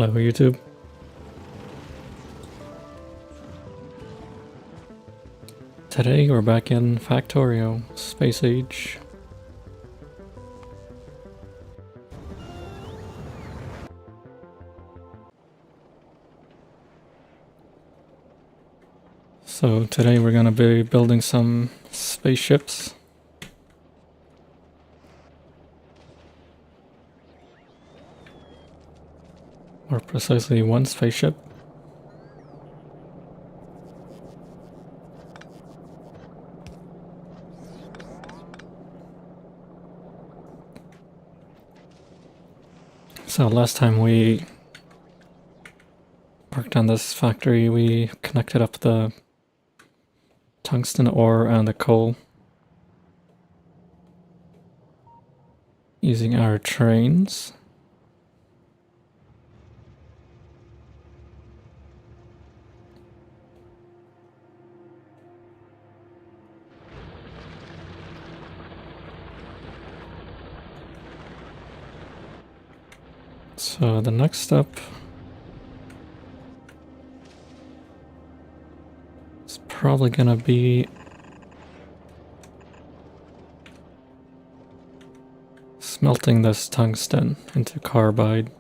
Hello YouTube. Today we're back in Factorio, Space Age. So today we're gonna be building some spaceships. Or precisely one spaceship. So last time we worked on this factory, we connected up the tungsten ore and the coal using our trains. So the next step is probably gonna be smelting this tungsten into carbide.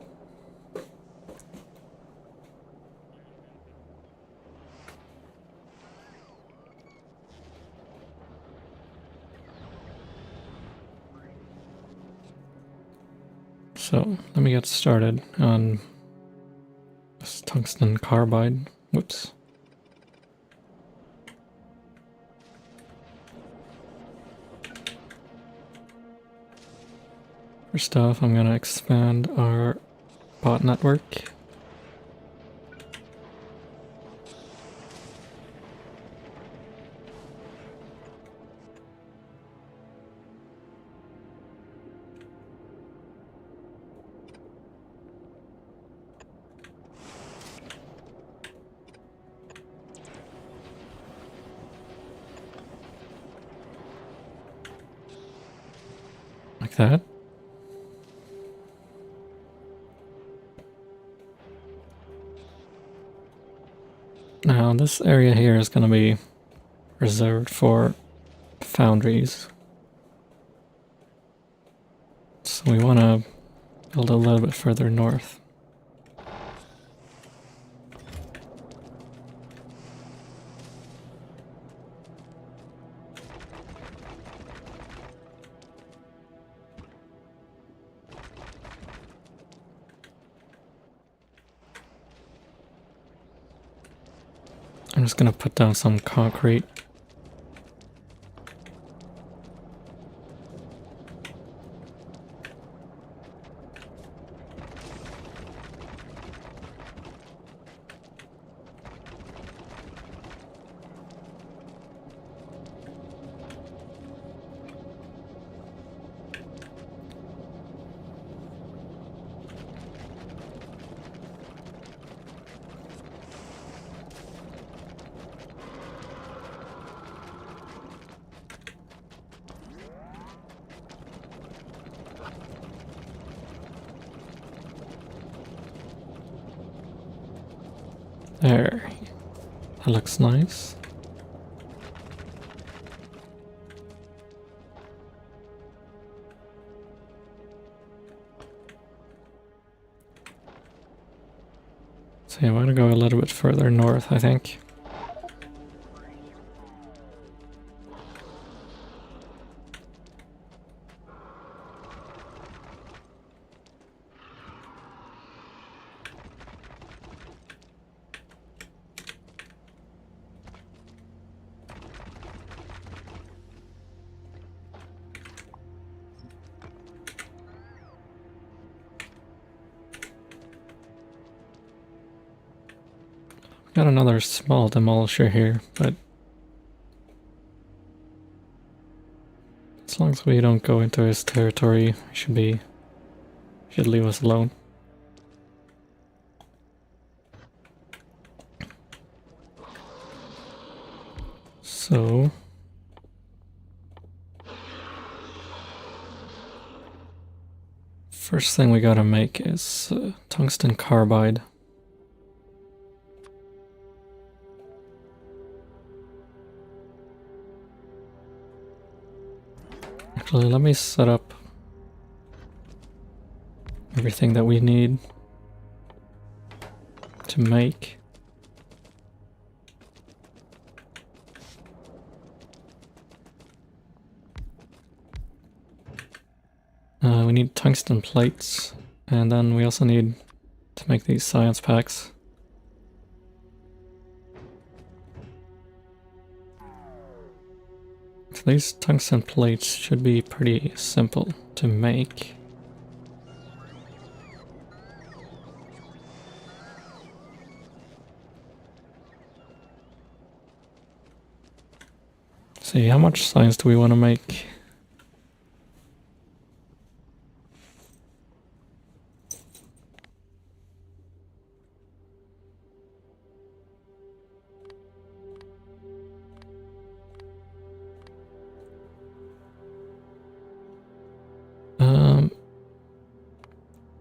So let me get started on this tungsten carbide. Whoops. First off, I'm gonna expand our bot network. Like that. Now this area here is going to be reserved for foundries. So we want to build a little bit further north. I'm just going to put down some concrete. There. That looks nice. So yeah, I'm gonna go a little bit further north, I think. Got another small demolisher here, but as long as we don't go into his territory, should leave us alone. So First thing we gotta make is tungsten carbide. Actually, let me set up everything that we need to make. We need tungsten plates, and then we also need to make these science packs. So these tungsten plates should be pretty simple to make. See, how much science do we want to make?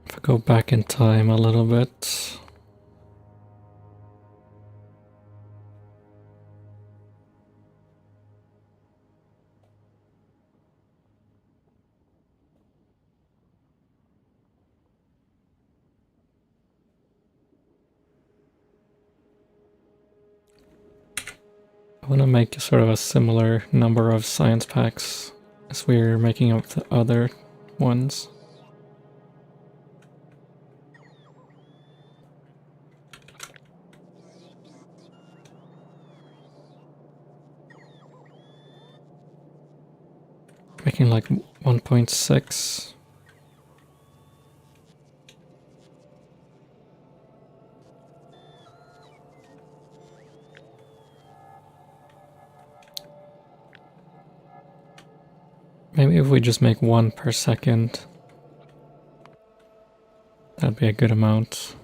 If I go back in time a little bit. I want to make sort of a similar number of science packs as we're making up the other ones. Making like 1.6. Maybe if we just make 1 per second, that'd be a good amount.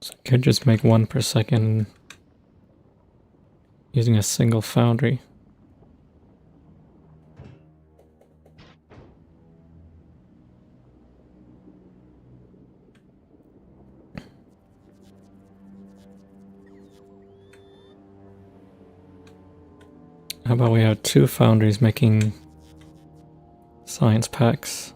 So I could just make 1 per second using a single foundry. How about we have 2 foundries making science packs?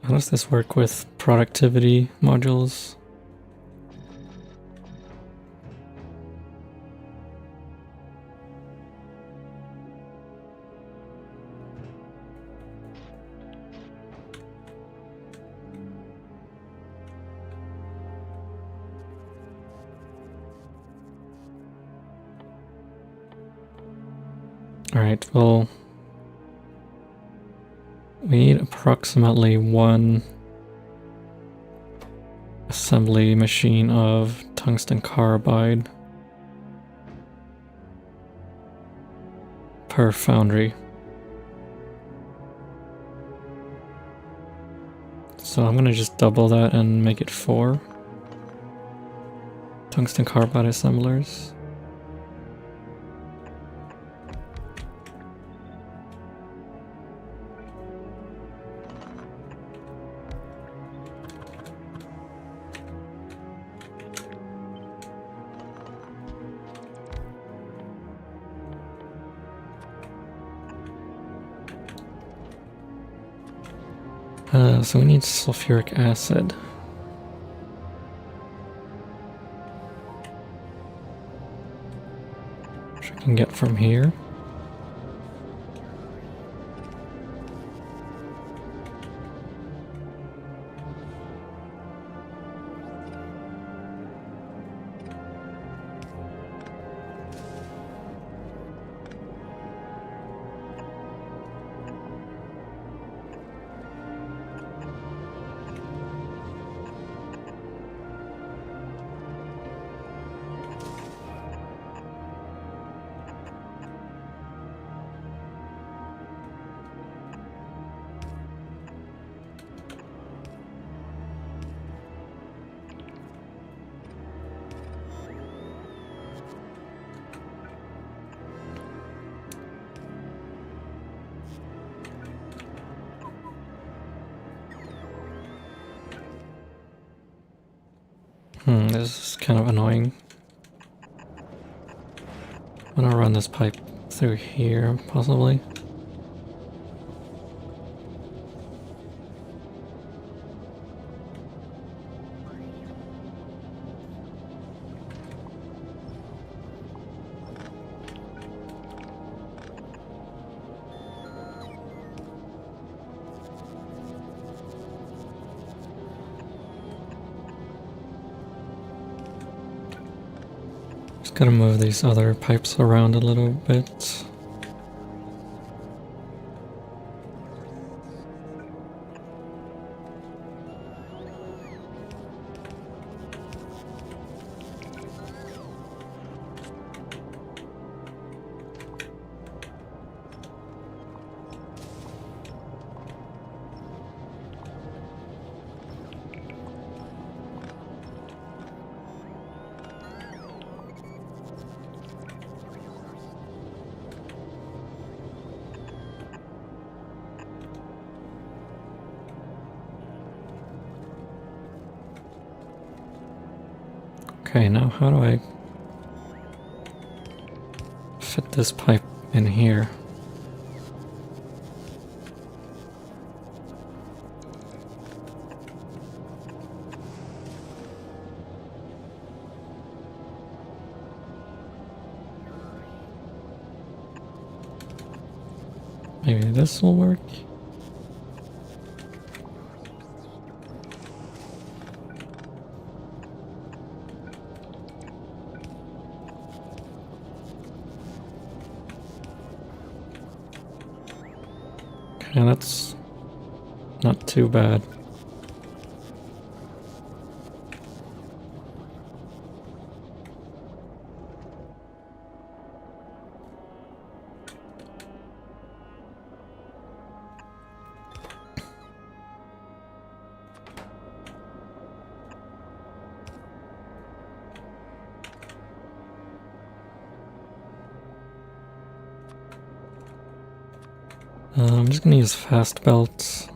How does this work with productivity modules? Alright, well, we need approximately 1 assembly machine of tungsten carbide per foundry. So I'm gonna just double that and make it 4 tungsten carbide assemblers. So we need sulfuric acid. Which I can get from here. This is kind of annoying. I'm gonna run this pipe through here, possibly. Just gotta move these other pipes around a little bit. Okay, now how do I fit this pipe in here? Maybe this will work? Okay, that's not too bad. I'm just gonna use fast belts.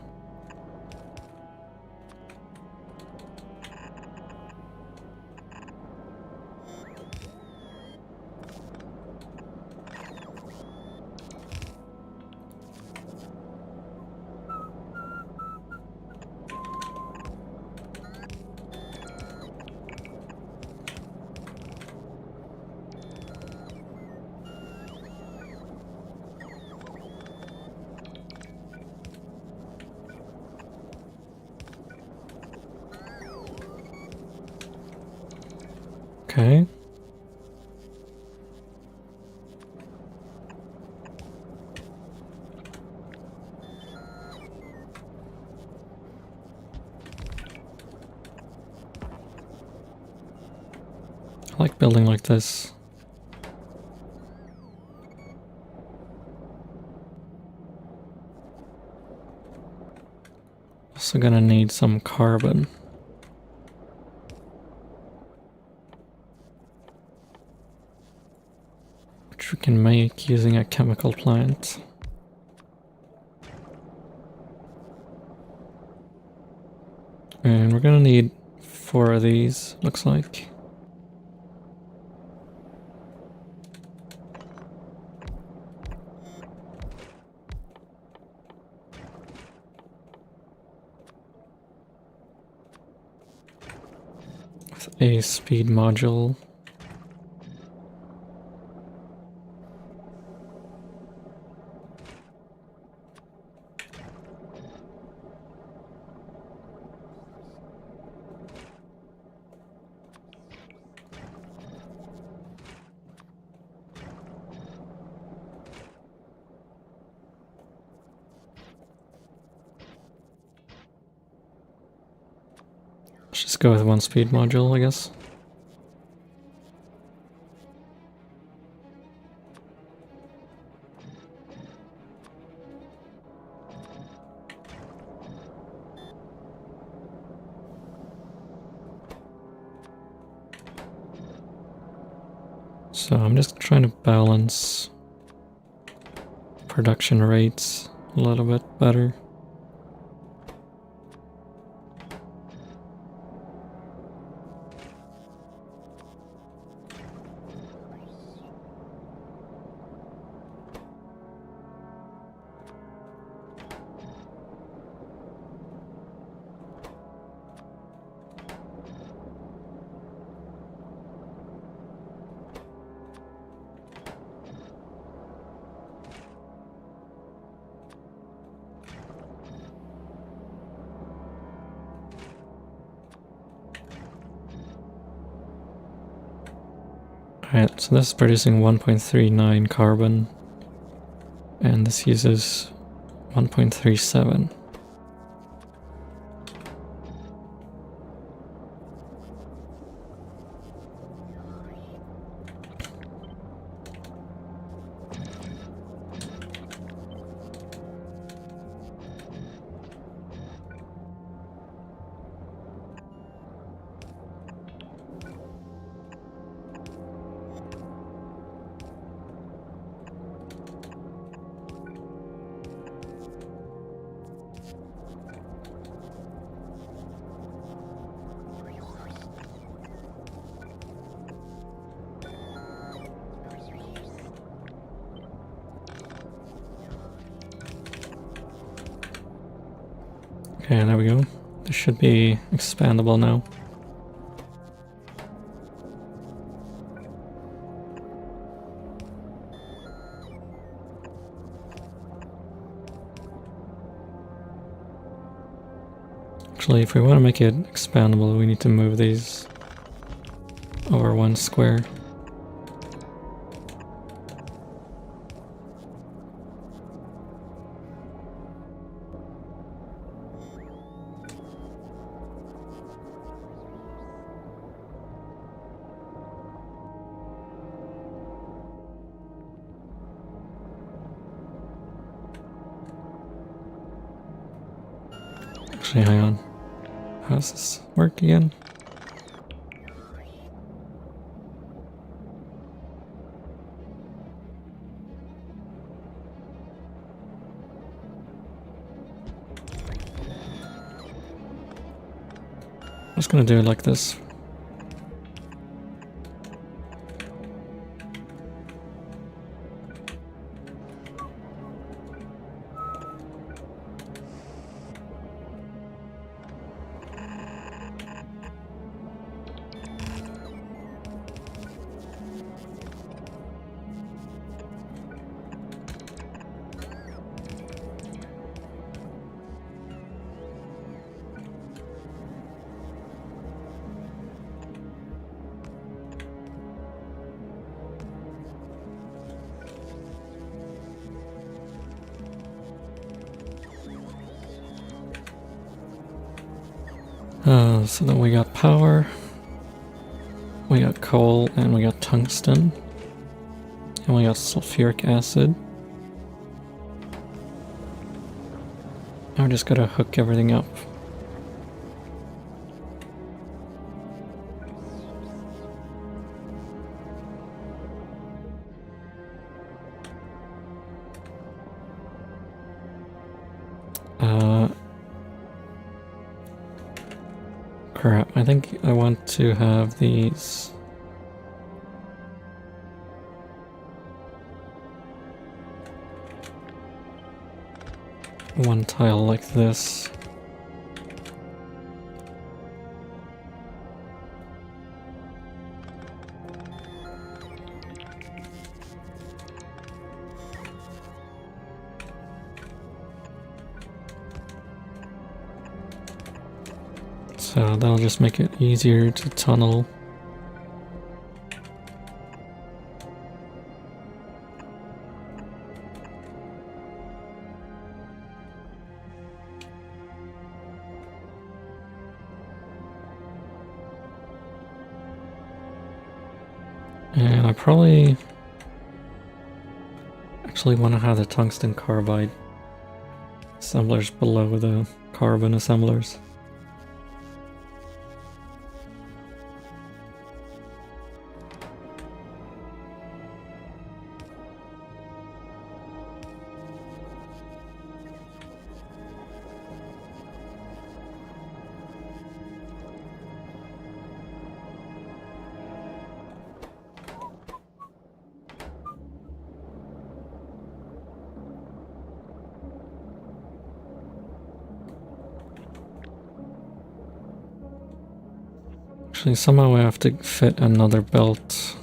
Okay. I like building like this. Also gonna need some carbon. Which we can make using a chemical plant. And we're gonna need 4 of these, looks like. With a speed module. Let's just go with 1 speed module, I guess. So I'm just trying to balance production rates a little bit better. Alright, so this is producing 1.39 carbon, and this uses 1.37. Okay, there we go. This should be expandable now. Actually, if we want to make it expandable, we need to move these over one square. Actually, hang on. How does this work again? I'm just gonna do it like this. So then we got power, we got coal, and we got tungsten, and we got sulfuric acid. Now we're just gotta hook everything up. Crap, I think I want to have these. One tile like this. So that'll just make it easier to tunnel. And I probably actually want to have the tungsten carbide assemblers below the carbon assemblers. Actually, somehow I have to fit another belt.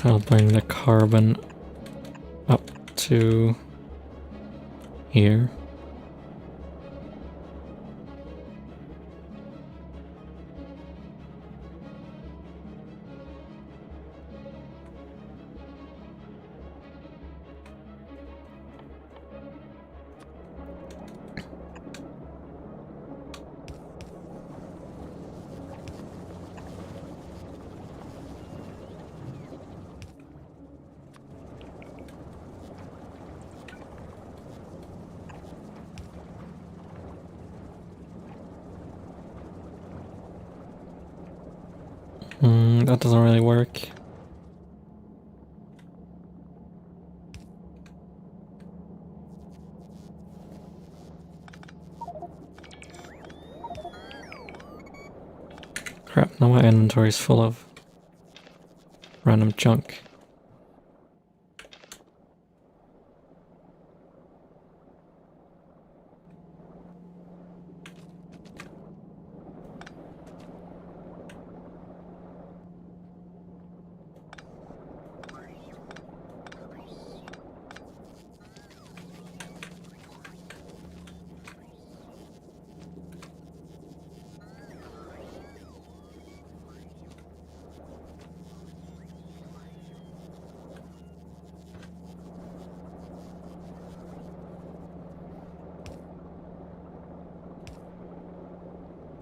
I'll bring the carbon up to here. That doesn't really work. Crap, now my inventory's full of random junk.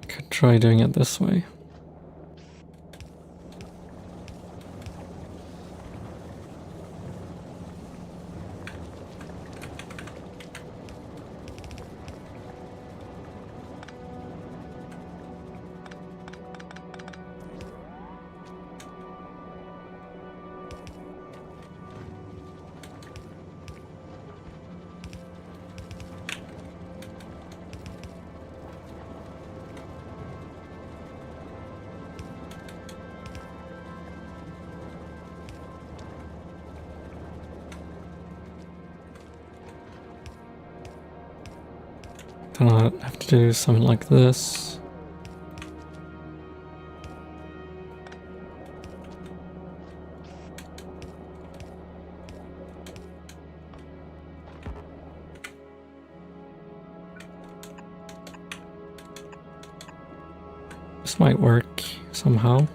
Could try doing it this way. Then I'll have to do something like this. This might work somehow.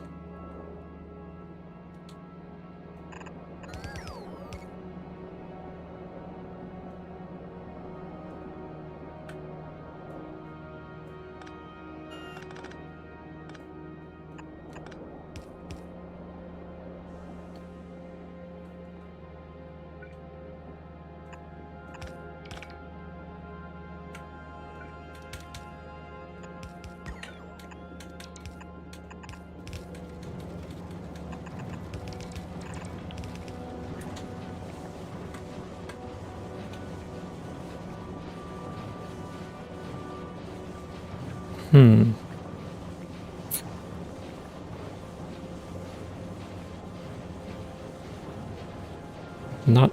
Not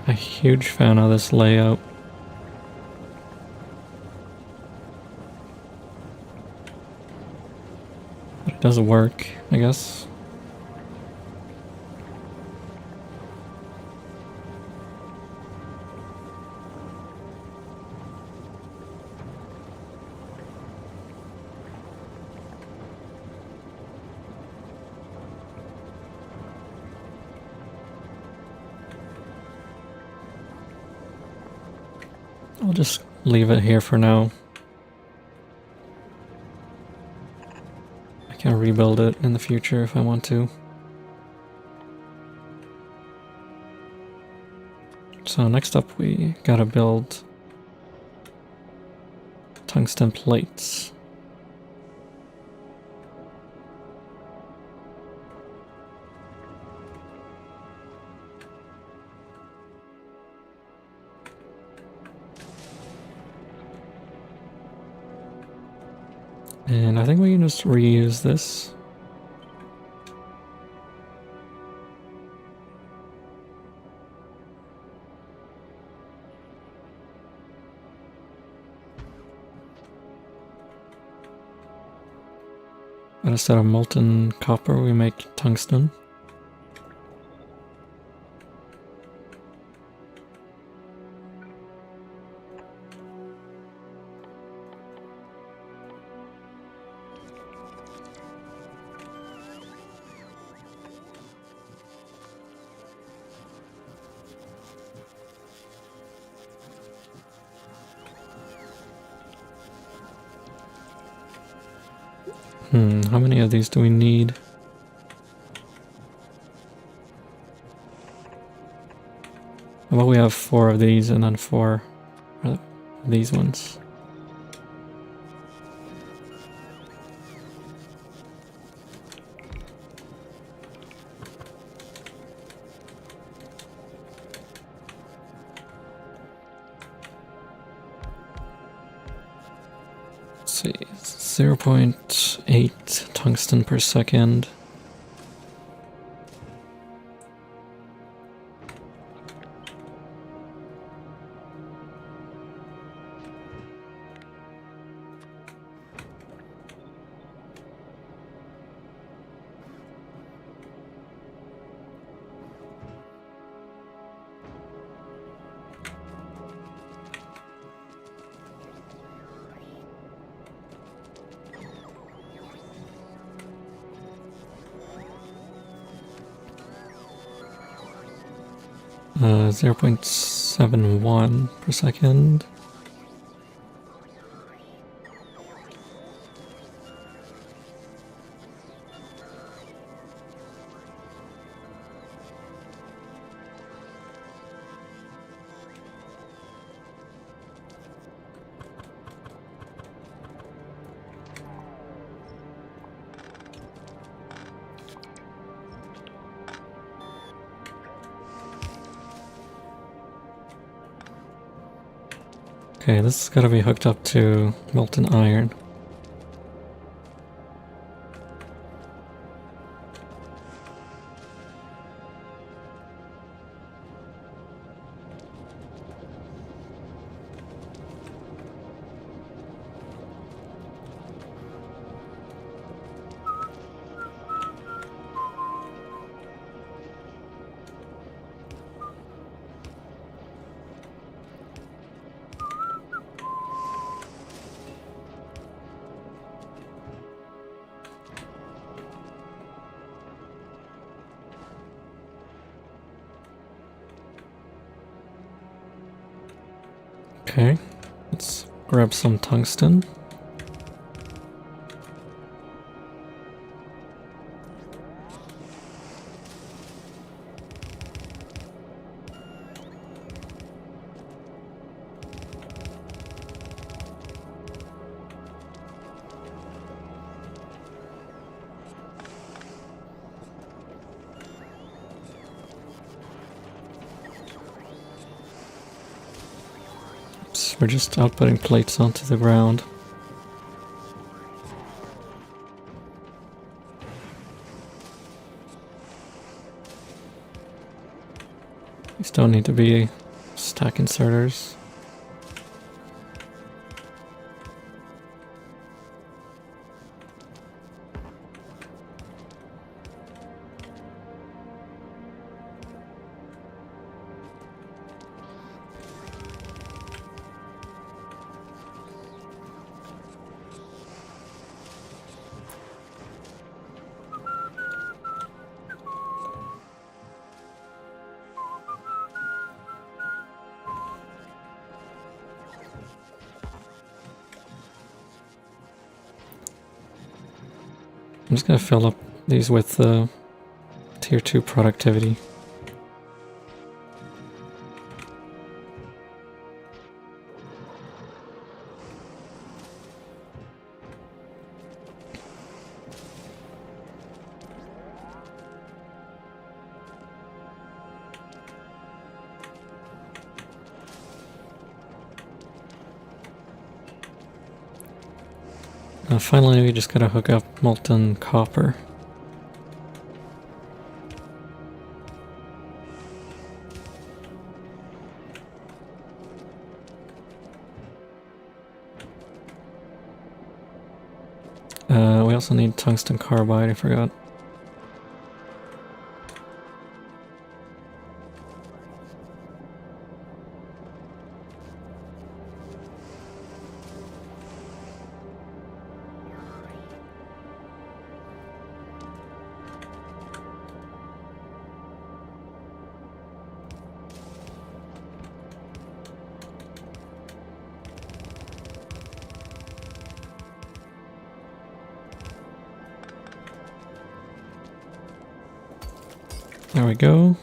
a huge fan of this layout. But it does work, I guess. I'll just leave it here for now. I can rebuild it in the future if I want to. So next up we gotta build tungsten plates. And I think we can just reuse this. And instead of molten copper, we make tungsten. How many of these do we need? Well, we have 4 of these and then 4 of these ones. Let's see, 0.8 tungsten per second. Uh, 0.71 per second. Okay, this has got to be hooked up to molten iron. Okay, let's grab some tungsten. We're just outputting plates onto the ground. These don't need to be stack inserters. I'm just going to fill up these with tier 2 productivity. Finally, we just gotta hook up molten copper. We also need tungsten carbide, I forgot. There we go.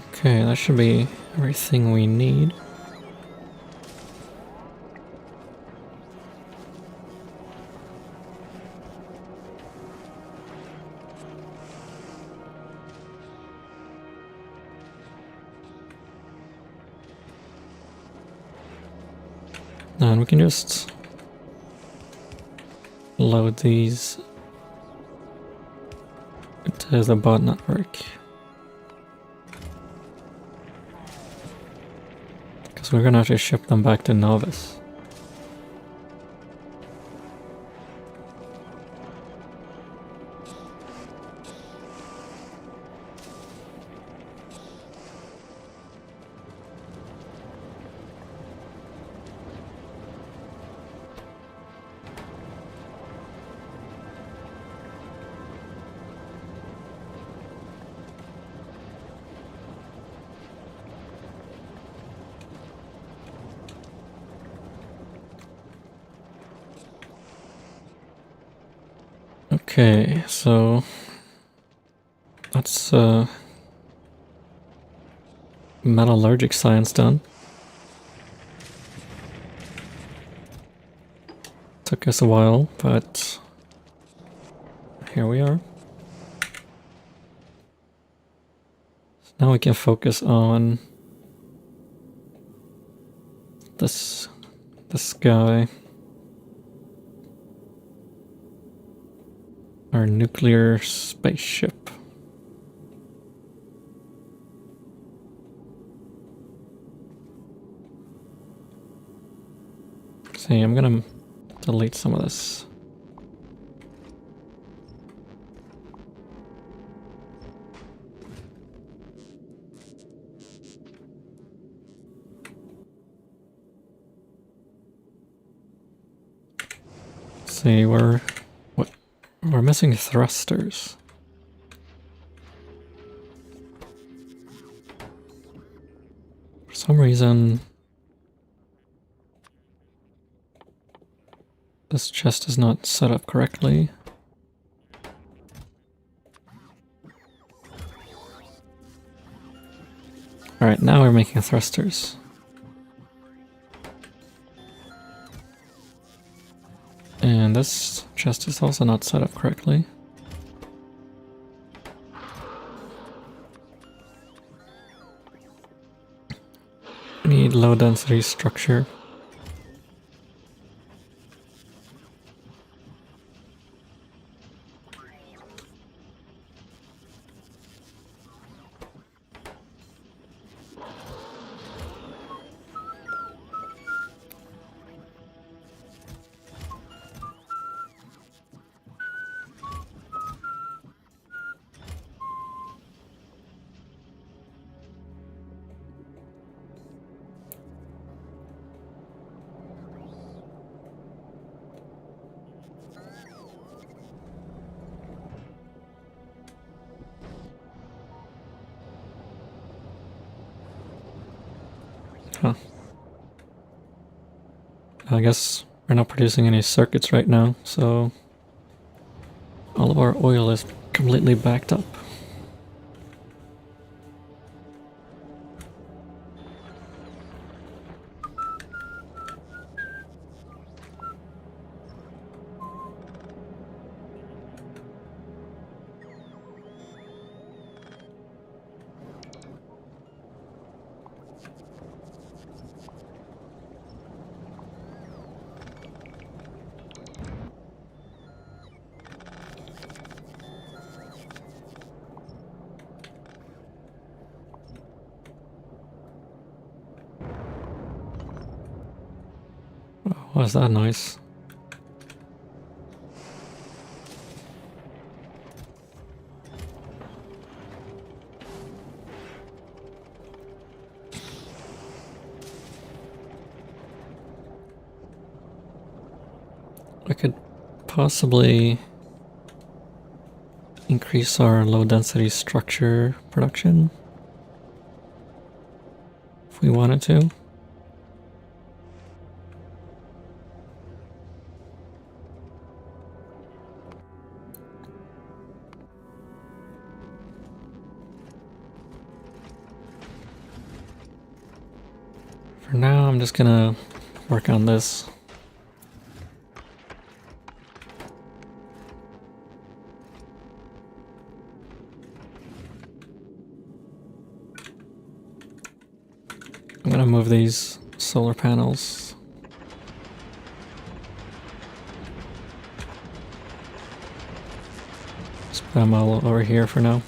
Okay, that should be everything we need. And we can just load these to the bot network. Because we're gonna have to ship them back to Novus. Okay, so that's metallurgic science done. Took us a while, but here we are. So now we can focus on this guy. Our nuclear spaceship. See, I'm gonna delete some of this. See, we're missing thrusters. For some reason, this chest is not set up correctly. Alright, now we're making thrusters. And this chest is also not set up correctly. We need low density structure. Huh. I guess we're not producing any circuits right now, so all of our oil is completely backed up. What is that noise? possibly increase our low density structure production if we wanted to. For now, I'm just gonna work on this. I'm gonna move these solar panels. Just put them all over here for now.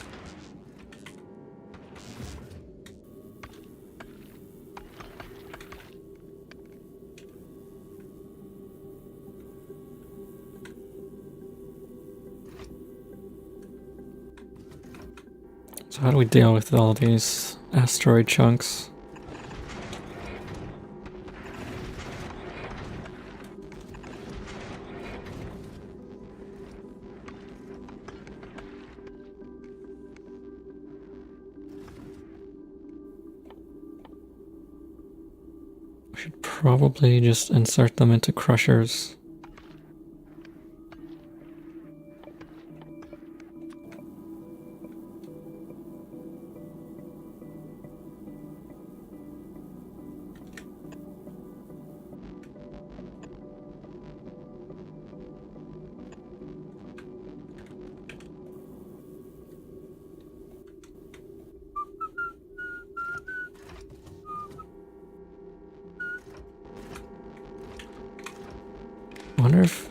So how do we deal with all these asteroid chunks? We should probably just insert them into crushers.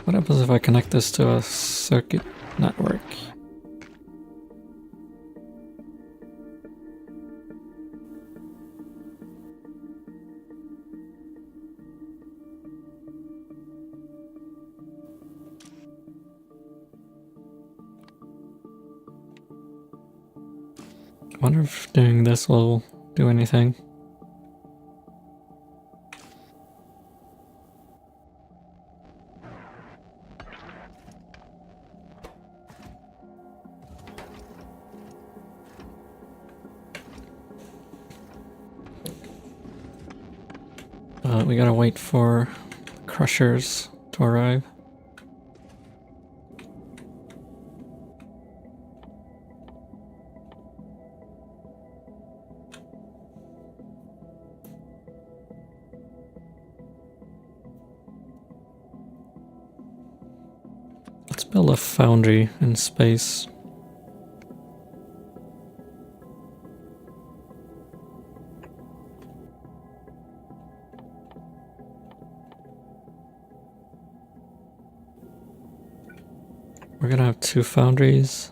What happens if I connect this to a circuit network? I wonder if doing this will do anything. We gotta wait for crushers to arrive. Let's build a foundry in space. We're gonna have 2 foundries.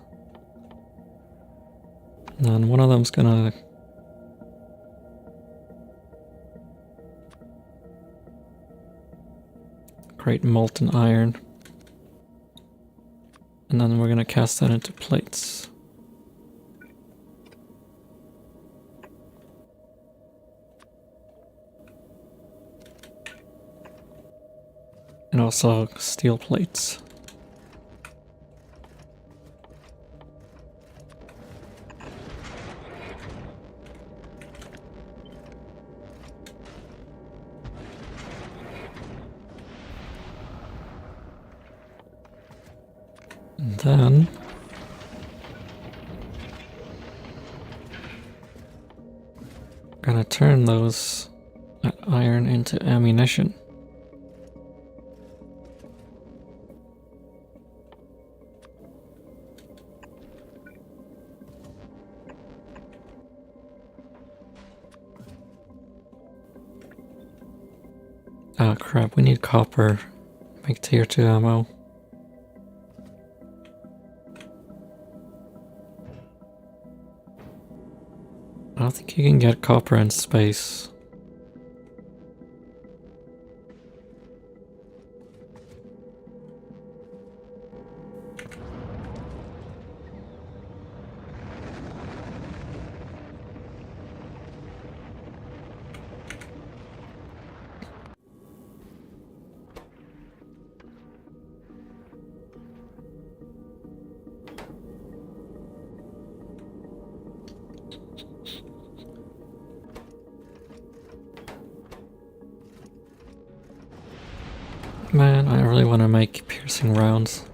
And then one of them's gonna create molten iron. And then we're gonna cast that into plates. And also steel plates. And then we're gonna turn that iron into ammunition. Ah, crap, we need copper. Make tier 2 ammo. I don't think you can get copper in space. Man, I really want to make piercing rounds.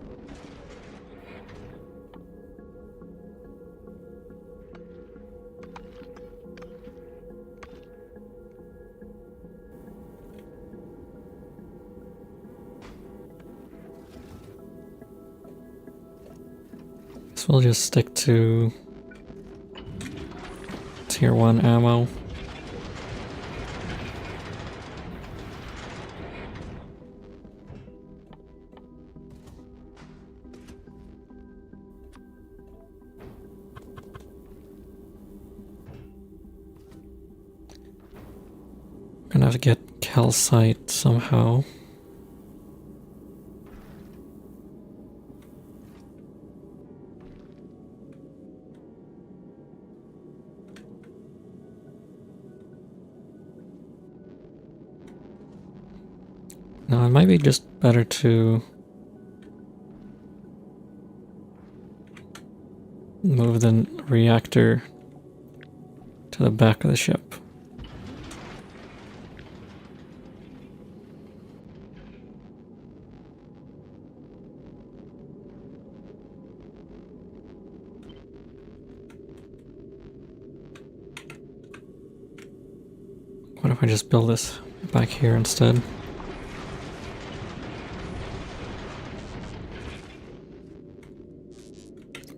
Guess we'll just stick to tier 1 ammo. Gonna have to get calcite somehow. Now it might be just better to move the reactor to the back of the ship. What if I just build this back here instead?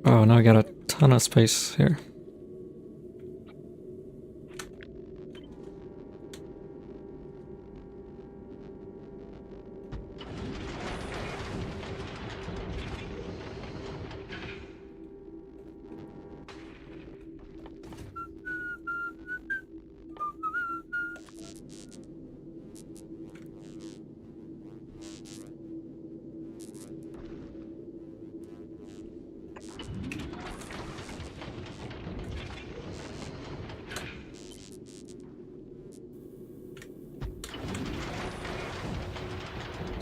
Oh, now I got a ton of space here.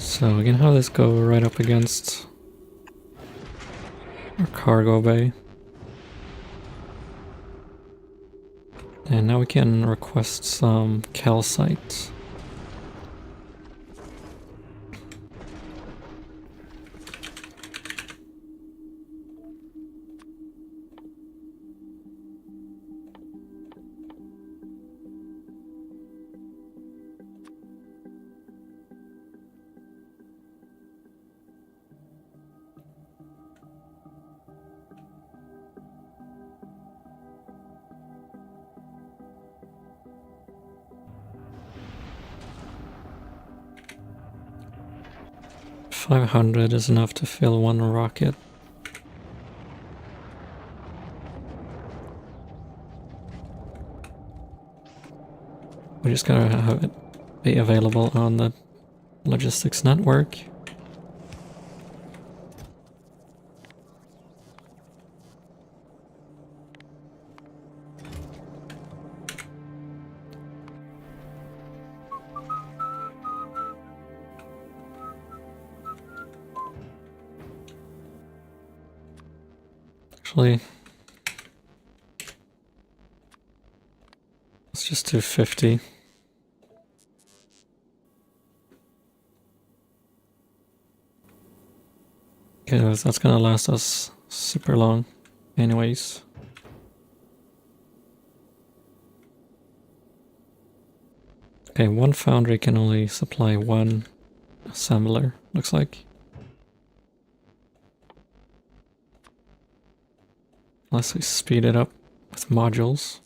So we can have this go right up against our cargo bay. And now we can request some calcite. $500 is enough to fill one rocket. We just gotta have it be available on the logistics network. Actually, let's just do 50. Okay, that's gonna last us super long anyways. Okay, one foundry can only supply one assembler, looks like. Unless we speed it up with modules.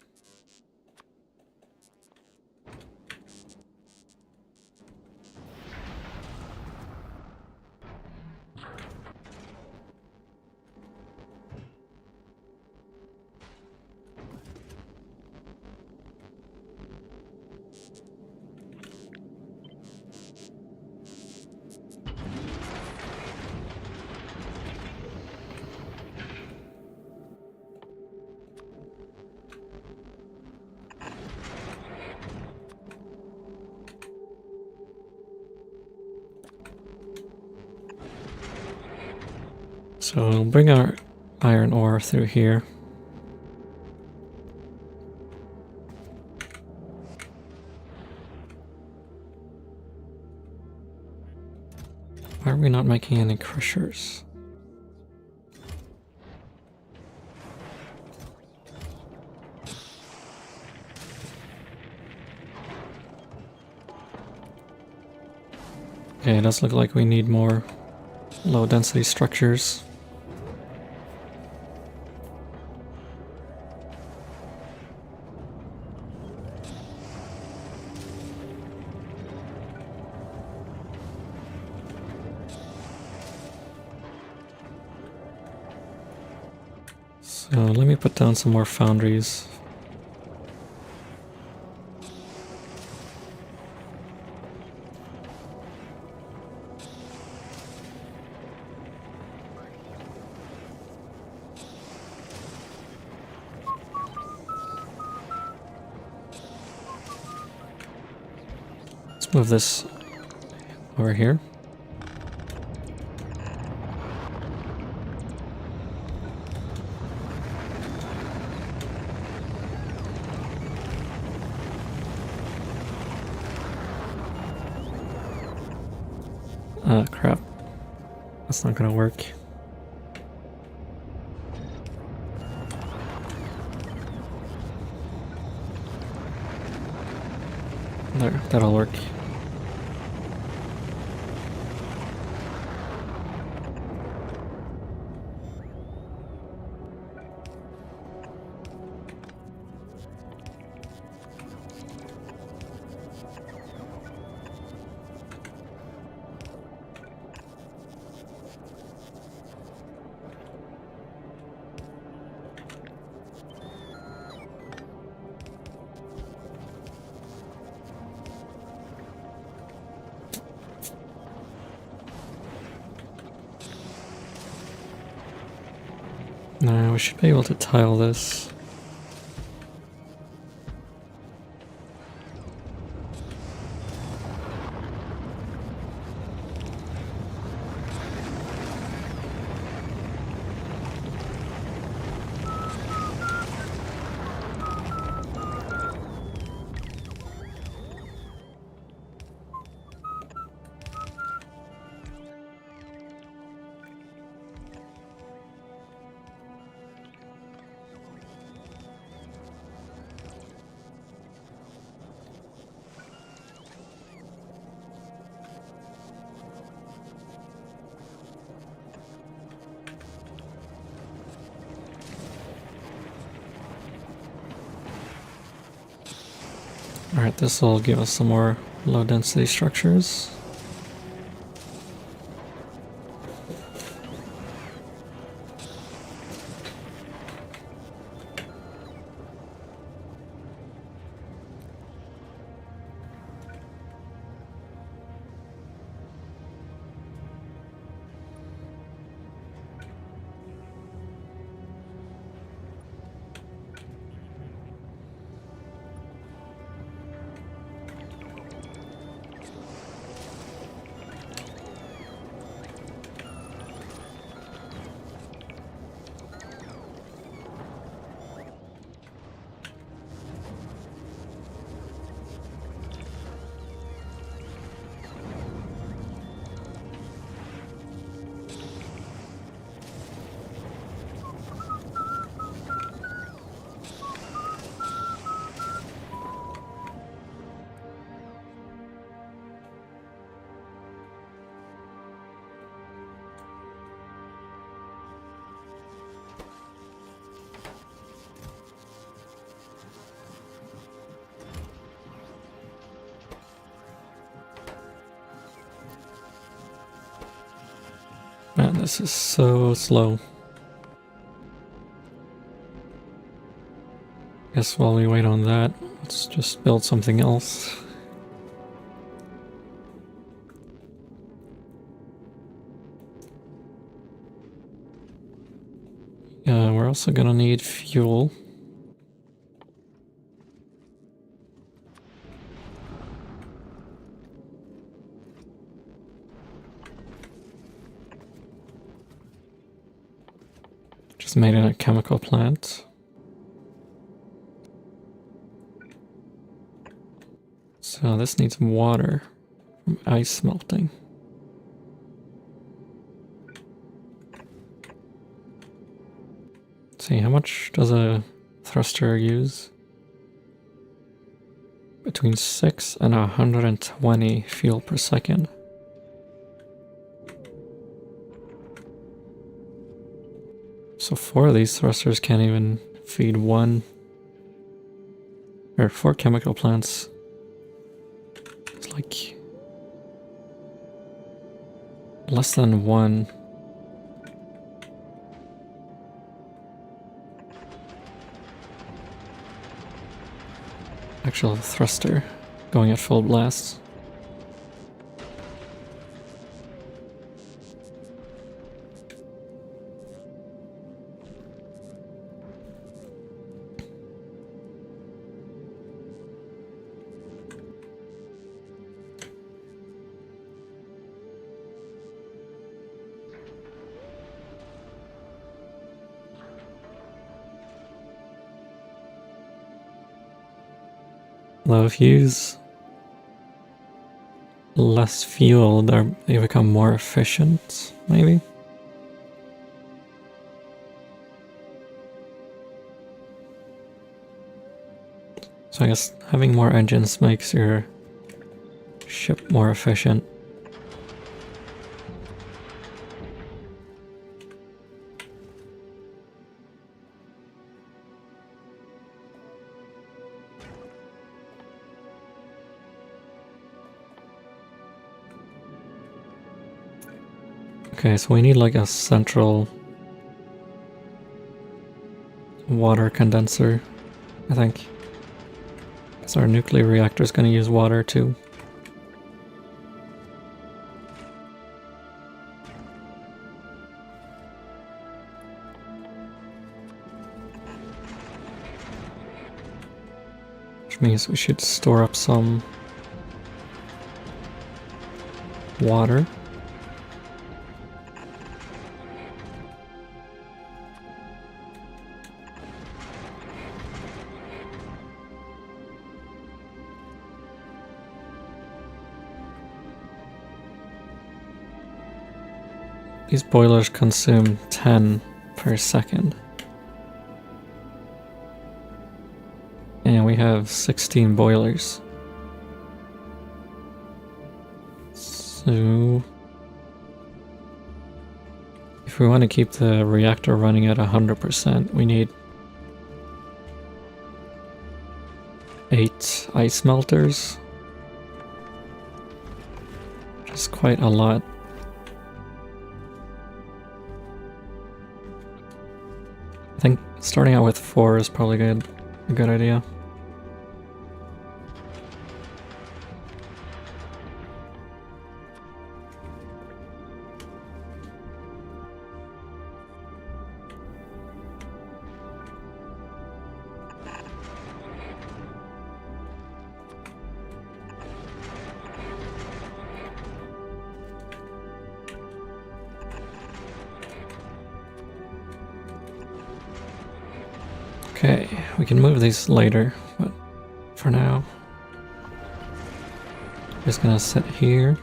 So we'll bring our iron ore through here. we not making any crushers? Okay, it does look like we need more low density structures. So let me put down some more foundries. Let's move this over here. Ah, crap. That's not gonna work. There, that'll work. Now we should be able to tile this. Alright, this will give us some more low density structures. Man, this is so slow. Guess while we wait on that, let's just build something else. Yeah, we're also gonna need fuel. Just made in a chemical plant. So this needs water from ice melting. Let's see, how much does a thruster use? Between 6 and 120 fuel per second. So 4 of these thrusters can't even feed 1 or 4 chemical plants. It's like less than 1. Actual thruster going at full blast. Though if you use less fuel, they become more efficient, maybe? So I guess having more engines makes your ship more efficient. Okay, so we need like a central water condenser, I think. So our nuclear reactor is going to use water too. Which means we should store up some water. These boilers consume 10 per second. And we have 16 boilers. So if we want to keep the reactor running at 100%, we need 8 ice melters, which is quite a lot. I think starting out with 4 is probably a good idea. Okay, we can move these later, but for now, I'm just gonna sit here.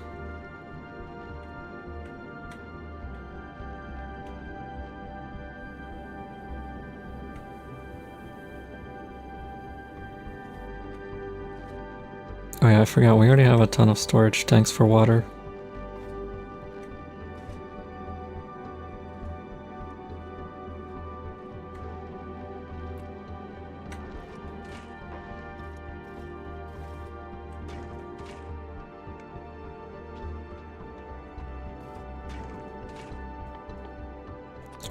Oh yeah, I forgot, we already have a ton of storage tanks for water.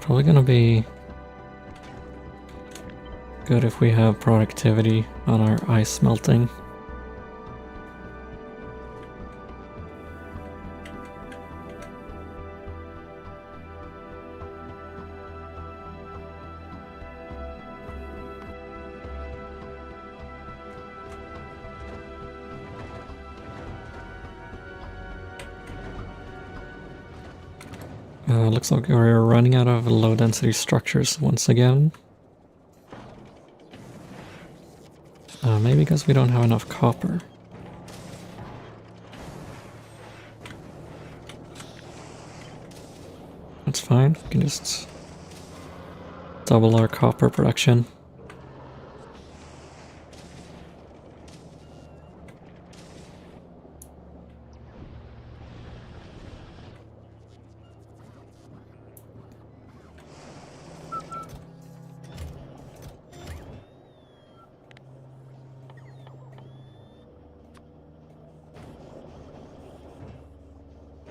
Probably gonna be good if we have productivity on our ice melting. Looks like we're running out of low density structures once again. Maybe because we don't have enough copper. That's fine, we can just double our copper production.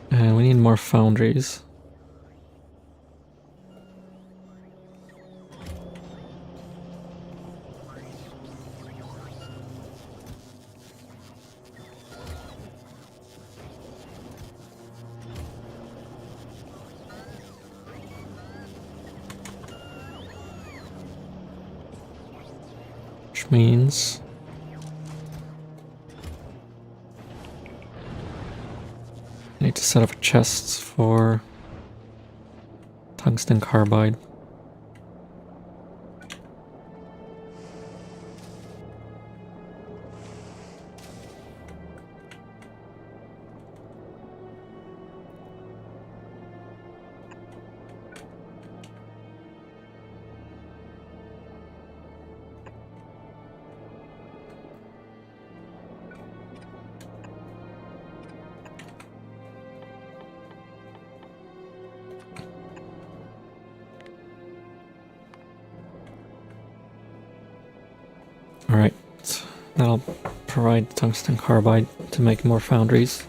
And we need more foundries. Which means I need to set up chests for tungsten carbide. Alright, that'll provide tungsten carbide to make more foundries.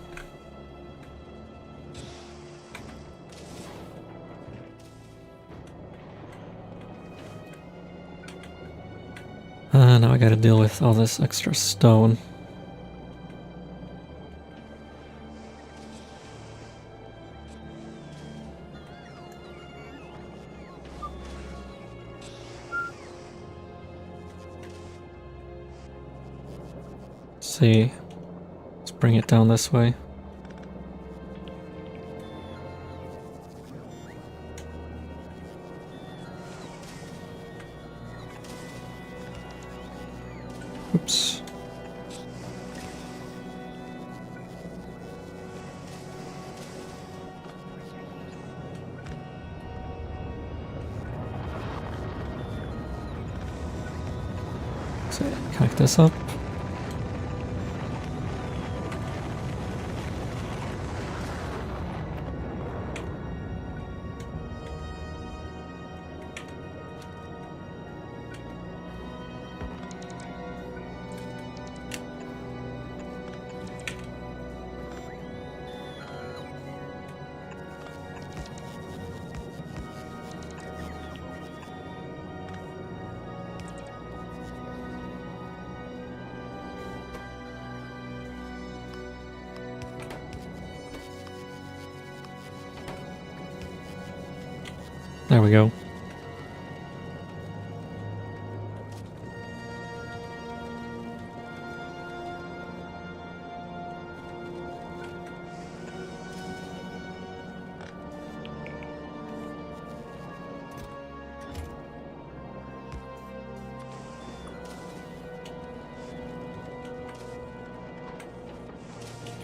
Now I gotta deal with all this extra stone. See, let's bring it down this way. Oops. So connect this up. There we go.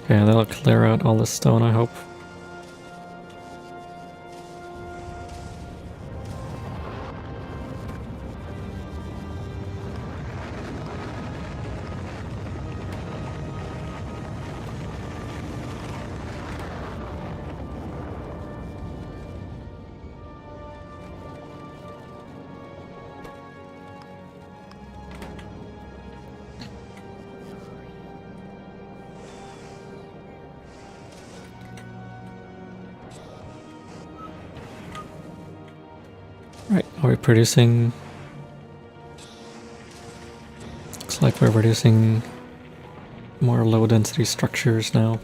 Okay, that'll clear out all the stone, I hope. Right, are we producing? Looks like we're producing more low density structures now.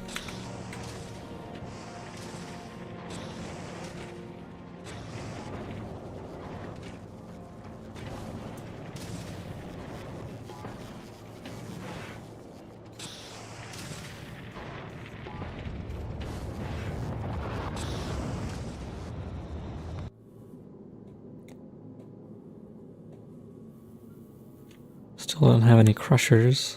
Still don't have any crushers.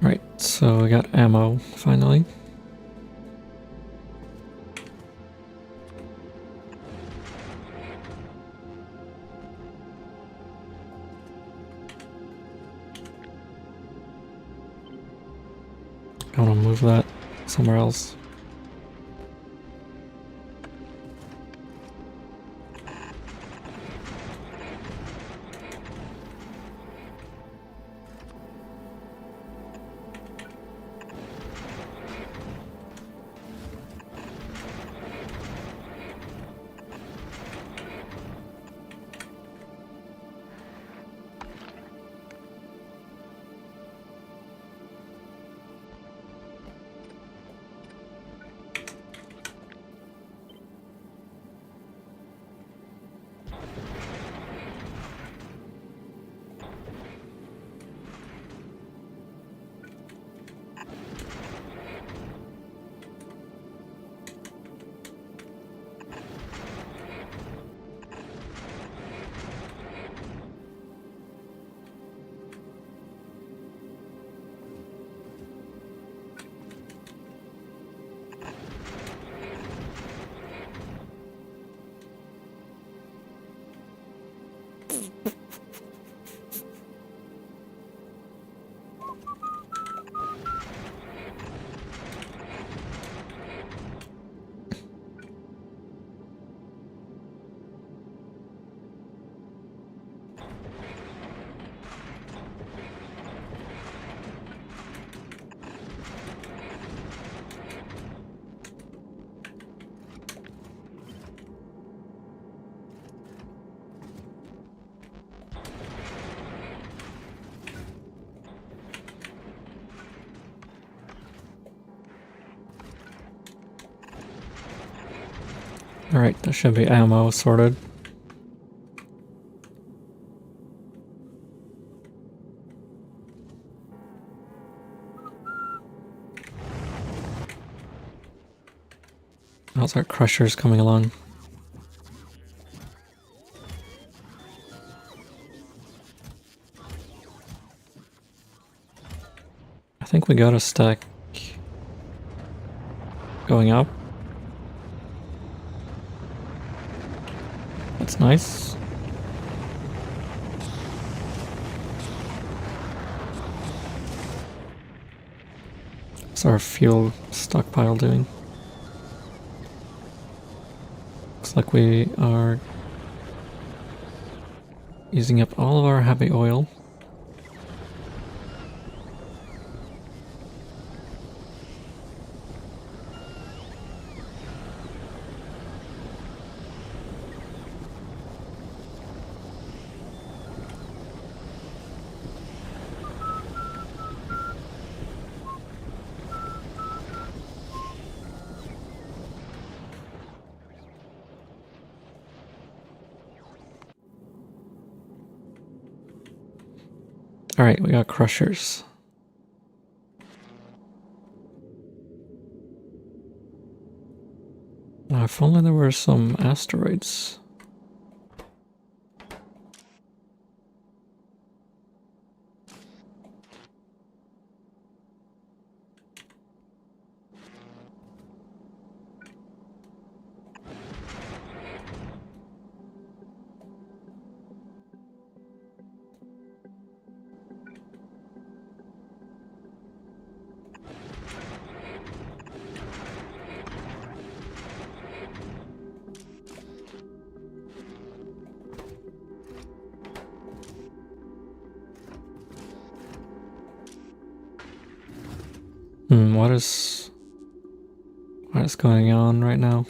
Right, so we got ammo finally. I want to move that somewhere else. Alright, there should be ammo sorted. How's our crushers coming along? I think we got a stack going up. That's nice. What's our fuel stockpile doing? Looks like we are using up all of our heavy oil. Alright, we got crushers. Now, if only there were some asteroids. What is going on right now?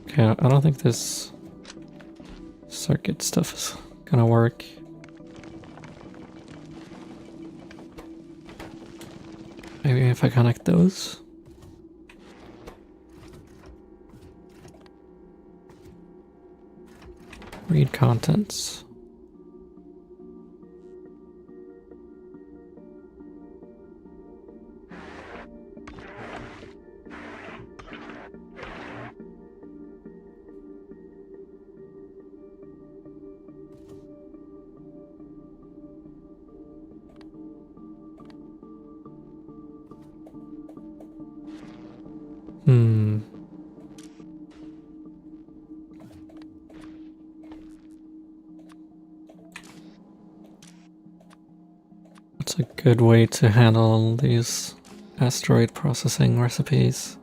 Okay, I don't think this circuit stuff is gonna work. Maybe if I connect those. Read contents. good way to handle these asteroid processing recipes.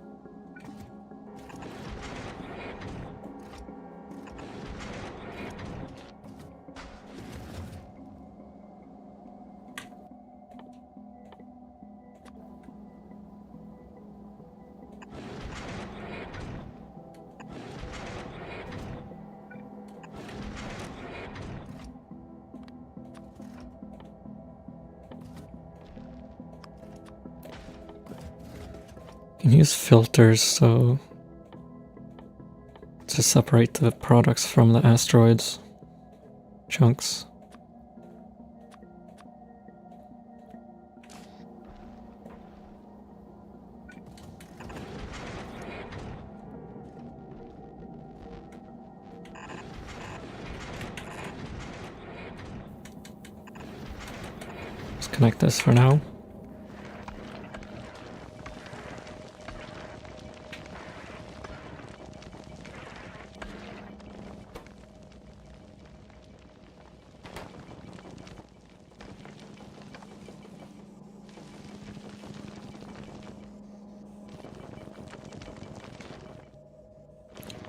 You can use filters to separate the products from the asteroids chunks. Let's connect this for now.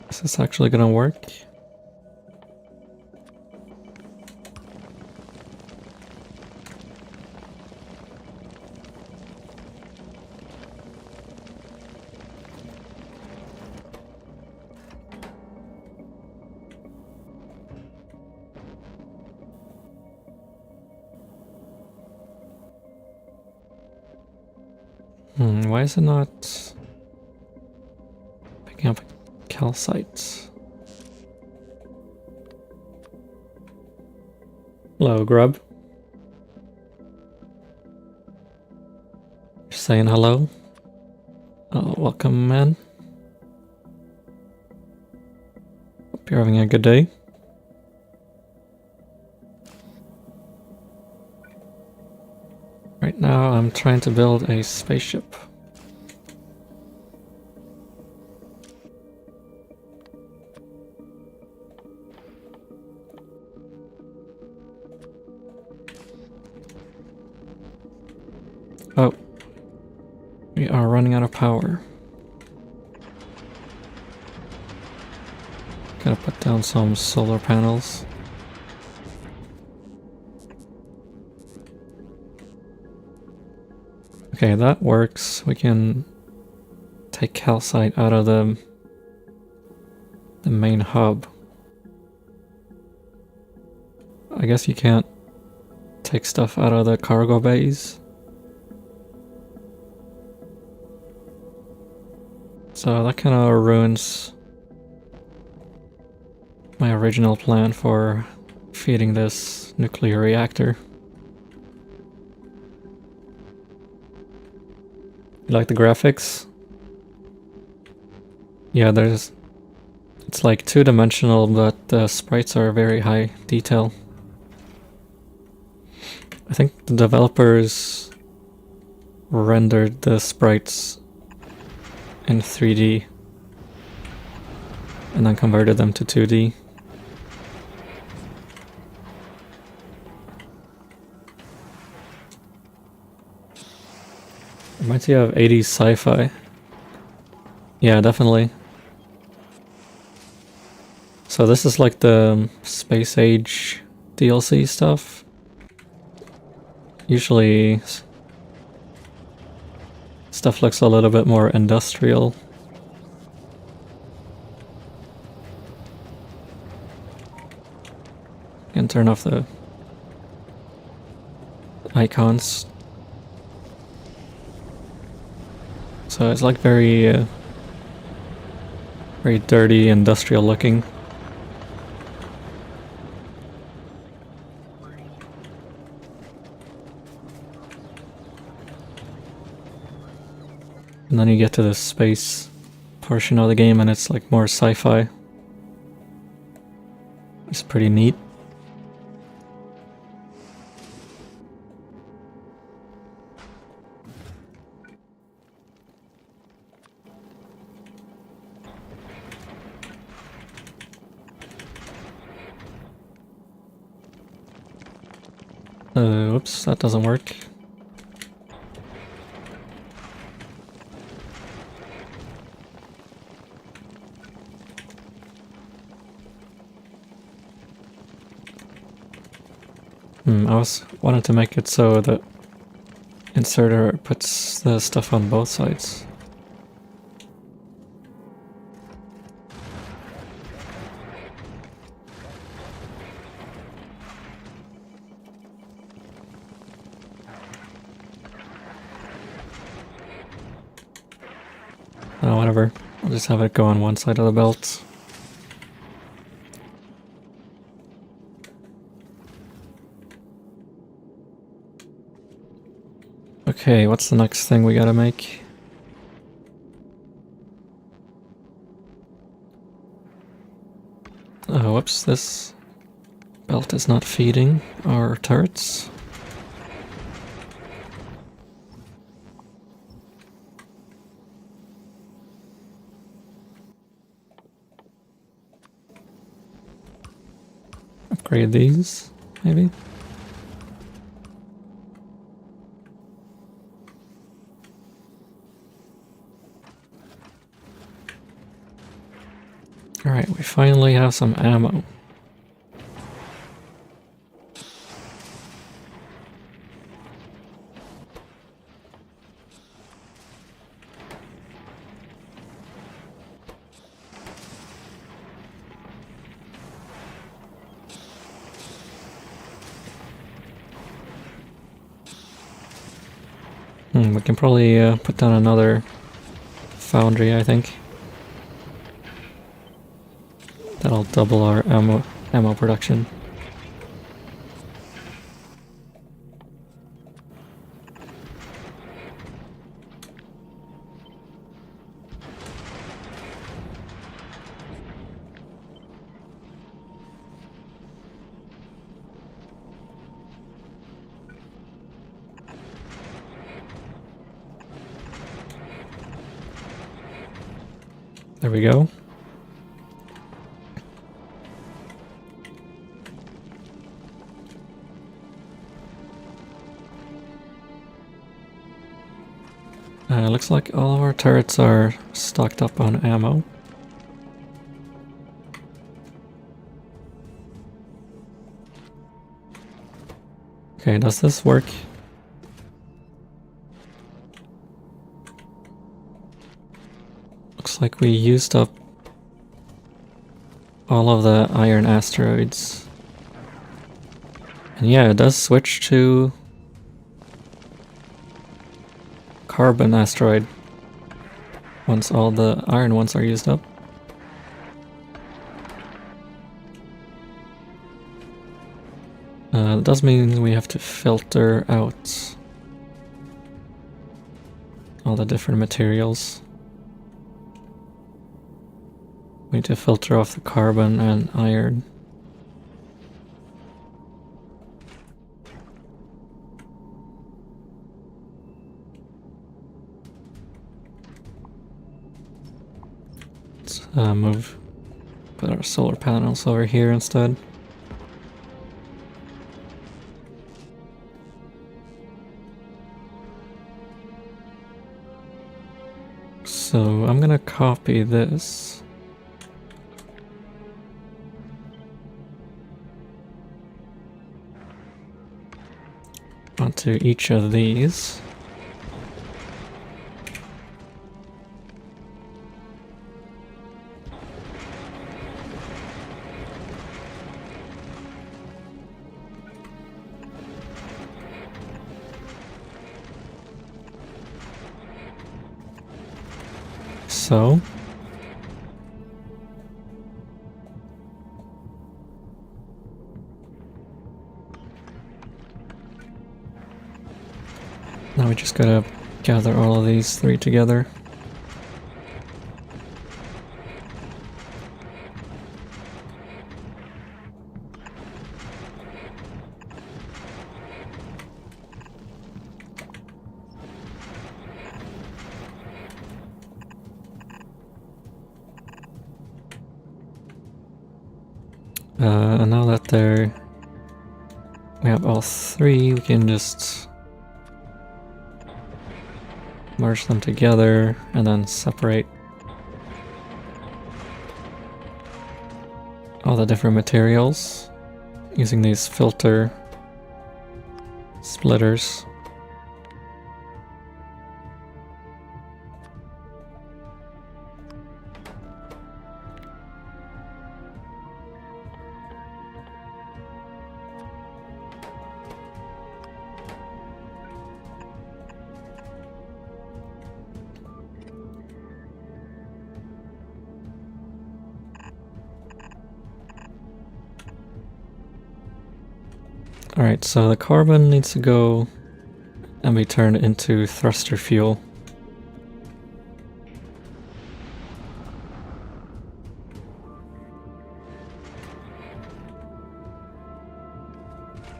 Is this actually gonna work? Why is it not picking up calcite? Hello, Grub. Just saying hello. Oh, welcome, man. Hope you're having a good day. Right now, I'm trying to build a spaceship. Oh, we are running out of power. Gotta put down some solar panels. Okay, that works. We can take calcite out of the main hub. I guess you can't take stuff out of the cargo bays. So that kind of ruins my original plan for feeding this nuclear reactor. You like the graphics? Yeah, it's like two-dimensional, but the sprites are very high detail. I think the developers rendered the sprites in 3D and then converted them to 2D. Reminds me of 80s sci-fi. Yeah, definitely. So this is like the Space Age DLC stuff. Usually stuff looks a little bit more industrial. You can turn off the icons. So it's like very dirty, industrial looking. And then you get to the space portion of the game and it's like more sci-fi. It's pretty neat. Oops, that doesn't work. I was wanted to make it so the inserter puts the stuff on both sides. Oh, whatever. I'll just have it go on one side of the belt. Okay, what's the next thing we gotta make? Oh, whoops, this belt is not feeding our turrets. Upgrade these, maybe? Alright, we finally have some ammo. We can probably put down another foundry, I think. That'll double our ammo production. There we go. Looks like all of our turrets are stocked up on ammo. Okay, does this work? Looks like we used up all of the iron asteroids. And yeah, it does switch to carbon asteroid once all the iron ones are used up. It does mean we have to filter out all the different materials. We need to filter off the carbon and iron. Let's put our solar panels over here instead. So I'm gonna copy this. Onto each of these. So now we just gotta gather all of these three together. And now that we have all three, we can just merge them together and then separate all the different materials using these filter splitters. Alright, so the carbon needs to go and be turned into thruster fuel.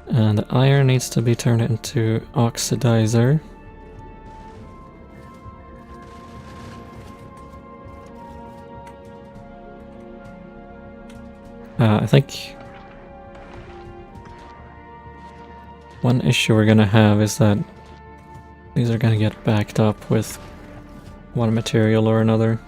And the iron needs to be turned into oxidizer. I think one issue we're gonna have is that these are gonna get backed up with one material or another.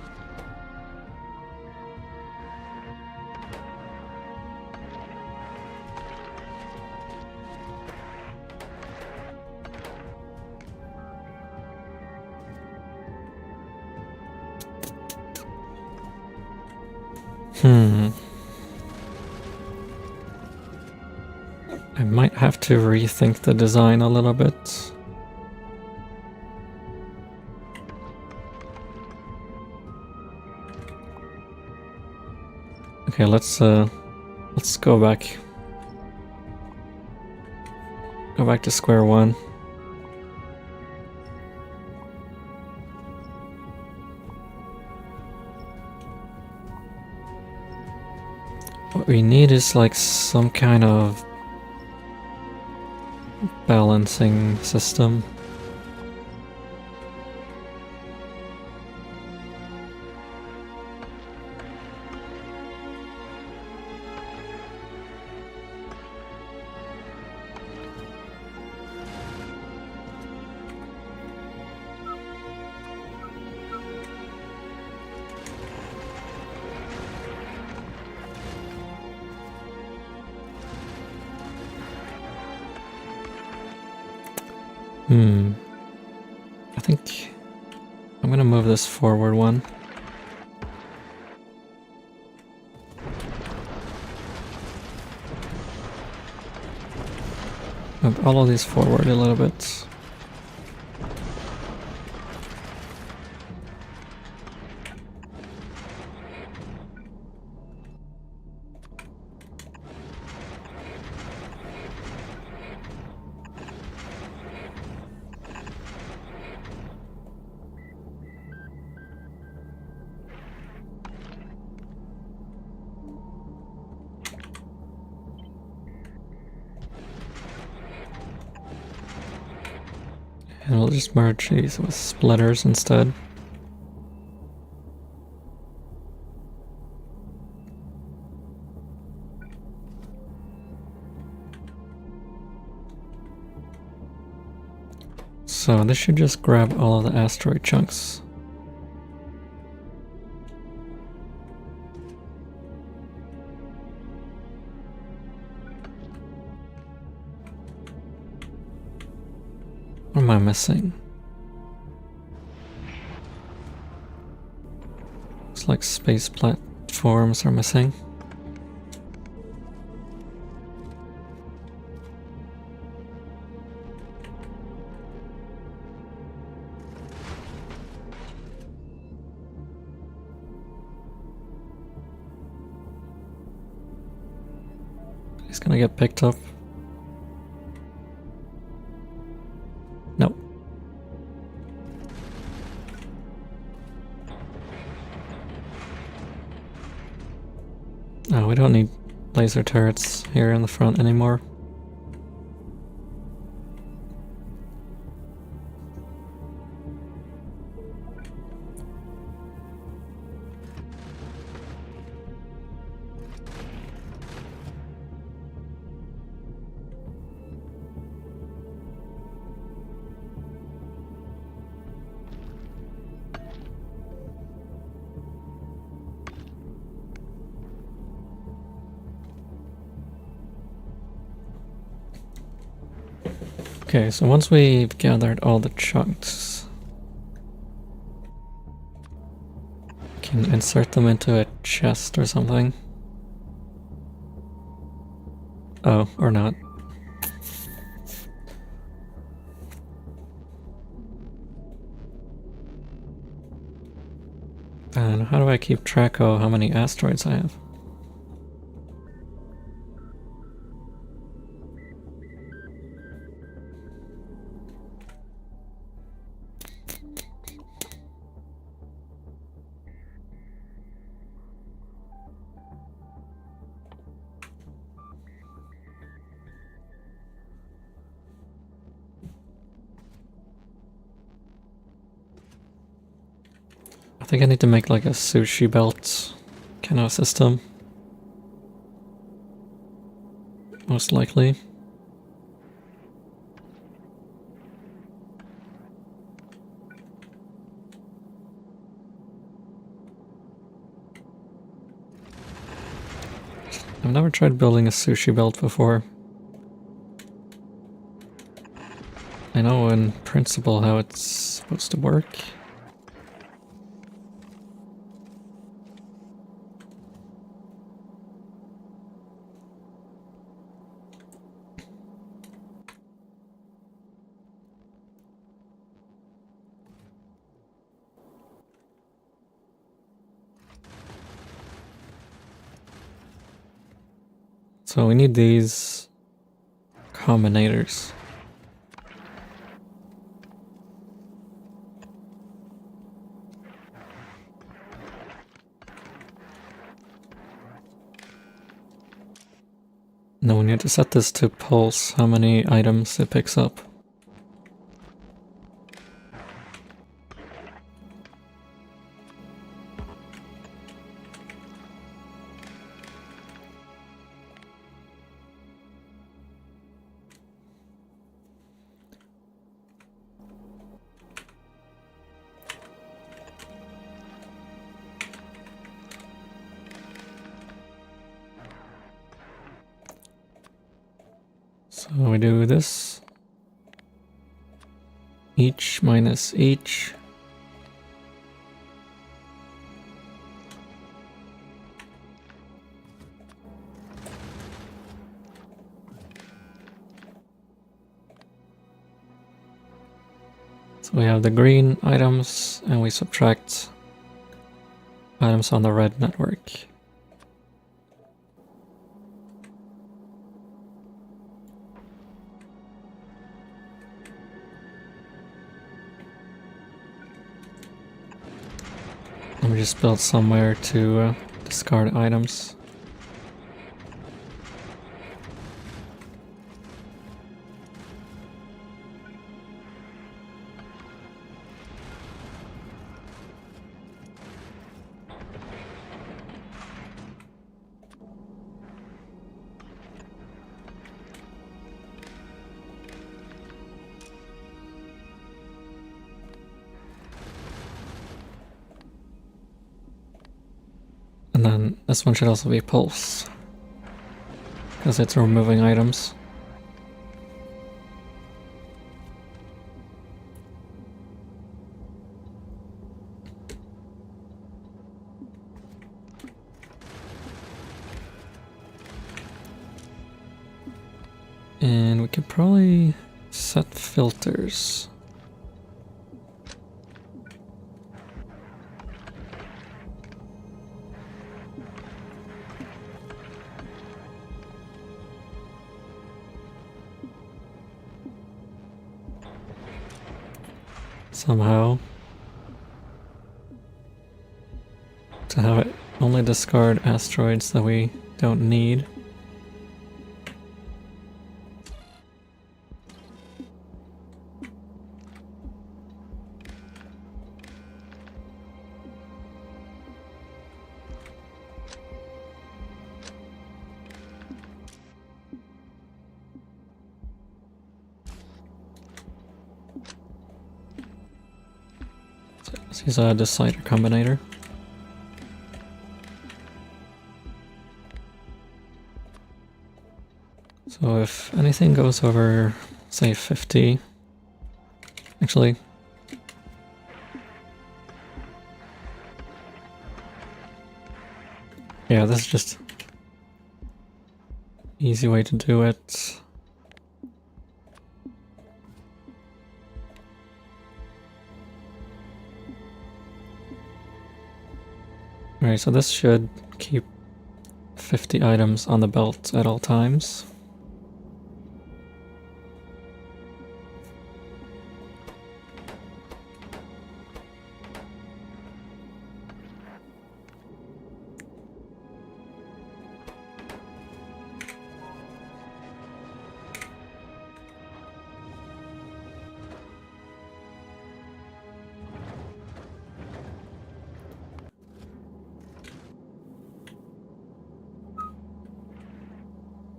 I might have to rethink the design a little bit. Okay, let's go back. Go back to square one. What we need is like some kind of balancing system. I think I'm gonna move this forward one. Move all of these forward a little bit. And we'll just merge these with splitters instead. So this should just grab all of the asteroid chunks. What am I missing? Looks like space platforms are missing. He's gonna get picked up. Nope. Oh, we don't need laser turrets here in the front anymore. Okay, so once we've gathered all the chunks, we can insert them into a chest or something. Oh, or not. And how do I keep track of how many asteroids I have? I think I need to make like a sushi belt kind of system. Most likely. I've never tried building a sushi belt before. I know in principle how it's supposed to work. So we need these combinators. Now we need to set this to pulse how many items it picks up. So we do this. Each minus each. So we have the green items and we subtract items on the red network. Let me just build somewhere to discard items. And then this one should also be pulse, because it's removing items. And we could probably set filters. Somehow. To have it only discard asteroids that we don't need. Let's use a decider combinator. So if anything goes over say 50. Actually, yeah, this is just easy way to do it. Alright, so this should keep 50 items on the belt at all times.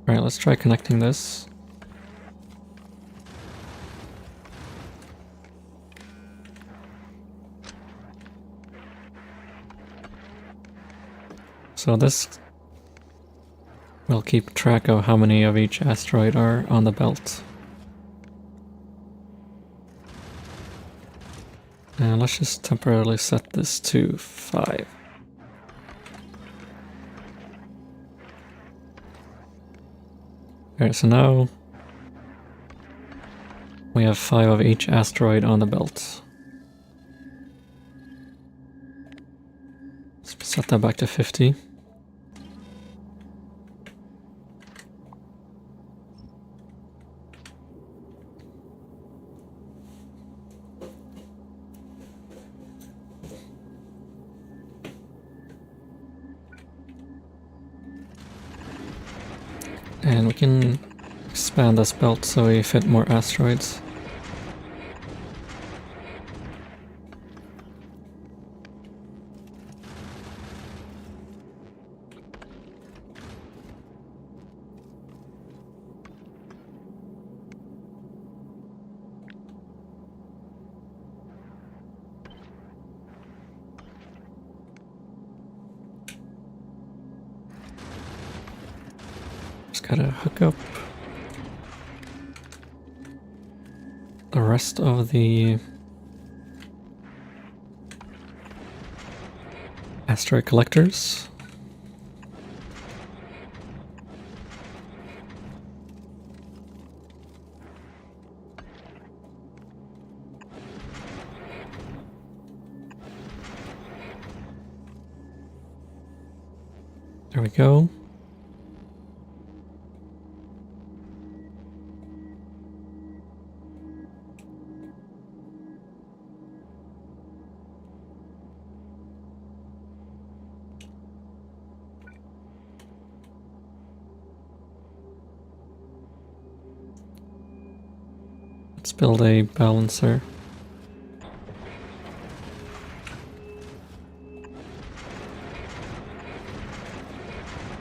Alright, let's try connecting this. So this will keep track of how many of each asteroid are on the belt. And let's just temporarily set this to 5. Alright, so now we have 5 of each asteroid on the belt. Let's set that back to 50. And we can expand this belt so we fit more asteroids. Just gotta hook up the rest of the asteroid collectors. There we go. Let's build a balancer.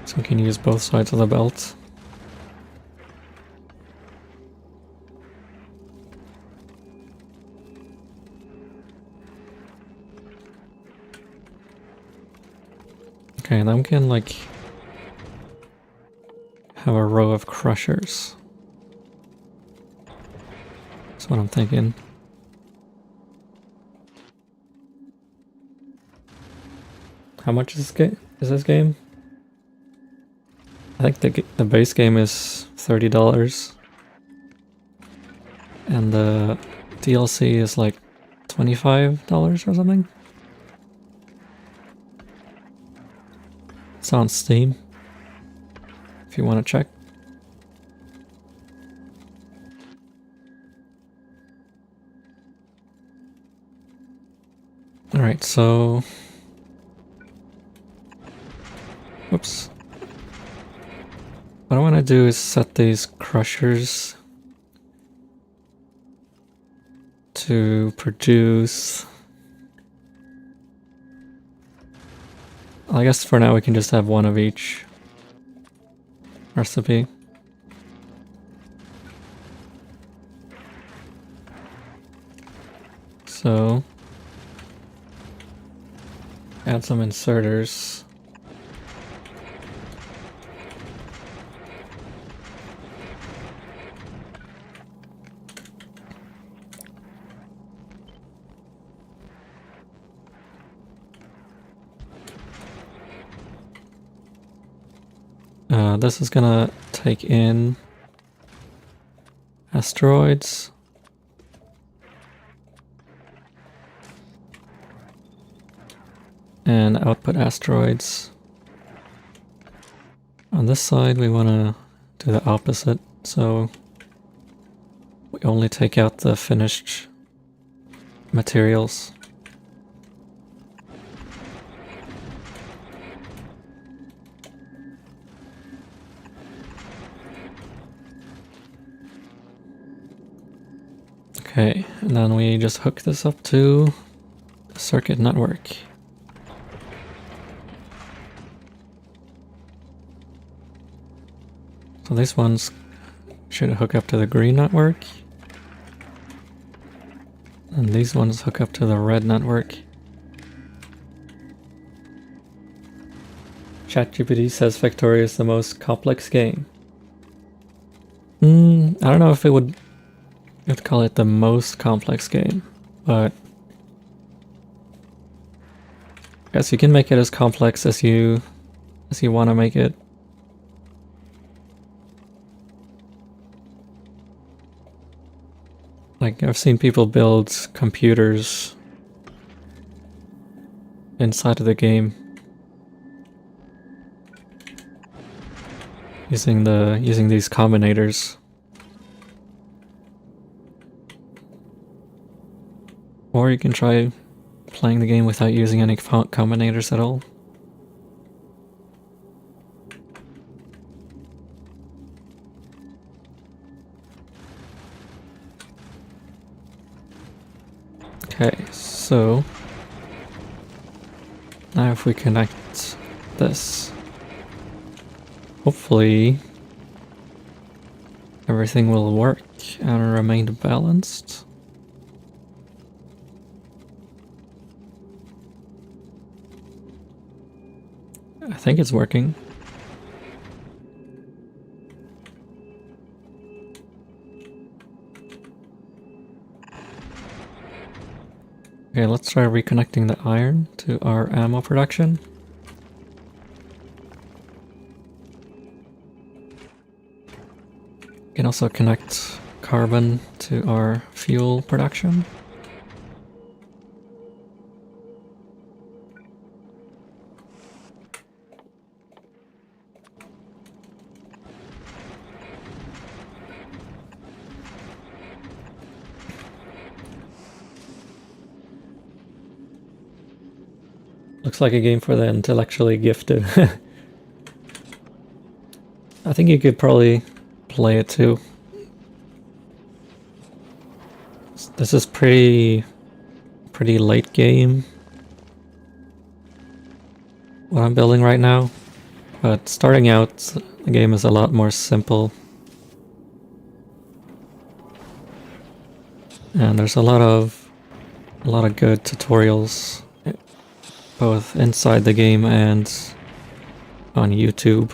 So we can use both sides of the belt. Okay, then we can like have a row of crushers. That's what I'm thinking. How much is this game? I think the base game is $30, and the DLC is like $25 or something. It's on Steam, if you want to check. Alright, so... Whoops. What I want to do is set these crushers to produce... I guess for now we can just have one of each recipe. So... add some inserters. This is gonna take in asteroids. And output asteroids. On this side we want to do the opposite, so we only take out the finished materials. Okay, and then we just hook this up to the circuit network. So these ones should hook up to the green network. And these ones hook up to the red network. ChatGPT says Factorio is the most complex game. I don't know if it would call it the most complex game, but I guess you can make it as complex as you want to make it. Like, I've seen people build computers inside of the game using these combinators. Or you can try playing the game without using any combinators at all. Okay, so now if we connect this, hopefully everything will work and remain balanced. I think it's working. Okay, let's try reconnecting the iron to our ammo production. We can also connect carbon to our fuel production. Looks like a game for the intellectually gifted. I think you could probably play it too. This is pretty late game, what I'm building right now, but starting out the game is a lot more simple. And there's a lot of good tutorials both inside the game and on YouTube.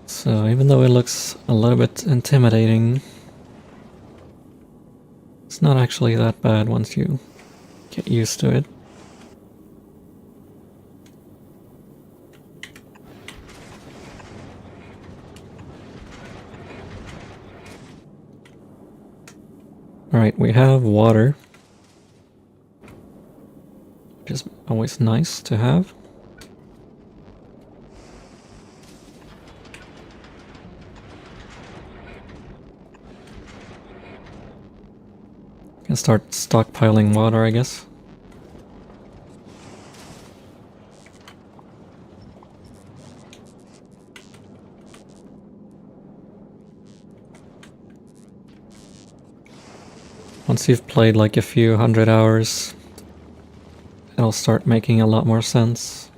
So even though it looks a little bit intimidating, it's not actually that bad once you get used to it. Alright, we have water, which is always nice to have. Can start stockpiling water, I guess. Once you've played like a few hundred hours, it'll start making a lot more sense.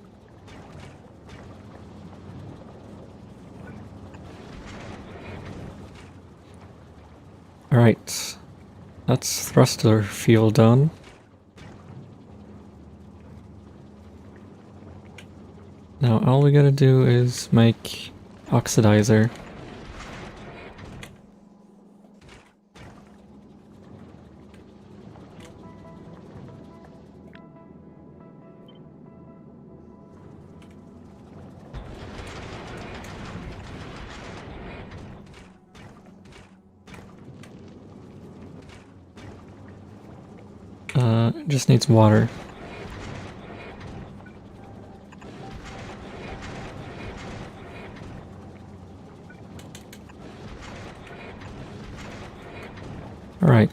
Alright, that's thruster fuel done. Now all we gotta do is make oxidizer. It just needs water. Alright.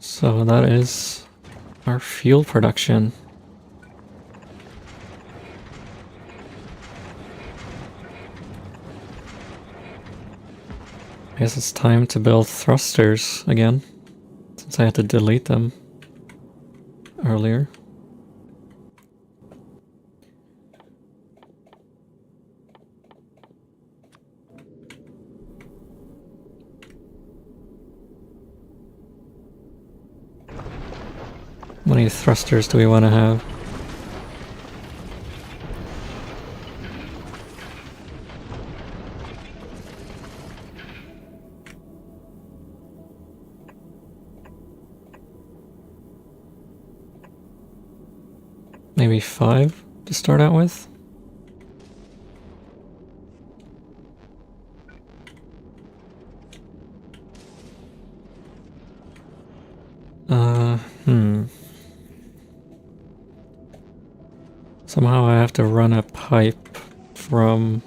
So that is our fuel production. I guess it's time to build thrusters again, since I had to delete them earlier. How many thrusters do we want to have? Maybe 5 to start out with? Somehow I have to run a pipe from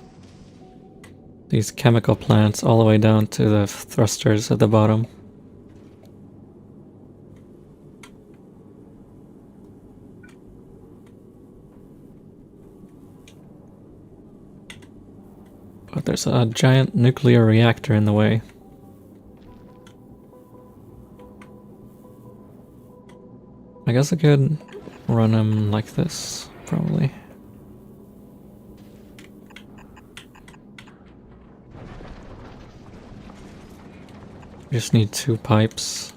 these chemical plants all the way down to the thrusters at the bottom. But there's a giant nuclear reactor in the way. I guess I could run them like this, probably. Just need 2 pipes.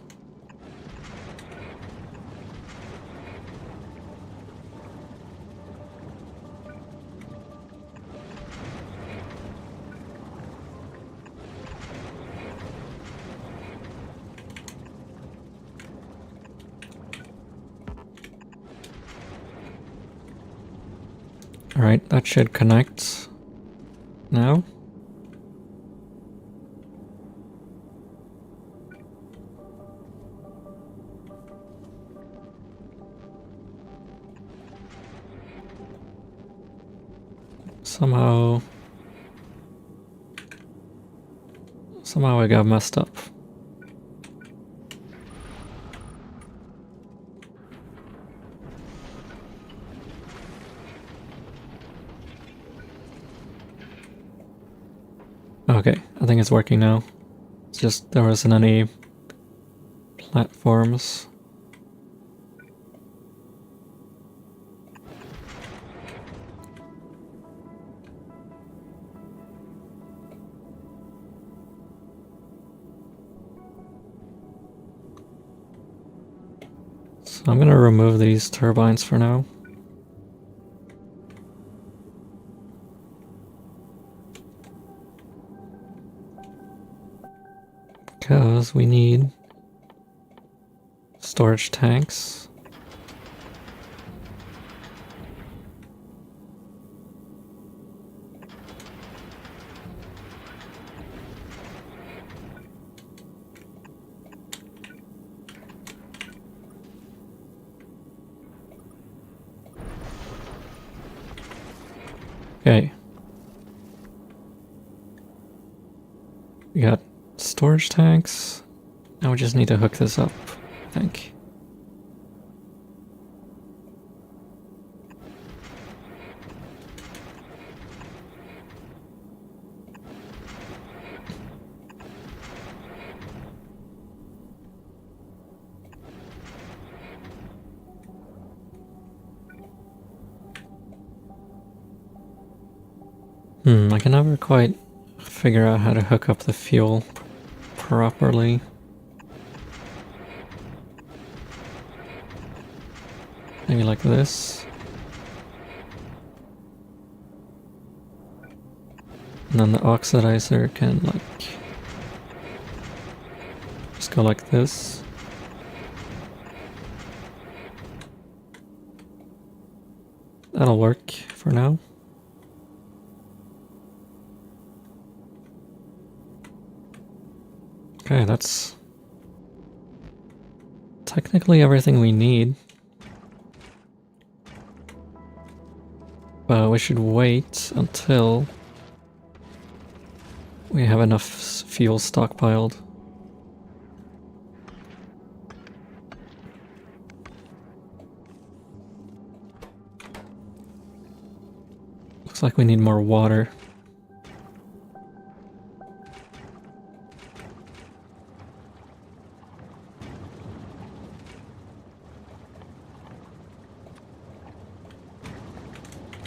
Alright, that should connect now. Somehow I got messed up. Okay, I think it's working now. It's just there wasn't any platforms. So I'm gonna remove these turbines for now. Because we need storage tanks. Okay. We got storage tanks. Now we just need to hook this up, I think. I can never quite figure out how to hook up the fuel properly. Maybe like this. And then the oxidizer can like just go like this. That'll work for now. Okay, that's technically everything we need. But we should wait until we have enough fuel stockpiled. Looks like we need more water.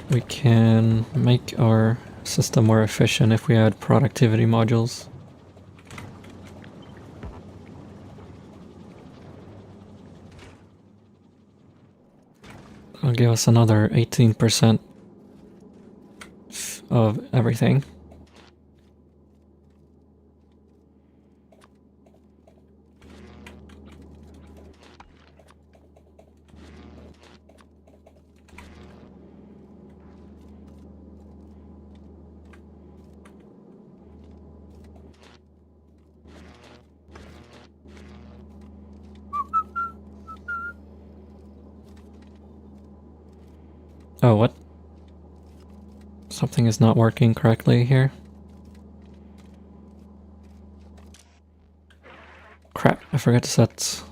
We can make our system more efficient if we add productivity modules. It'll give us another 18% of everything. Oh, what? Something is not working correctly here. Crap, I forgot to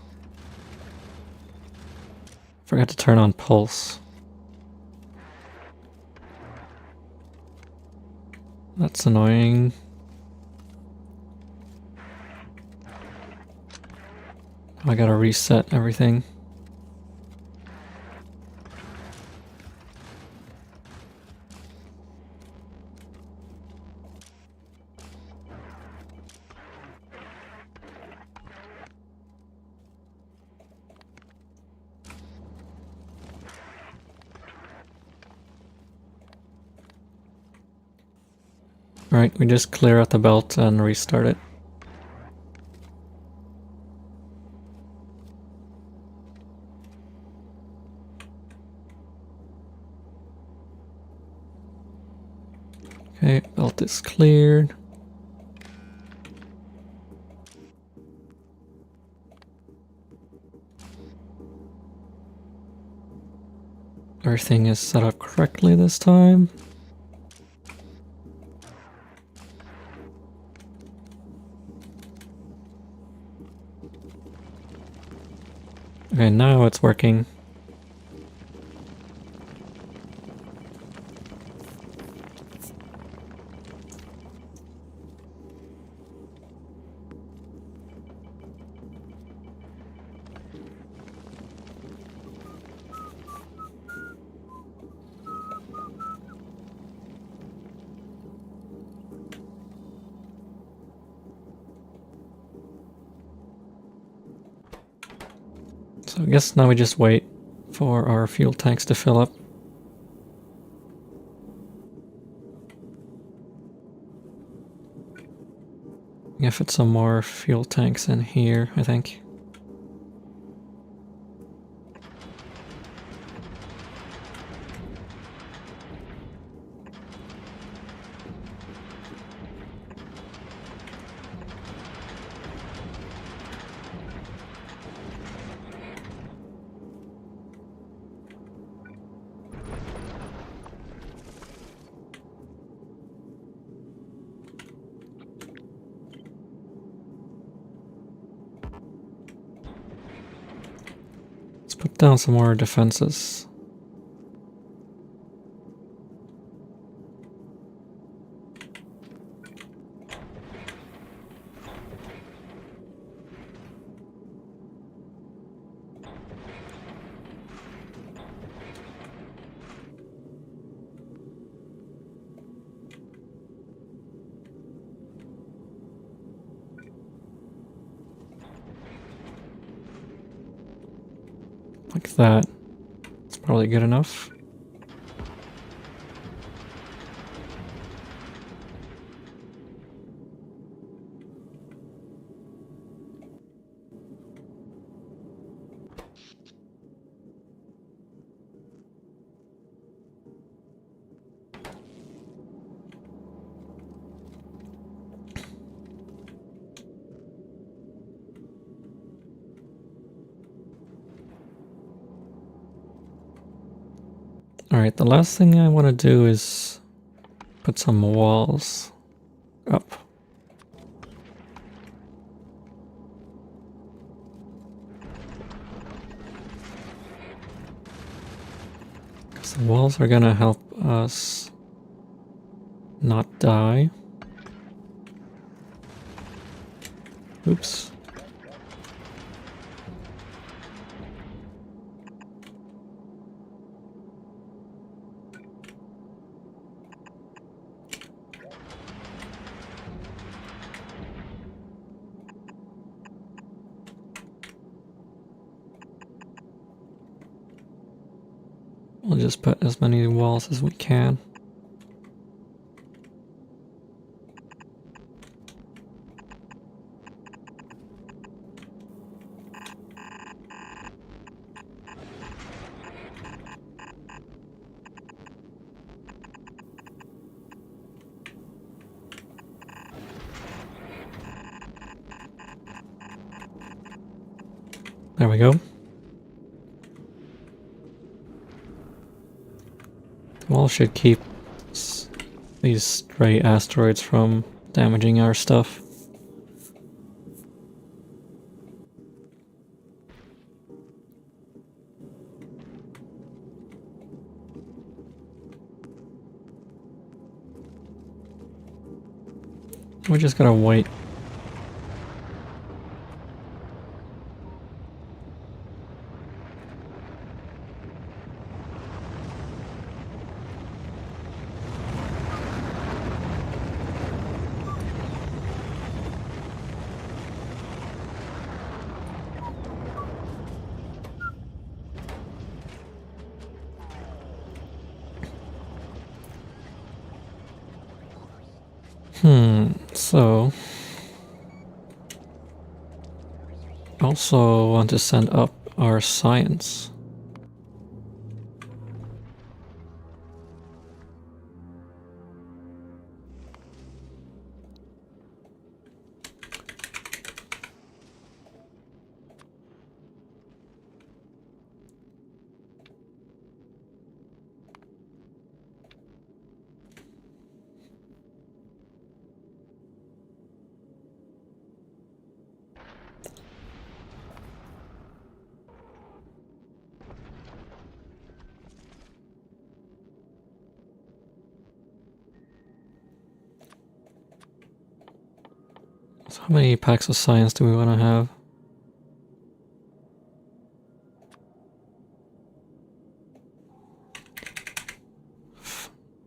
turn on pulse. That's annoying. I gotta reset everything. Alright, we just clear out the belt and restart it. Okay, belt is cleared. Everything is set up correctly this time. Okay, now it's working. So I guess now we just wait for our fuel tanks to fill up. I'm gonna fit some more fuel tanks in here, I think. Put down some more defenses. Like that. It's probably good enough. Alright, the last thing I want to do is put some walls up. Because the walls are gonna help us not die. Oops. We'll just put as many walls as we can. There we go. The wall should keep these stray asteroids from damaging our stuff. We just gotta wait. So also want to send up our science. So how many packs of science do we want to have?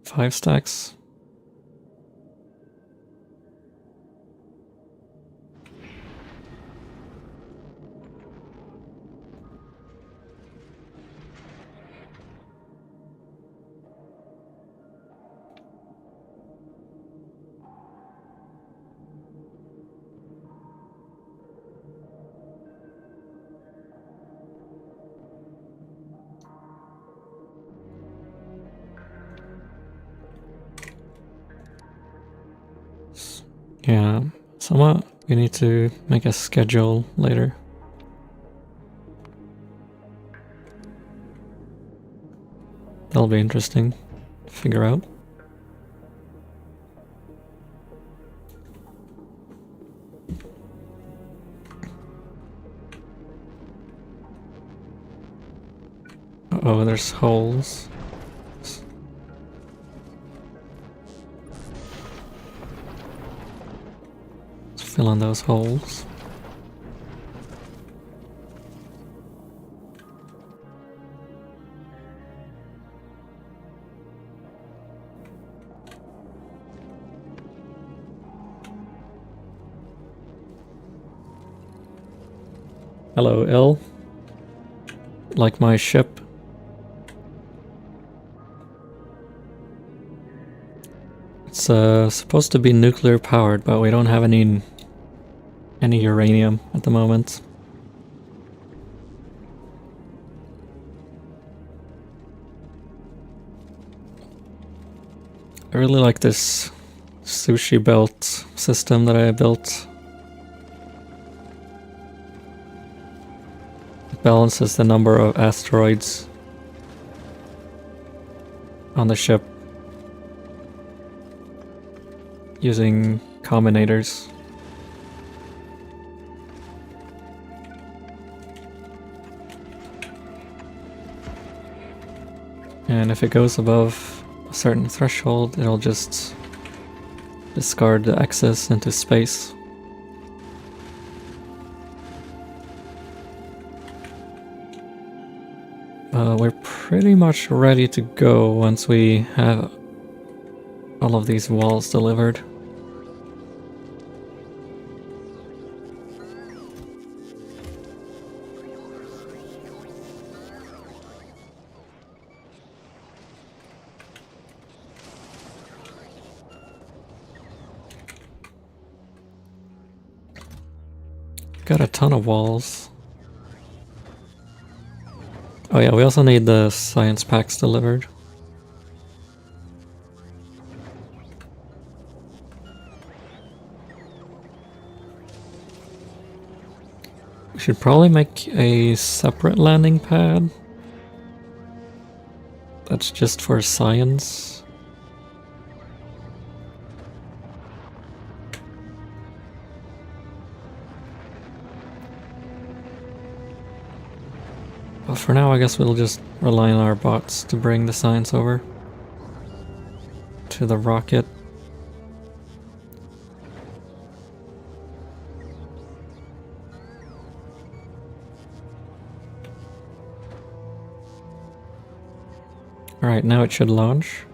5 stacks. Yeah, somewhat we need to make a schedule later. That'll be interesting to figure out. Uh-oh, there's holes. Let's fill in those holes. Hello, L. Like my ship. It's supposed to be nuclear powered, but we don't have any uranium at the moment. I really like this sushi belt system that I built. It balances the number of asteroids. on the ship using combinators. And if it goes above a certain threshold, it'll just discard the excess into space. We're pretty much ready to go once we have all of these walls delivered. Got a ton of walls. Oh yeah, we also need the science packs delivered. We should probably make a separate landing pad. That's just for science. But for now, I guess we'll just rely on our bots to bring the science over to the rocket. Alright, now it should launch.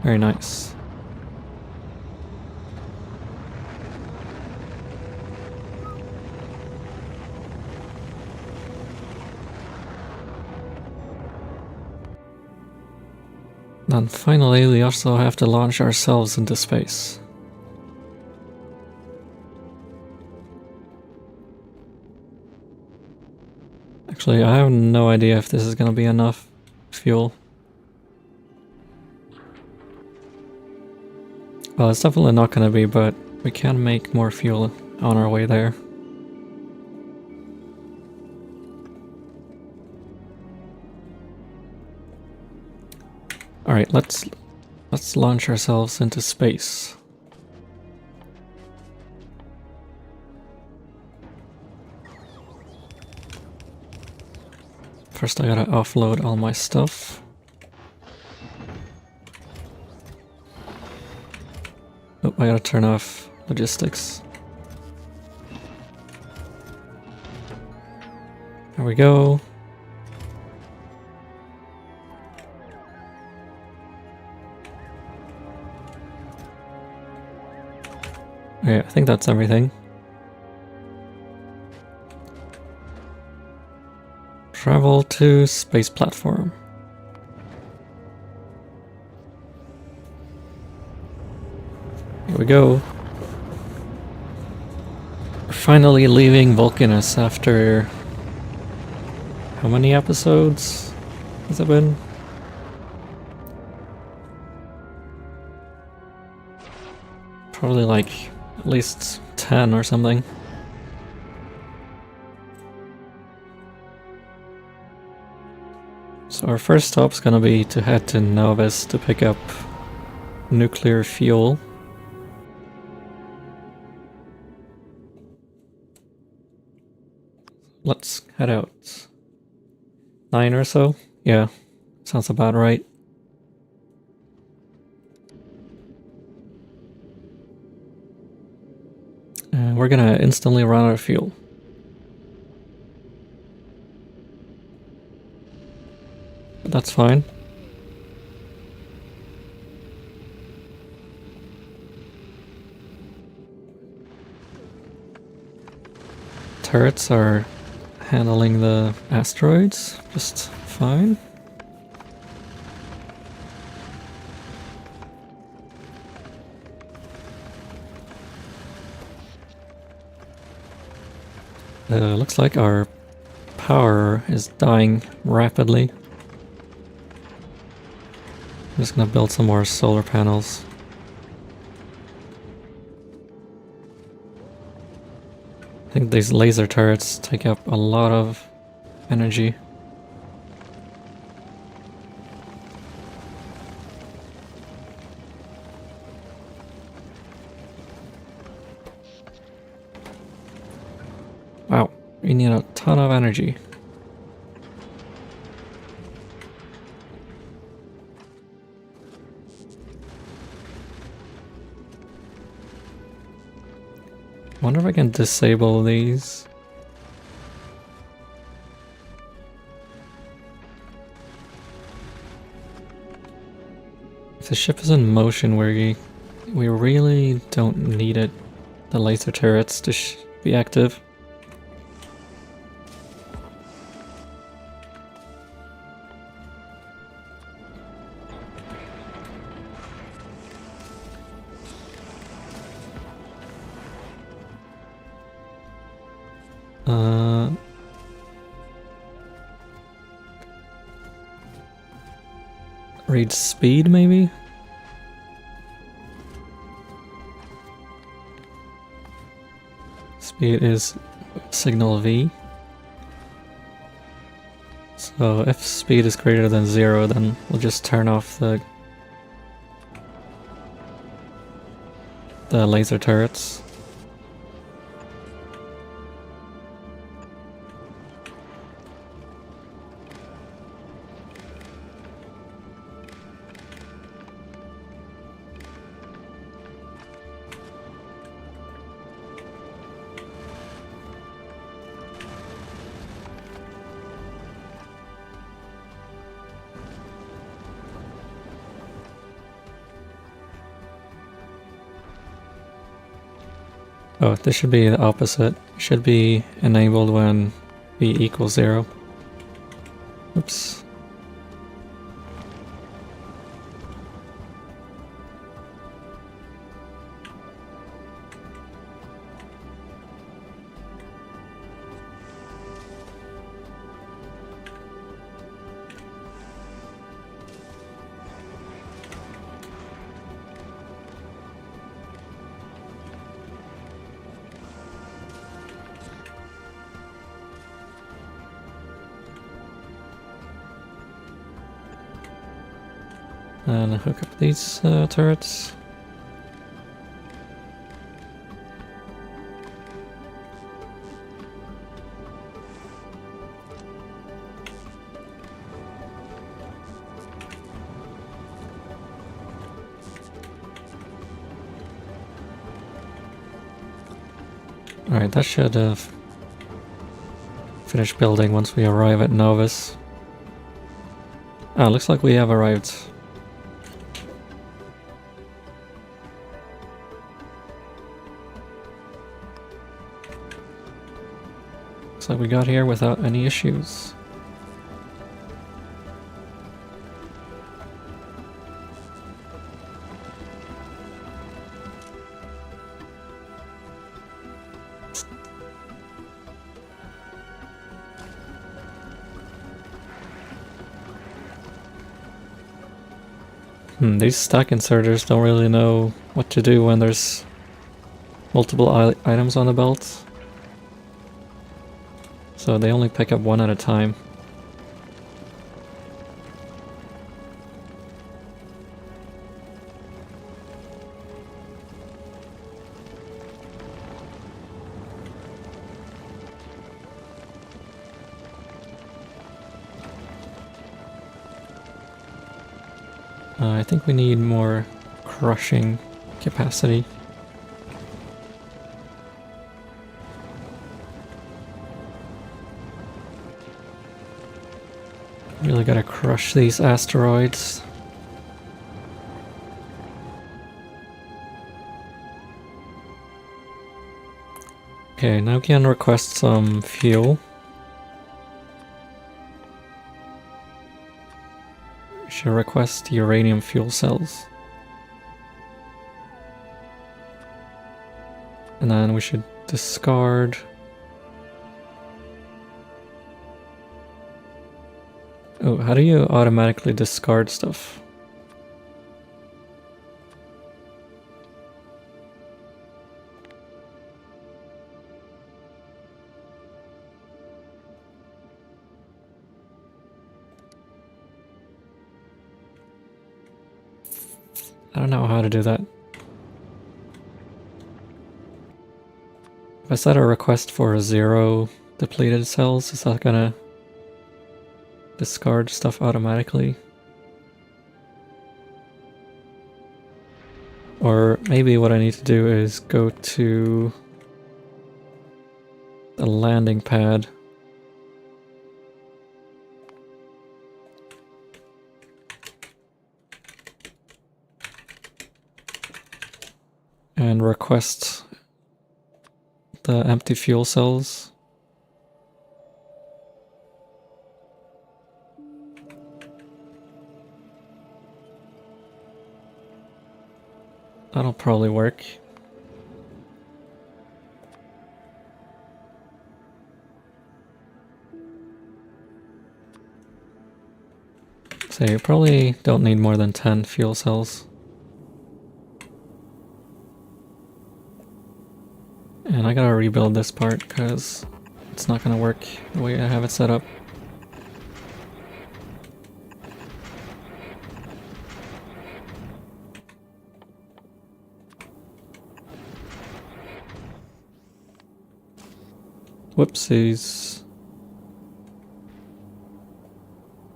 Very nice. Then finally, we also have to launch ourselves into space. Actually, I have no idea if this is gonna be enough fuel. Well, it's definitely not gonna be, but we can make more fuel on our way there. Alright, let's launch ourselves into space. First I gotta offload all my stuff. Oh, I gotta turn off logistics. There we go. Okay, I think that's everything. Travel to space platform. Here we go. We're finally leaving Vulcanus after how many episodes has it been? Probably like at least 10 or something. So our first stop's gonna be to head to Novus to pick up nuclear fuel. Let's head out. 9 or so? Yeah, sounds about right. And we're gonna instantly run out of fuel. But that's fine. Turrets are handling the asteroids just fine. Looks like our power is dying rapidly. I'm just gonna build some more solar panels. I think these laser turrets take up a lot of energy. We need a ton of energy. Wonder if I can disable these. If the ship is in motion, we really don't need it. The laser turrets to be active. Read speed, maybe? Speed is signal V. So if speed is greater than 0, then we'll just turn off the laser turrets. Oh, this should be the opposite. It should be enabled when V equals 0. Oops. And hook up these turrets. Alright, that should finish building once we arrive at Novus. Ah, looks like we have arrived. Looks like we got here without any issues. These stack inserters don't really know what to do when there's multiple items on the belt. So they only pick up one at a time. I think we need more crushing capacity. Really gotta crush these asteroids. Okay, now we can request some fuel. We should request uranium fuel cells. And then we should discard... Oh, how do you automatically discard stuff? I don't know how to do that. If I set a request for 0 depleted cells? Is that gonna discard stuff automatically? Or maybe what I need to do is go to the landing pad. And request the empty fuel cells. That'll probably work. So you probably don't need more than 10 fuel cells. And I gotta rebuild this part because it's not gonna work the way I have it set up. Whoopsies.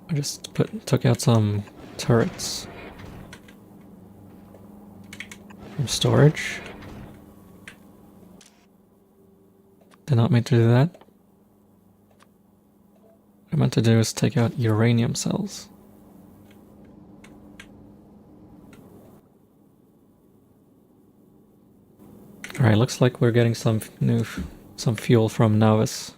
I just took out some turrets from storage. Did not mean to do that. What I meant to do is take out uranium cells. Alright, looks like we're getting some fuel from Navis.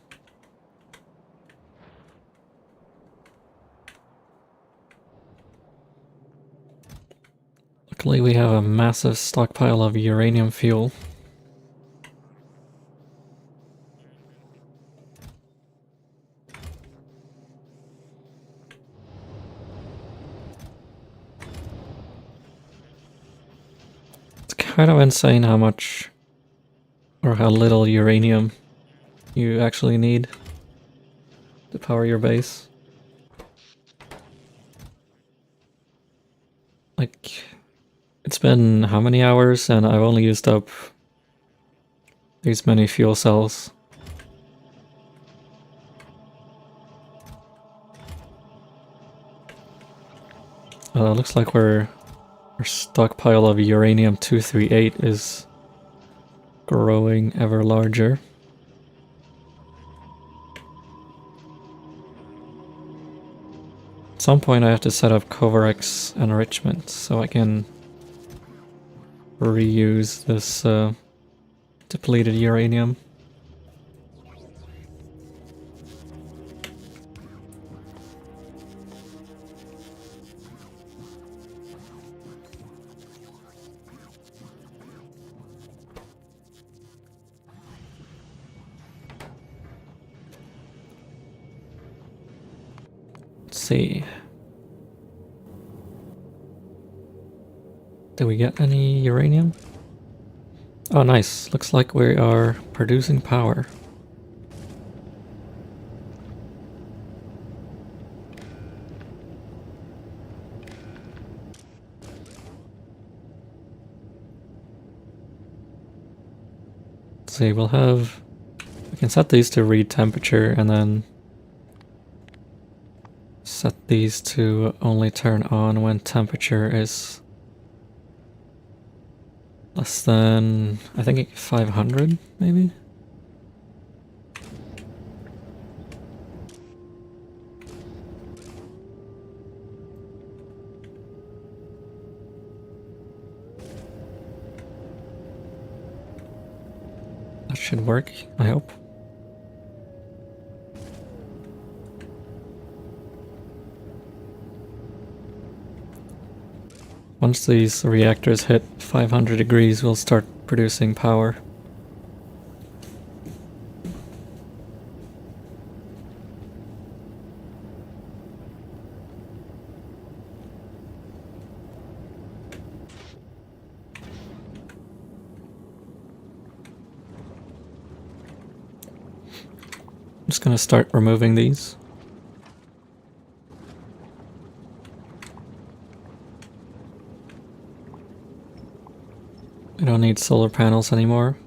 Luckily we have a massive stockpile of uranium fuel. It's kind of insane how much or how little uranium you actually need to power your base. Like, it's been how many hours and I've only used up these many fuel cells. Looks like our stockpile of uranium-238 is growing ever larger. At some point I have to set up Covarex enrichment so I can reuse this depleted uranium. Let's see. Did we get any uranium? Oh, nice. Looks like we are producing power. Let's see, we can set these to read temperature and then set these to only turn on when temperature is less than, I think, 500, maybe? That should work, I hope. Once these reactors hit 500 degrees, we'll start producing power. I'm just gonna start removing these. We don't need solar panels anymore.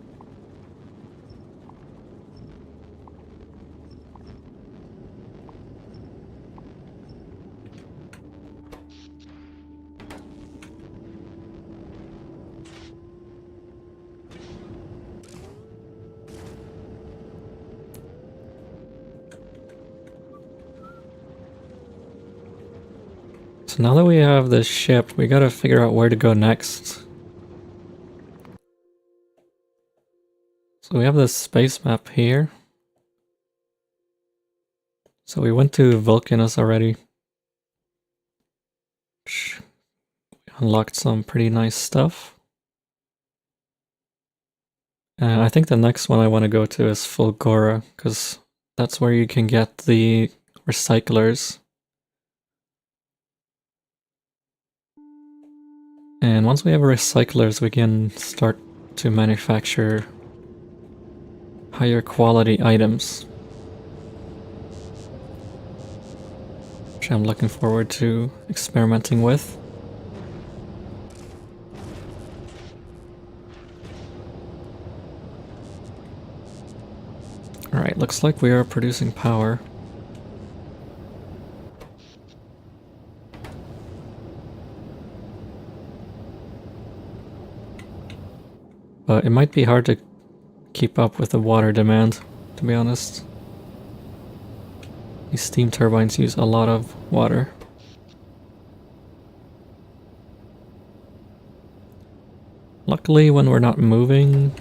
So now that we have this ship, we gotta figure out where to go next. So we have this space map here. So we went to Vulcanus already. Which unlocked some pretty nice stuff. And I think the next one I want to go to is Fulgora, because that's where you can get the recyclers. And once we have recyclers, we can start to manufacture higher quality items, which I'm looking forward to experimenting with. Alright, looks like we are producing power. But it might be hard to keep up with the water demand, to be honest. These steam turbines use a lot of water. Luckily, when we're not moving,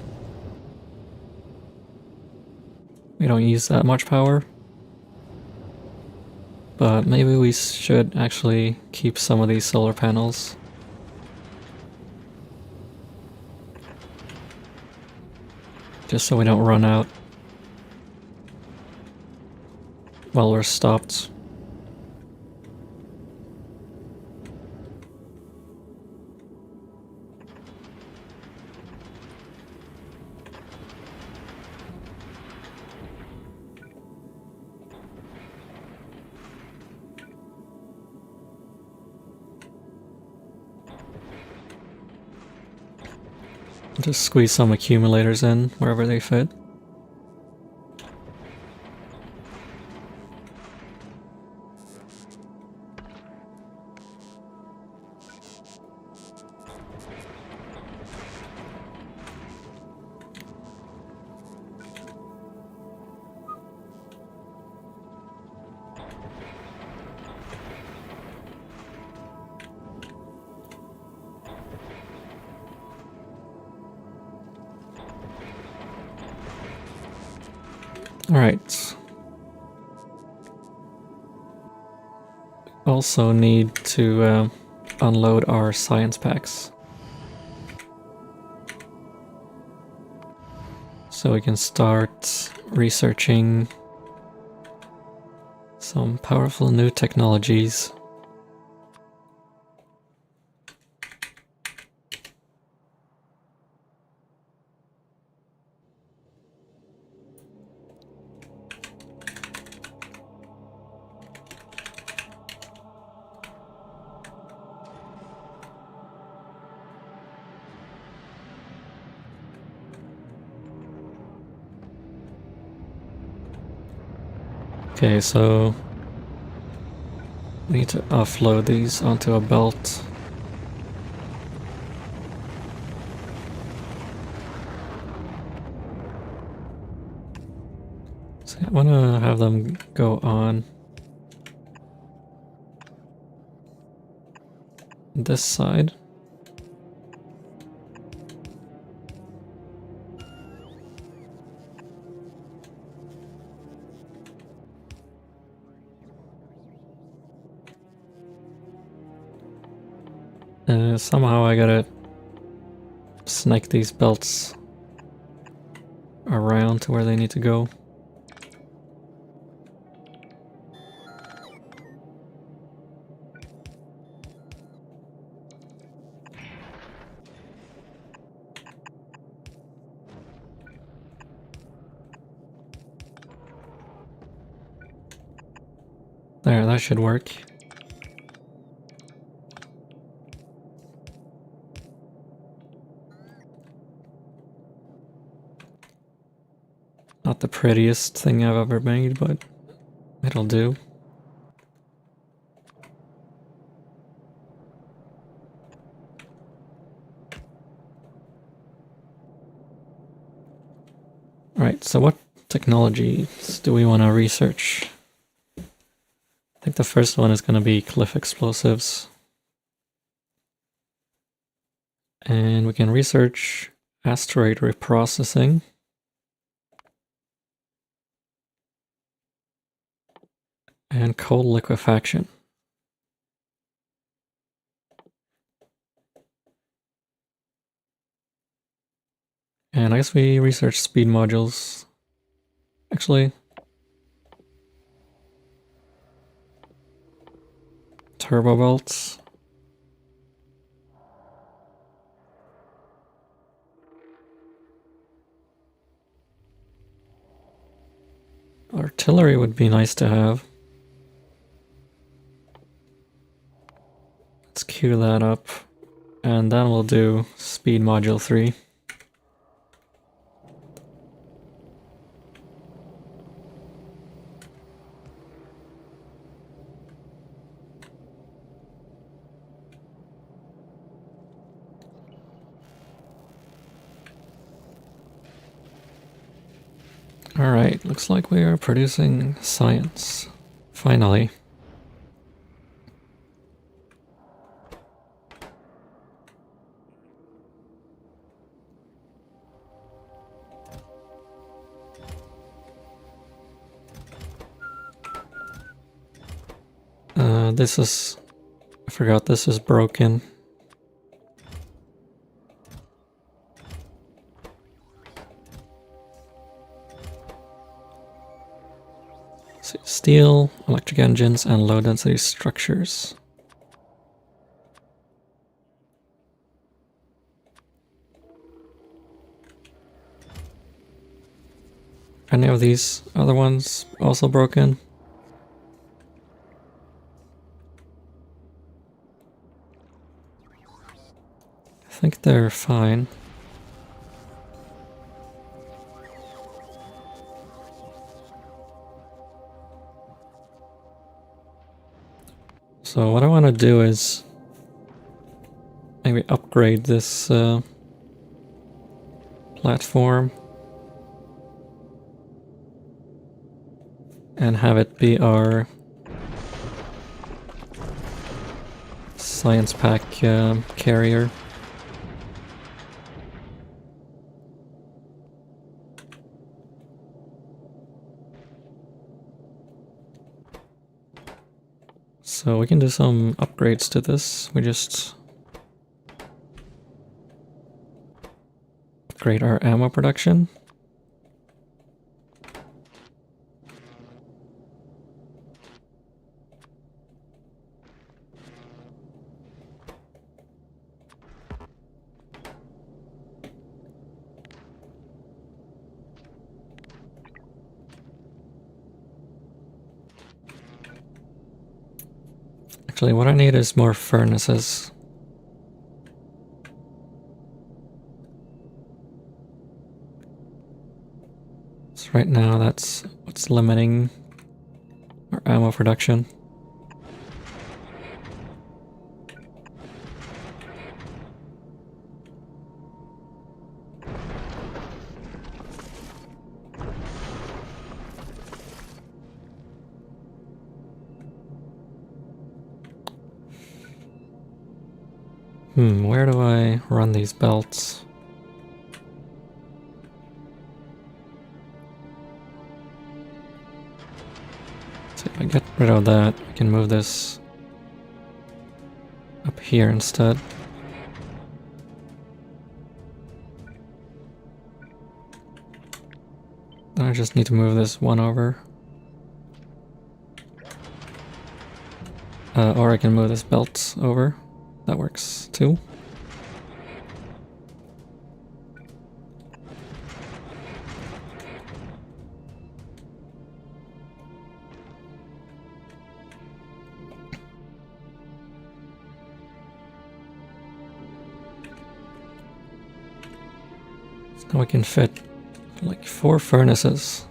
we don't use that much power. But maybe we should actually keep some of these solar panels. Just so we don't run out while we're stopped. Just squeeze some accumulators in wherever they fit. Alright. Also need to unload our science packs. So we can start researching some powerful new technologies. Okay, so we need to offload these onto a belt. So I want to have them go on this side. Somehow I gotta snake these belts around to where they need to go. There, that should work. Not the prettiest thing I've ever made, but it'll do. Alright, so what technologies do we want to research? I think the first one is going to be cliff explosives. And we can research asteroid reprocessing. And coal liquefaction. And I guess we research speed modules. Actually, turbo belts. Artillery would be nice to have. Let's queue that up. And then we'll do speed module 3. Alright, looks like we are producing science. Finally. I forgot this is broken. Steel, electric engines, and low density structures. Any of these other ones also broken? I think they're fine. So what I want to do is maybe upgrade this platform and have it be our science pack carrier. So we can do some upgrades to this. We just upgrade our ammo production. Actually, what I need is more furnaces. So right now, that's what's limiting our ammo production. Where do I run these belts? So if I get rid of that, I can move this up here instead. Then I just need to move this one over. Or I can move this belt over. That works too. So now we can fit like 4 furnaces.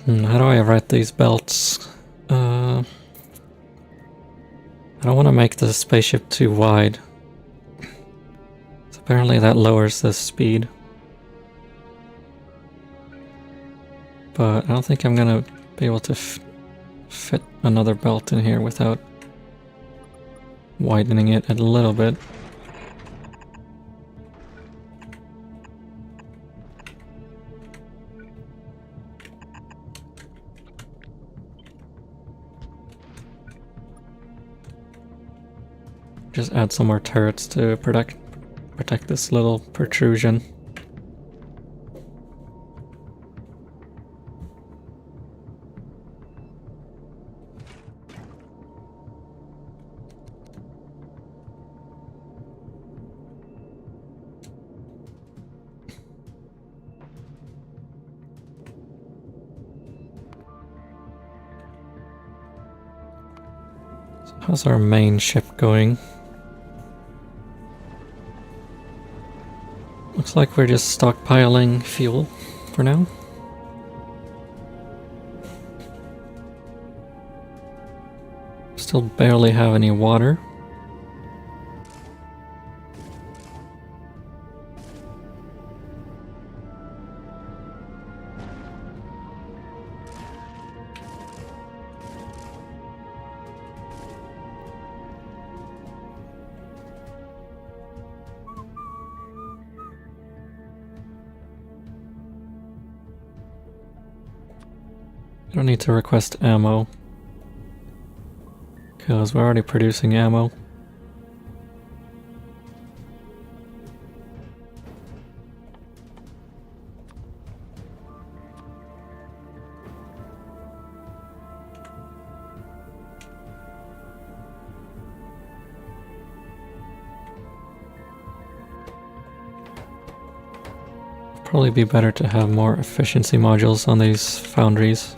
How do I write these belts? I don't want to make the spaceship too wide. So apparently that lowers the speed. But I don't think I'm gonna be able to fit another belt in here without widening it a little bit. Just add some more turrets to protect this little protrusion. So how's our main ship going? Looks like we're just stockpiling fuel for now. Still barely have any water. I don't need to request ammo, because we're already producing ammo. Probably be better to have more efficiency modules on these foundries.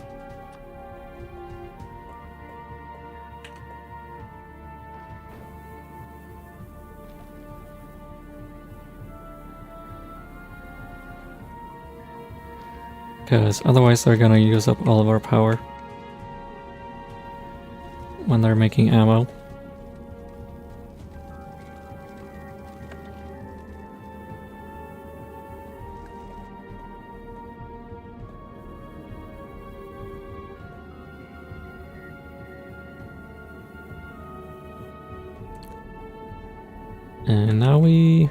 Because otherwise they're gonna use up all of our power when they're making ammo. And now we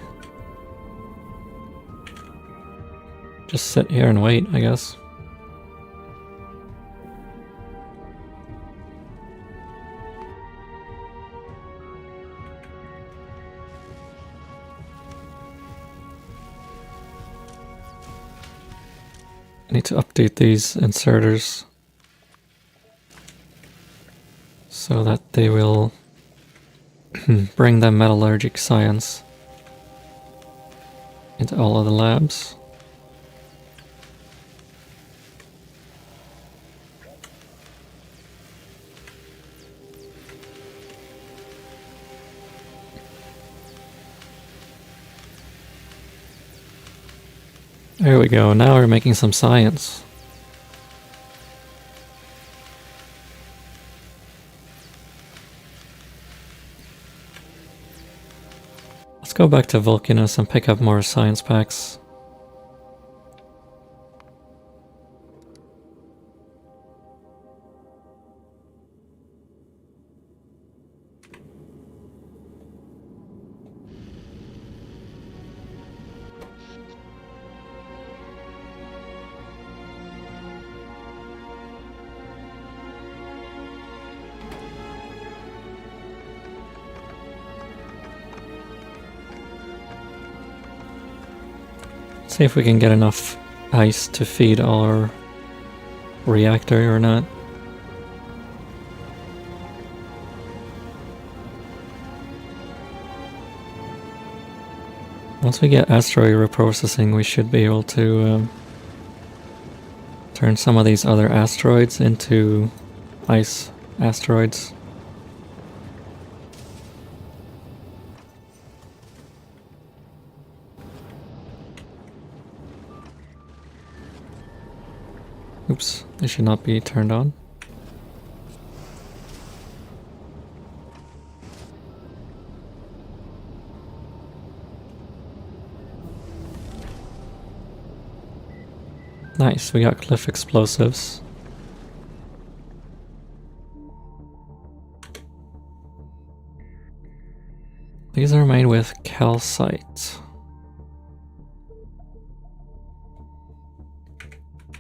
just sit here and wait, I guess. I need to update these inserters so that they will bring the metallurgic science into all of the labs. There we go, now we're making some science. Let's go back to Vulcanus and pick up more science packs. See if we can get enough ice to feed our reactor or not. Once we get asteroid reprocessing, we should be able to turn some of these other asteroids into ice asteroids. Oops, they should not be turned on. Nice, we got cliff explosives. These are made with calcite.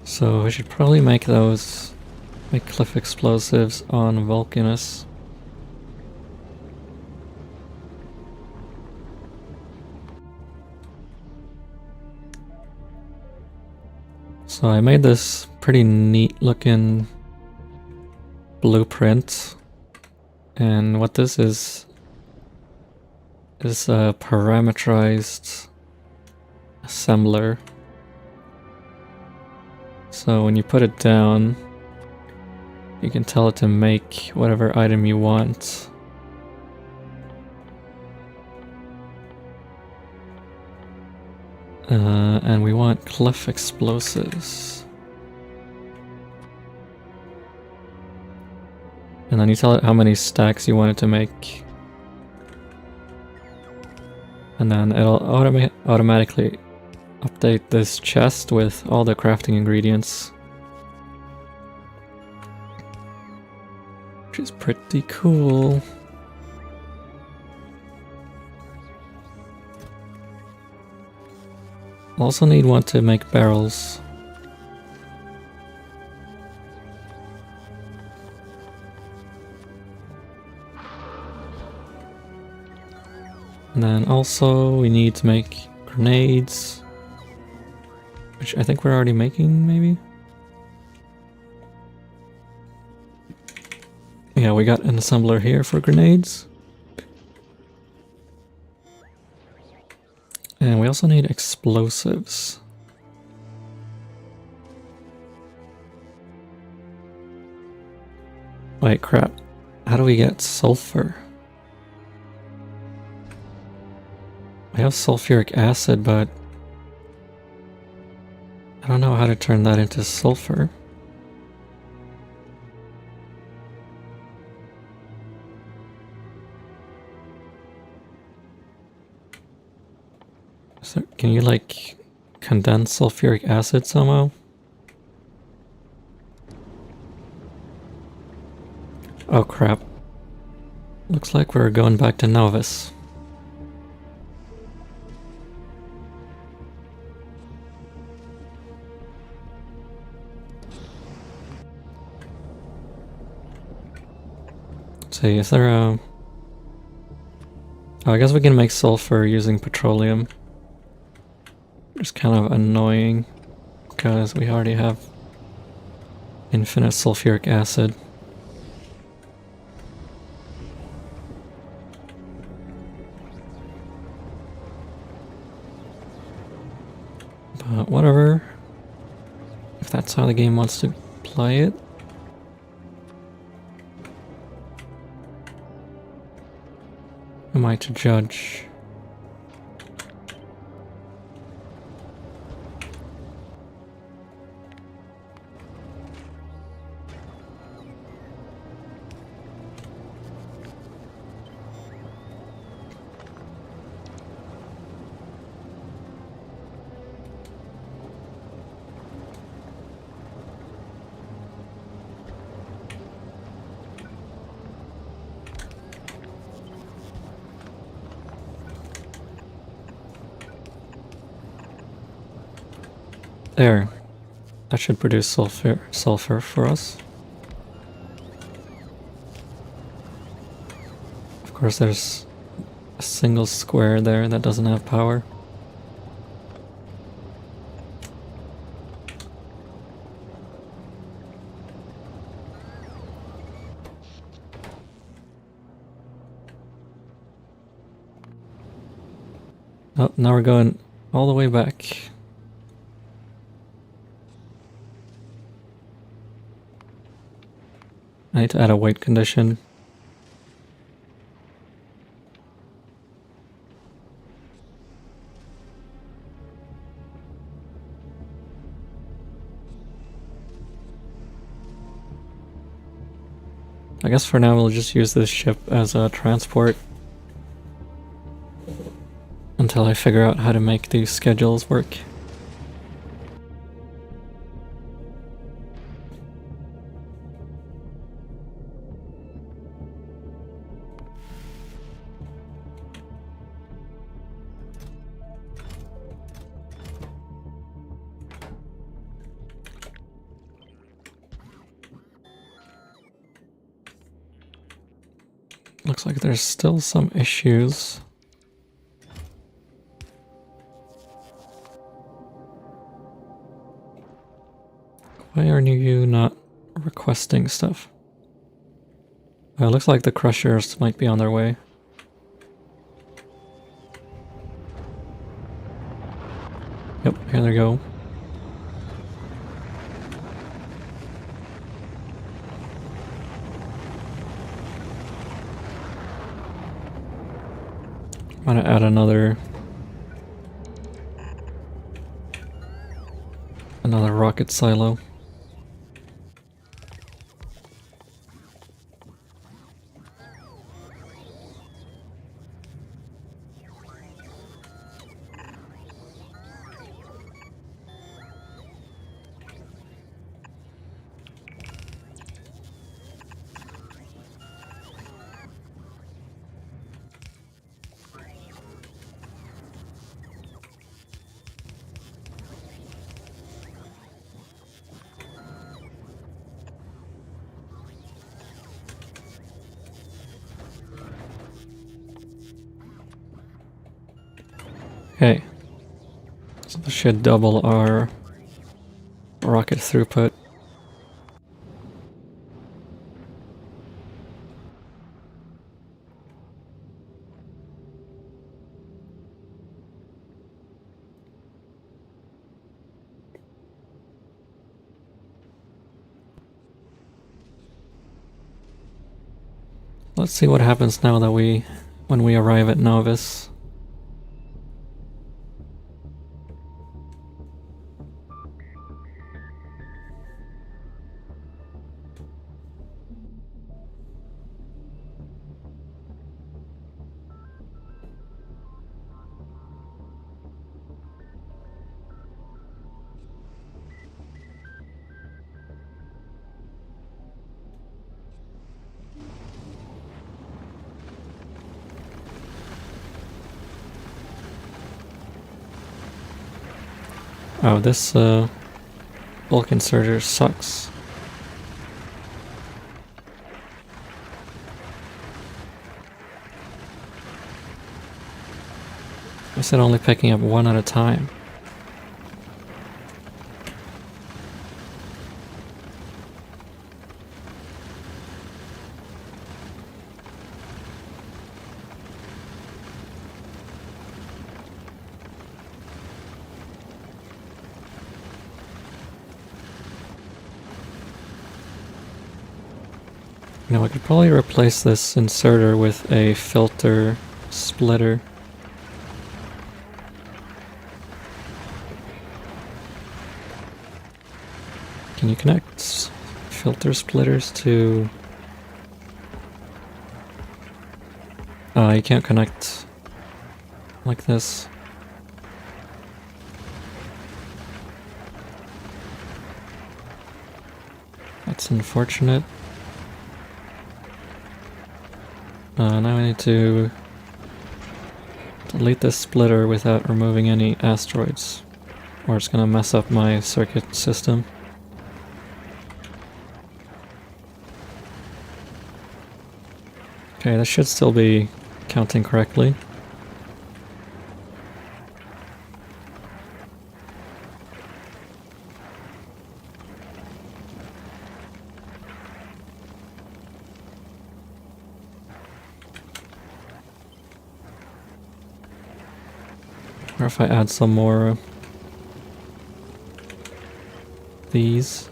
So we should probably make cliff explosives on Vulcanus. So I made this pretty neat looking blueprint, and what this is a parameterized assembler. So when you put it down, you can tell it to make whatever item you want. And we want cliff explosives. And then you tell it how many stacks you want it to make. And then it'll automatically update this chest with all the crafting ingredients. Which is pretty cool. Also need one to make barrels. And then also we need to make grenades, which I think we're already making, maybe? Yeah, we got an assembler here for grenades. And we also need explosives. Wait, crap. How do we get sulfur? We have sulfuric acid, but I don't know how to turn that into sulfur. So can you like condense sulfuric acid somehow? Oh crap. Looks like we're going back to Novus. See, is there a... Oh, I guess we can make sulfur using petroleum. It's kind of annoying because we already have infinite sulfuric acid. But whatever. If that's how the game wants to play it. Who am I to judge? There. That should produce sulfur for us. Of course, there's a single square there that doesn't have power. Oh, now we're going all the way back. I need to add a weight condition. I guess for now we'll just use this ship as a transport until I figure out how to make these schedules work. Looks like there's still some issues. Why are you not requesting stuff? It looks like the crushers might be on their way. Yep, here they go. I'm gonna add another rocket silo. Okay, so this should double our rocket throughput. Let's see what happens now that when we arrive at Novus. Oh, this Vulcan surger sucks. I said only picking up one at a time. You know, I could probably replace this inserter with a filter splitter. Can you connect filter splitters to... you can't connect like this. That's unfortunate. Now I need to delete this splitter without removing any asteroids, or it's gonna mess up my circuit system. Okay, this should still be counting correctly. Or if I add some more these.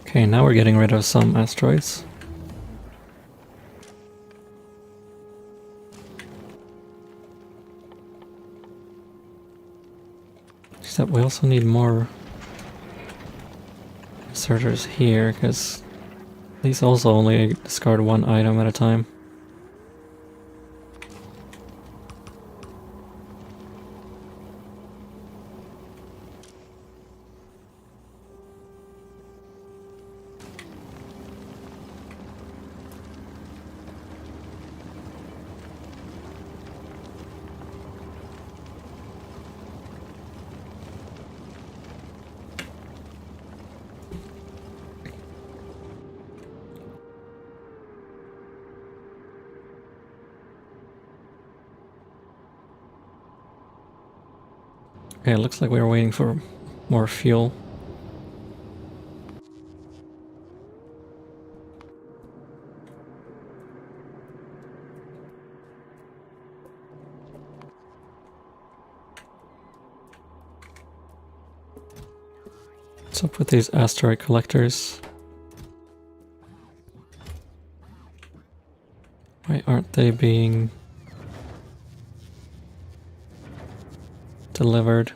Okay, now we're getting rid of some asteroids. Except we also need more inserters here, because these also only discard one item at a time. Okay, it looks like we were waiting for more fuel. What's up with these asteroid collectors? Why aren't they being delivered?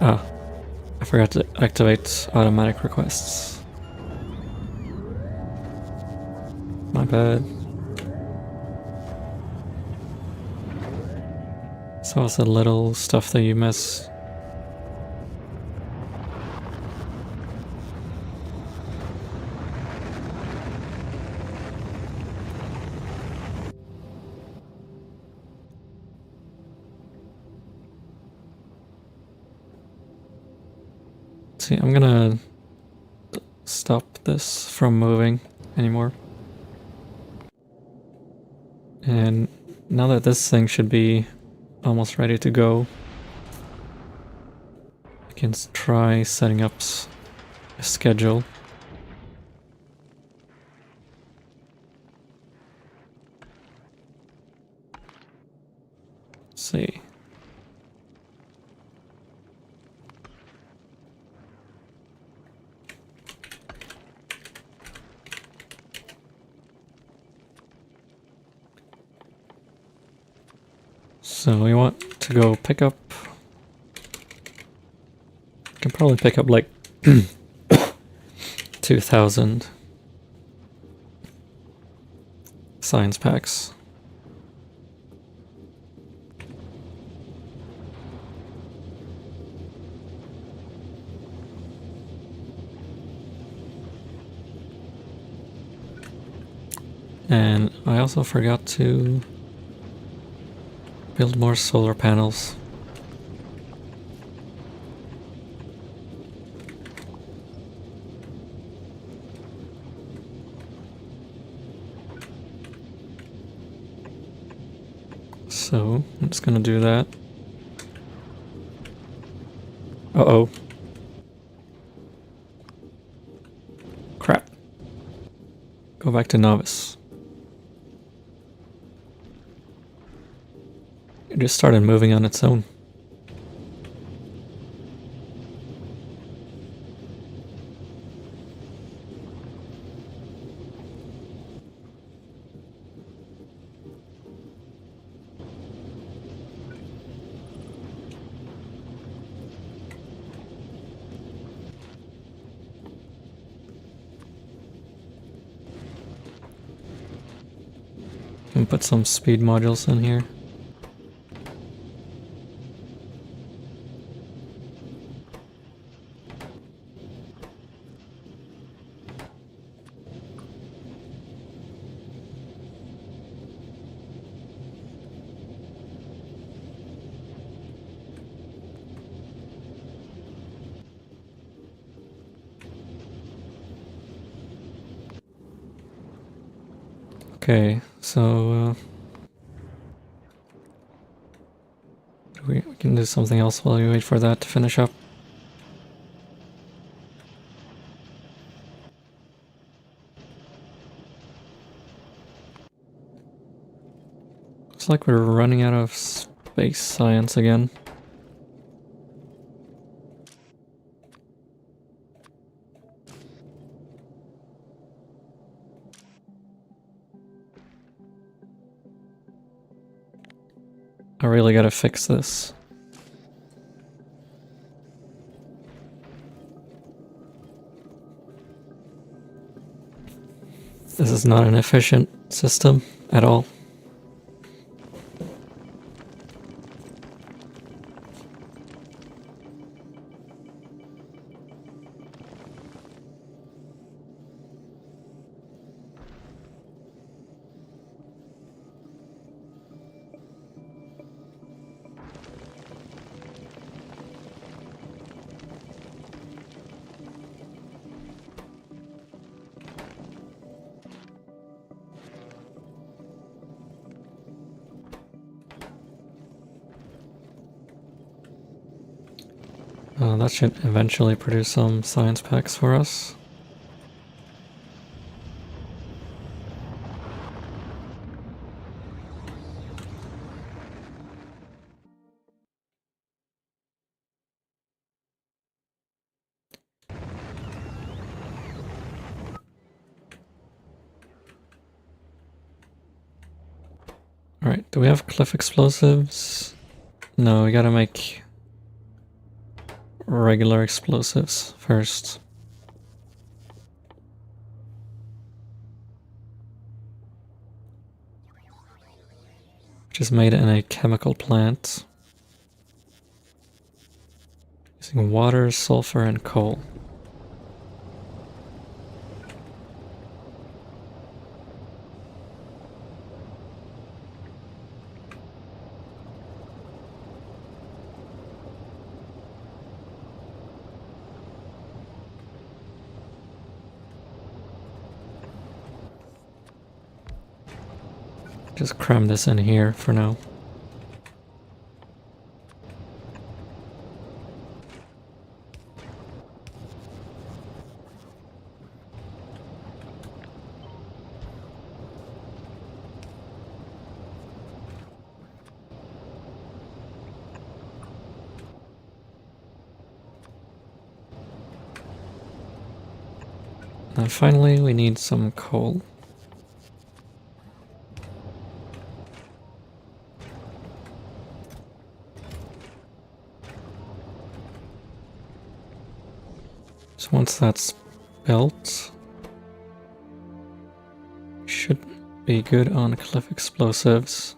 Ah, I forgot to activate automatic requests. My bad. So it's the little stuff that you miss. See, I'm gonna stop this from moving anymore. And now that this thing should be almost ready to go, I can try setting up a schedule. Let's see. So we want to go pick up... can probably pick up like 2,000 science packs. And I also forgot to build more solar panels. So I'm just gonna do that. Uh-oh. Crap. Go back to novice. It just started moving on its own. And put some speed modules in here. Okay, so can do something else while we wait for that to finish up. Looks like we're running out of space science again. I really gotta fix this. This is not an efficient system at all. That should eventually produce some science packs for us. Alright, do we have cliff explosives? No, we gotta make regular explosives first. Which is made in a chemical plant. Using water, sulfur, and coal. Just cram this in here for now. And finally, we need some coal. So once that's built, should be good on cliff explosives.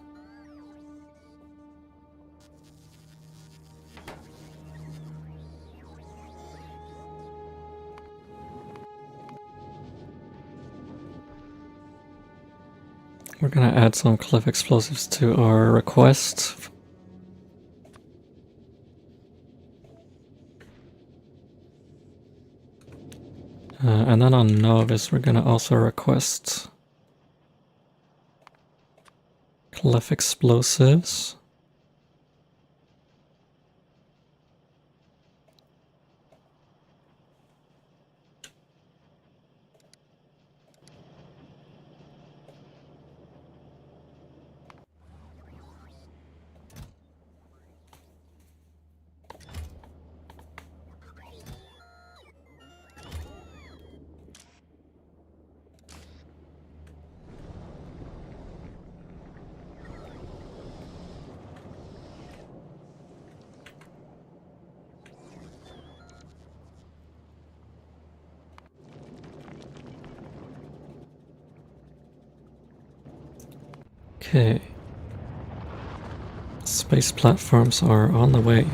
We're gonna add some cliff explosives to our request. And then on Novice, we're gonna also request cliff explosives. Okay. Space platforms are on the way.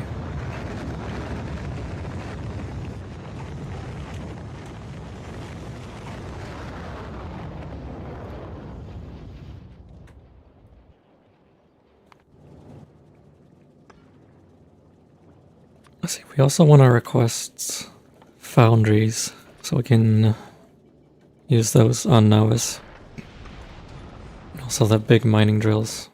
Let's see, we also want to request foundries so we can use those on Novice. Also the big mining drills.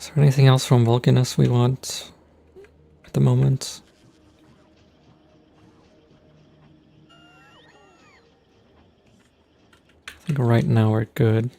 Is there anything else from Vulcanus we want at the moment? I think right now we're good.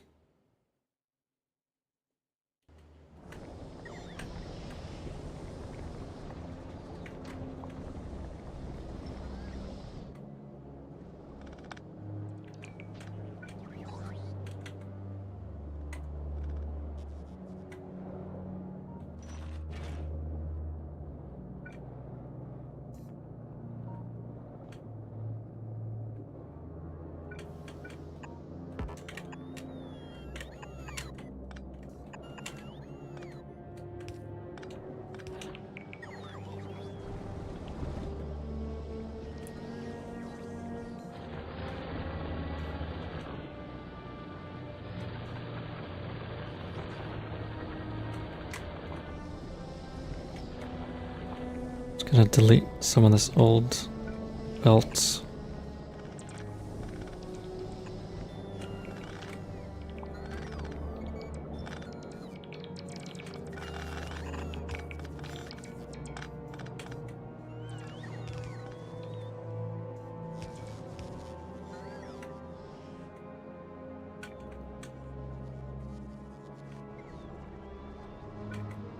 Gonna delete some of this old belts.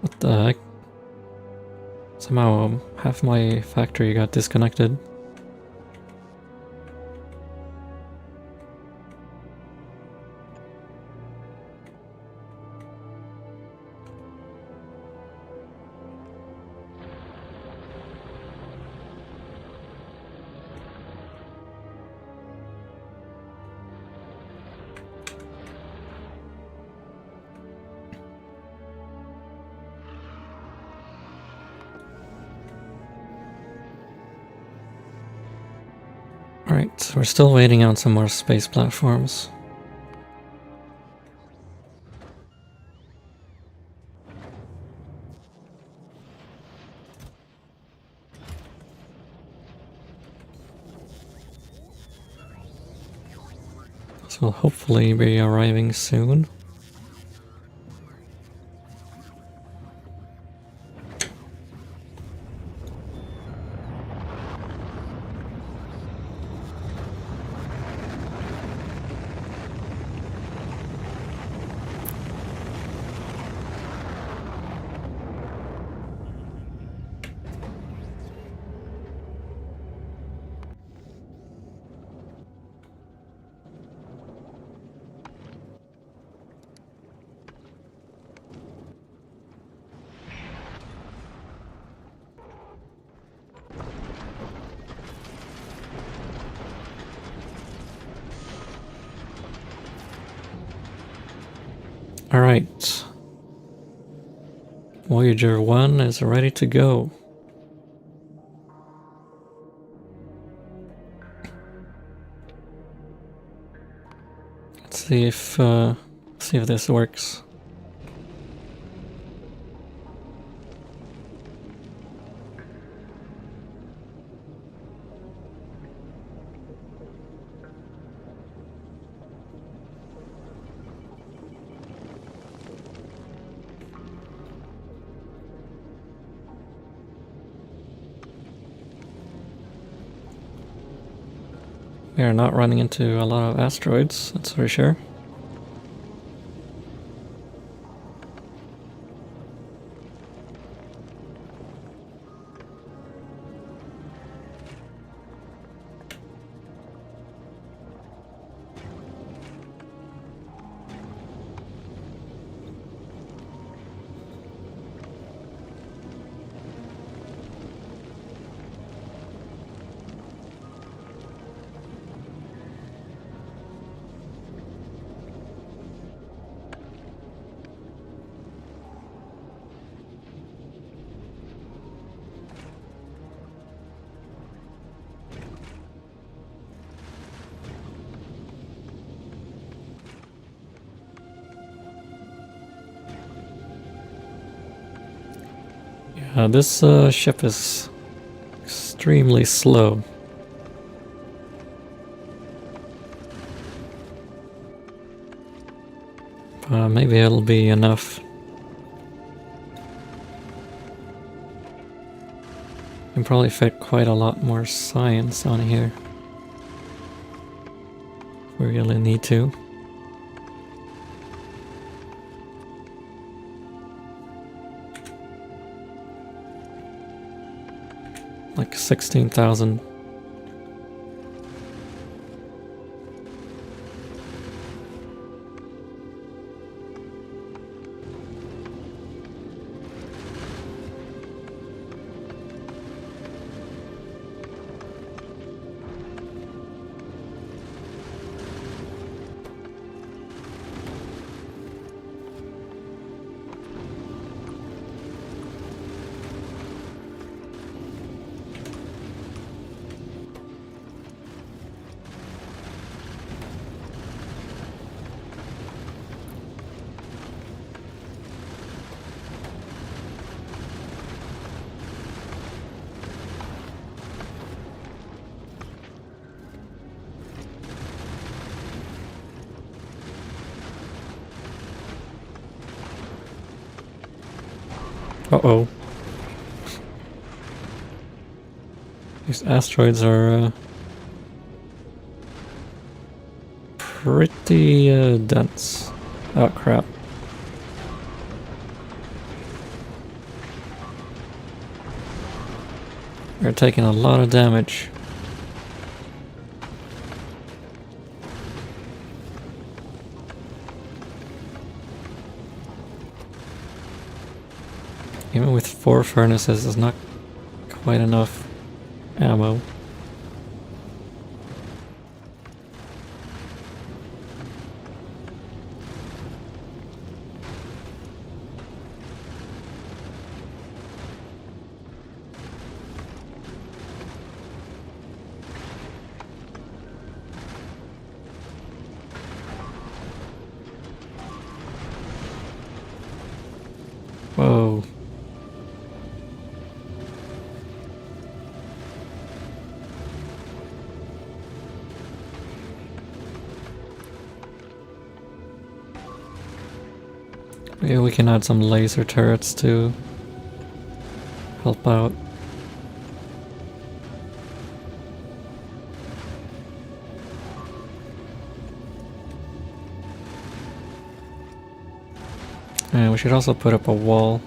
What the heck? Somehow half my factory got disconnected. Alright, we're still waiting on some more space platforms. This will hopefully be arriving soon. Alright. Voyager 1 is ready to go. Let's see if this works. We are not running into a lot of asteroids, that's for sure. This ship is extremely slow. Maybe it'll be enough Can probably fit quite a lot more science on here. If we really need to. Like 16,000. Uh-oh. These asteroids are pretty dense. Oh crap. They're taking a lot of damage. Even with 4 furnaces, it's not quite enough ammo. Whoa. Maybe we can add some laser turrets to help out. And we should also put up a wall.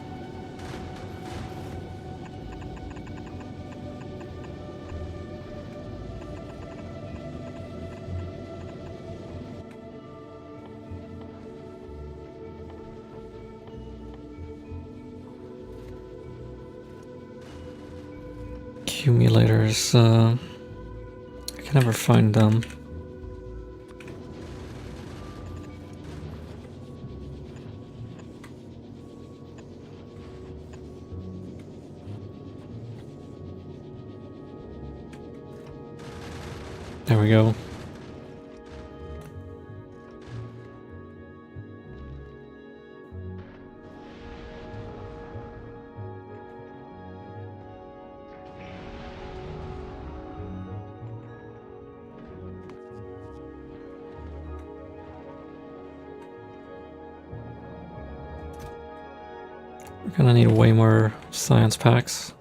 Accumulators, I can never find them. There we go. We're gonna need way more science packs.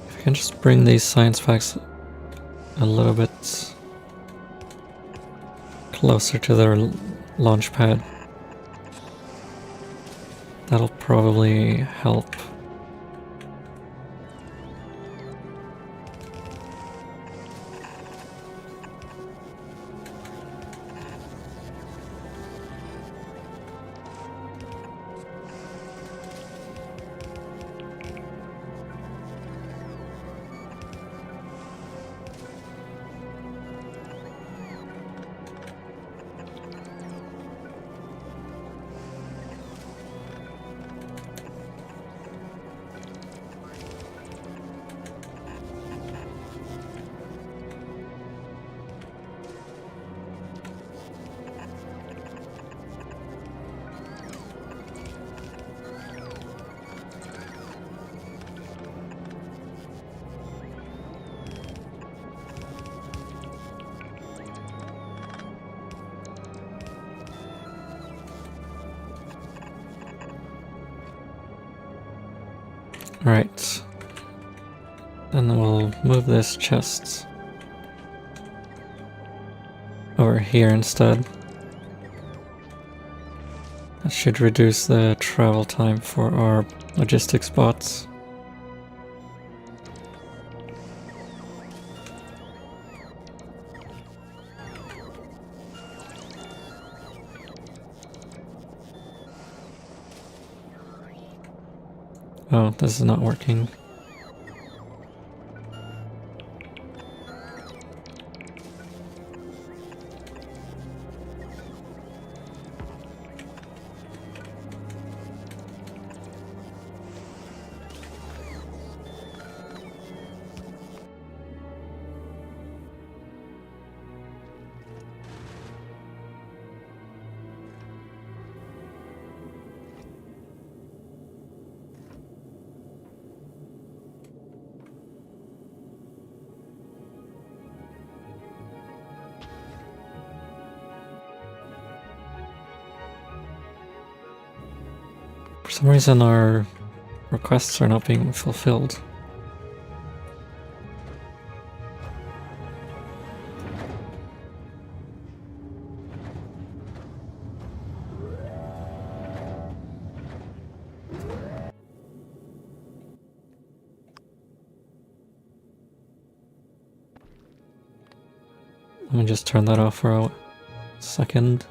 If I can just bring these science packs a little bit closer to their launch pad, that'll probably help. Right. Then we'll move this chest over here instead. That should reduce the travel time for our logistics bots. Oh, this is not working. For some reason our requests are not being fulfilled. Let me just turn that off for a second.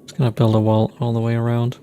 Just gonna build a wall all the way around.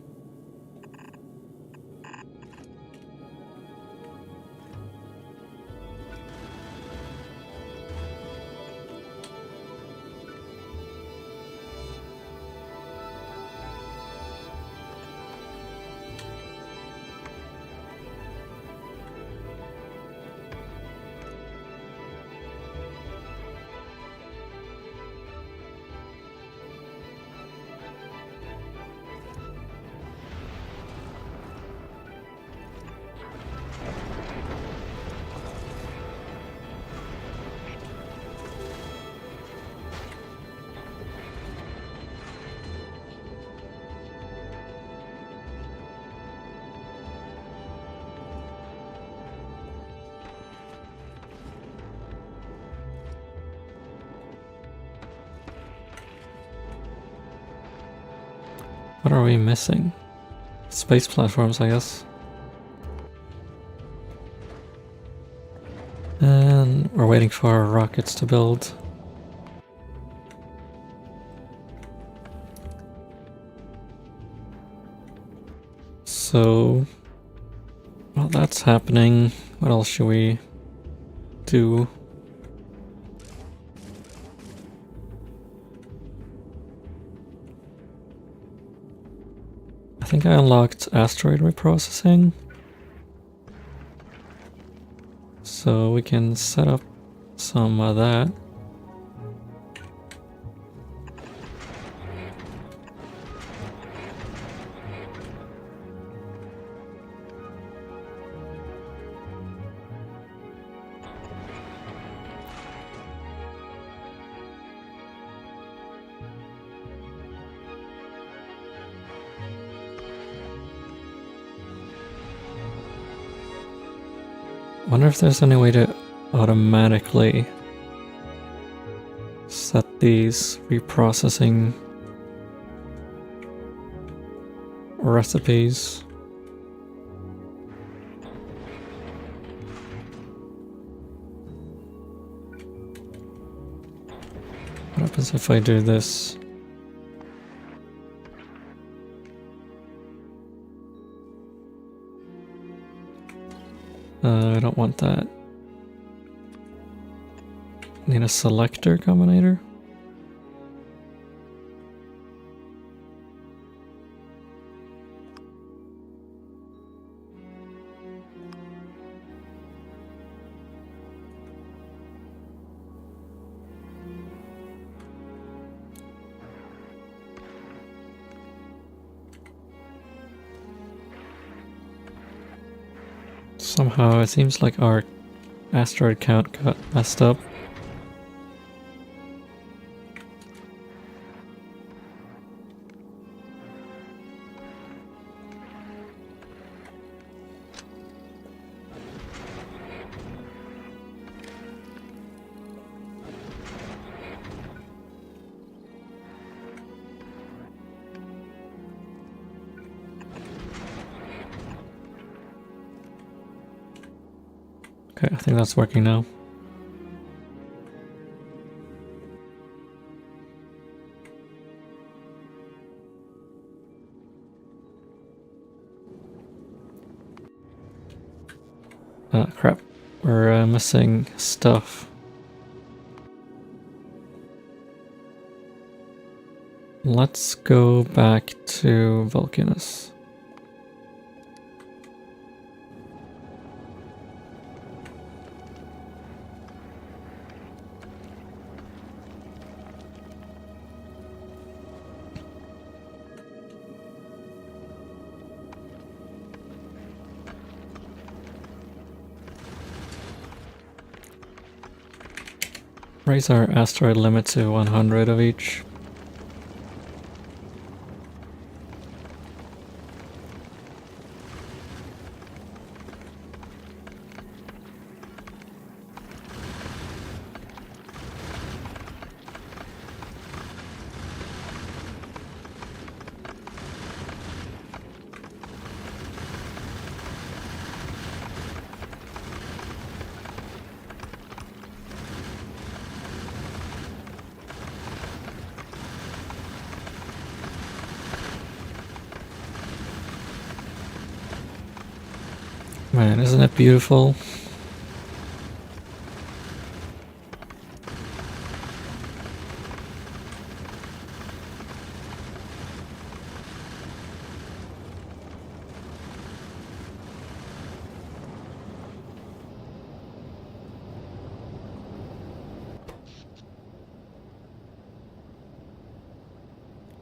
What are we missing? Space platforms, I guess. And we're waiting for our rockets to build. So, while that's happening, what else should we do? I think I unlocked asteroid reprocessing. So we can set up some of that. Wonder if there's any way to automatically set these reprocessing recipes. What happens if I do this? I don't want that. Need a selector combinator? Somehow it seems like our asteroid count got messed up. Okay, I think that's working now. Ah, crap. We're missing stuff. Let's go back to Vulcanus. Raise our asteroid limit to 100 of each. Man, isn't it beautiful?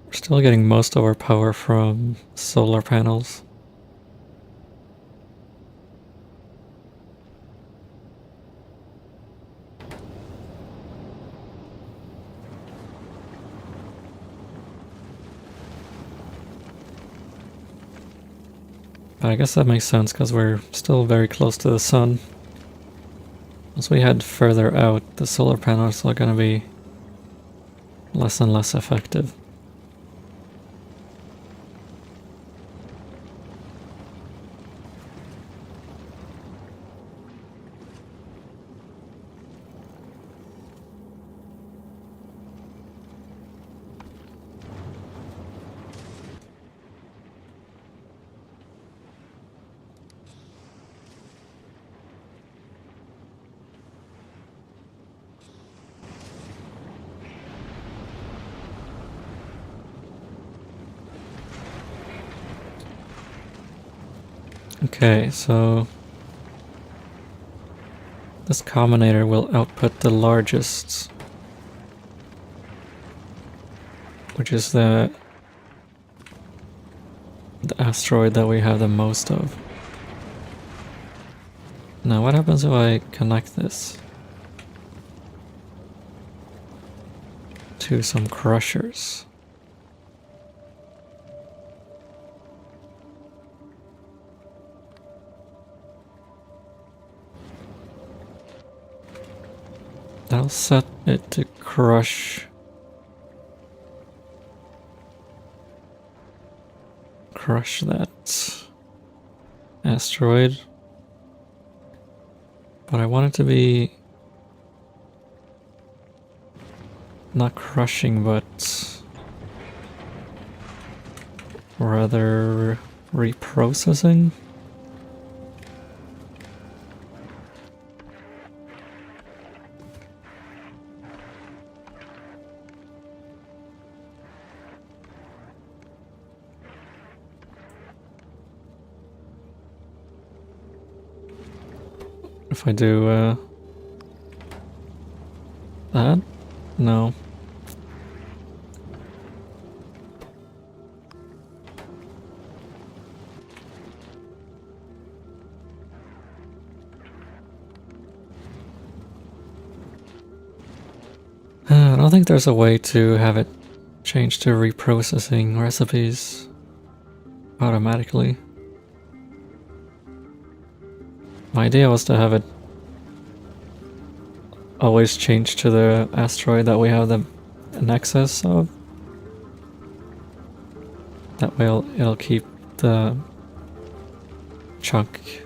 We're still getting most of our power from solar panels. But I guess that makes sense because we're still very close to the sun. As we head further out, the solar panels are going to be less and less effective. Okay, so this combinator will output the largest, which is the asteroid that we have the most of. Now what happens if I connect this to some crushers? That'll set it to crush that asteroid. But I want it to be not crushing, but rather reprocessing. If I do that? No. I don't think there's a way to have it change to reprocessing recipes automatically. My idea was to have it always change to the asteroid that we have an excess of. That way it'll keep the chunk.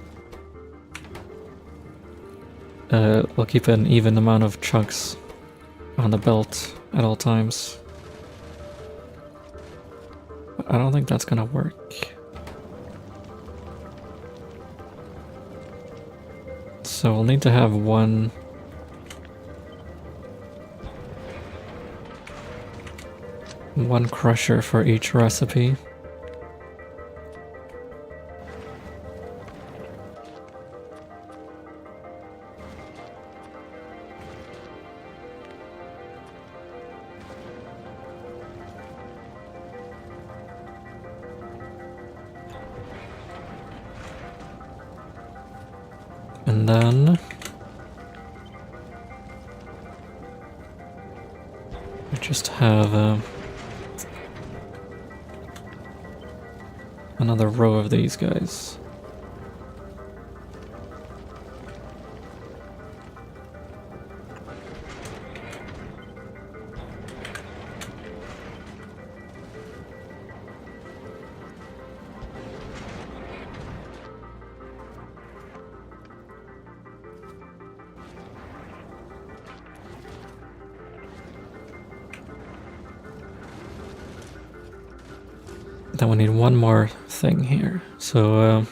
We'll keep an even amount of chunks on the belt at all times. But I don't think that's gonna work. So we'll need to have one crusher for each recipe. And then we just have another row of these guys. Then we need one more thing here. So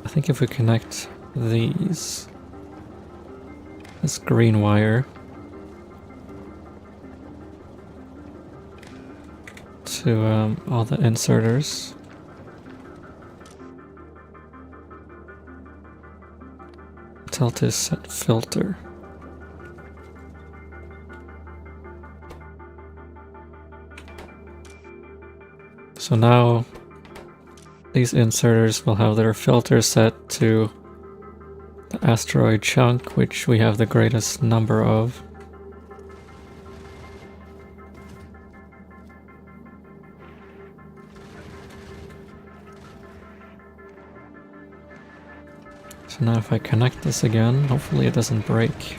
I think if we connect this green wire to all the inserters. Tell to set filter. So now these inserters will have their filter set to the asteroid chunk, which we have the greatest number of. So now if I connect this again, hopefully it doesn't break.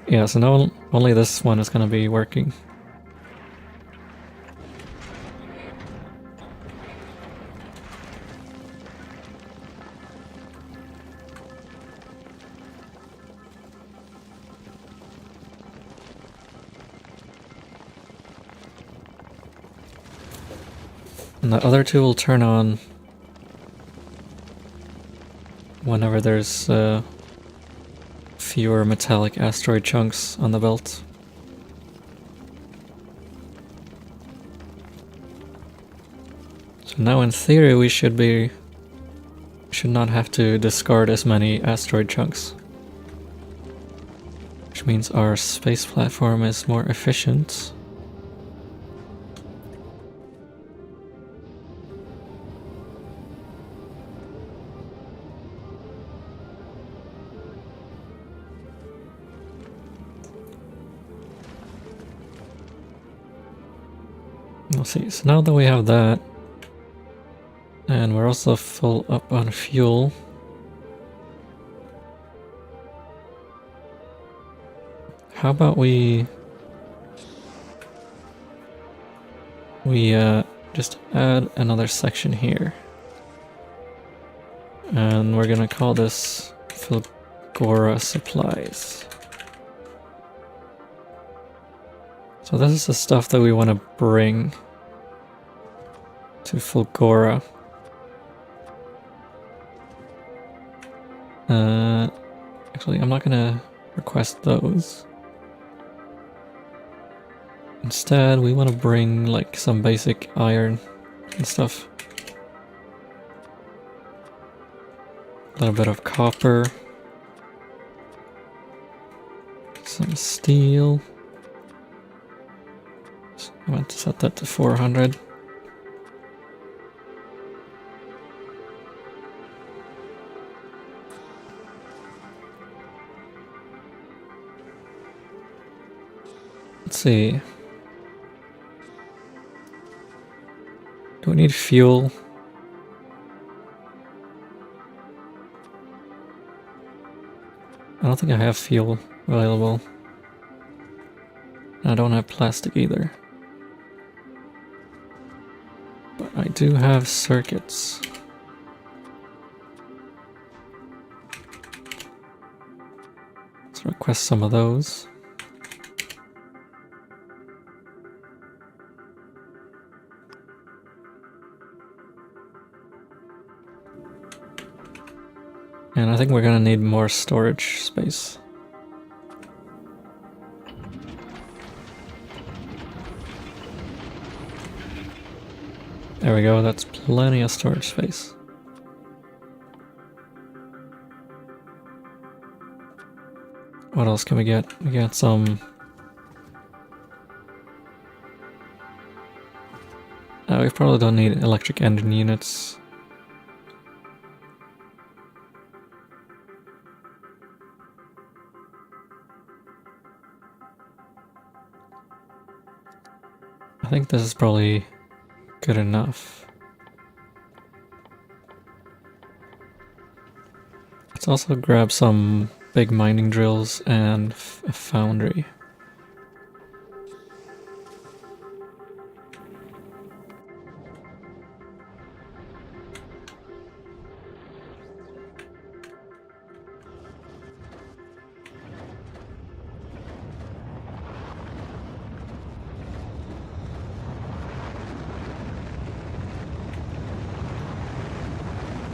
Yeah, so now only this one is going to be working. And the other two will turn on whenever there's fewer metallic asteroid chunks on the belt. So now in theory we should not have to discard as many asteroid chunks. Which means our space platform is more efficient. We'll see. So now that we have that, and we're also full up on fuel, how about we just add another section here, and we're gonna call this Fulgora Supplies. So this is the stuff that we want to bring to Fulgora. Actually, I'm not gonna request those. Instead, we want to bring like some basic iron and stuff. A little bit of copper. Some steel. I want to set that to 400. Let's see. Do we need fuel? I don't think I have fuel available. I don't have plastic either. But I do have circuits. Let's request some of those. And I think we're gonna need more storage space. There we go, that's plenty of storage space. What else can we get? We got some... we probably don't need electric engine units. I think this is probably good enough. Let's also grab some big mining drills and a foundry.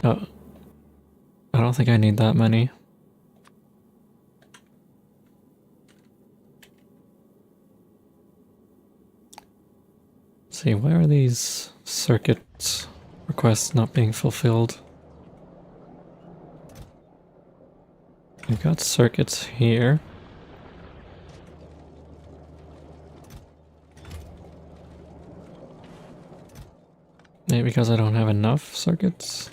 Oh, I don't think I need that many. Let's see, why are these circuit requests not being fulfilled? We've got circuits here. Maybe because I don't have enough circuits?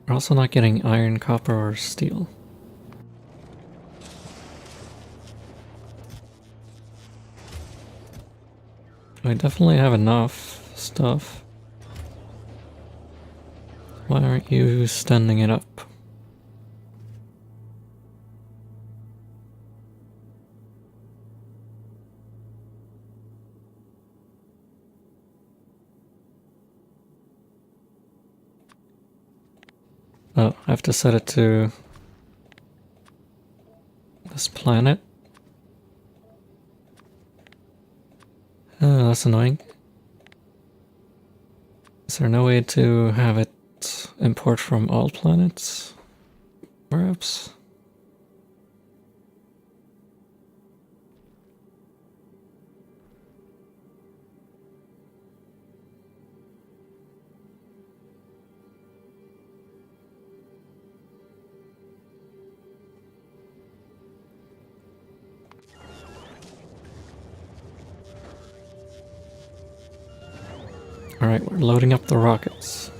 We're also not getting iron, copper, or steel. I definitely have enough stuff. Why aren't you standing it up? Oh, I have to set it to this planet. Oh, that's annoying. Is there no way to have it import from all planets? Perhaps? Alright, we're loading up the rockets.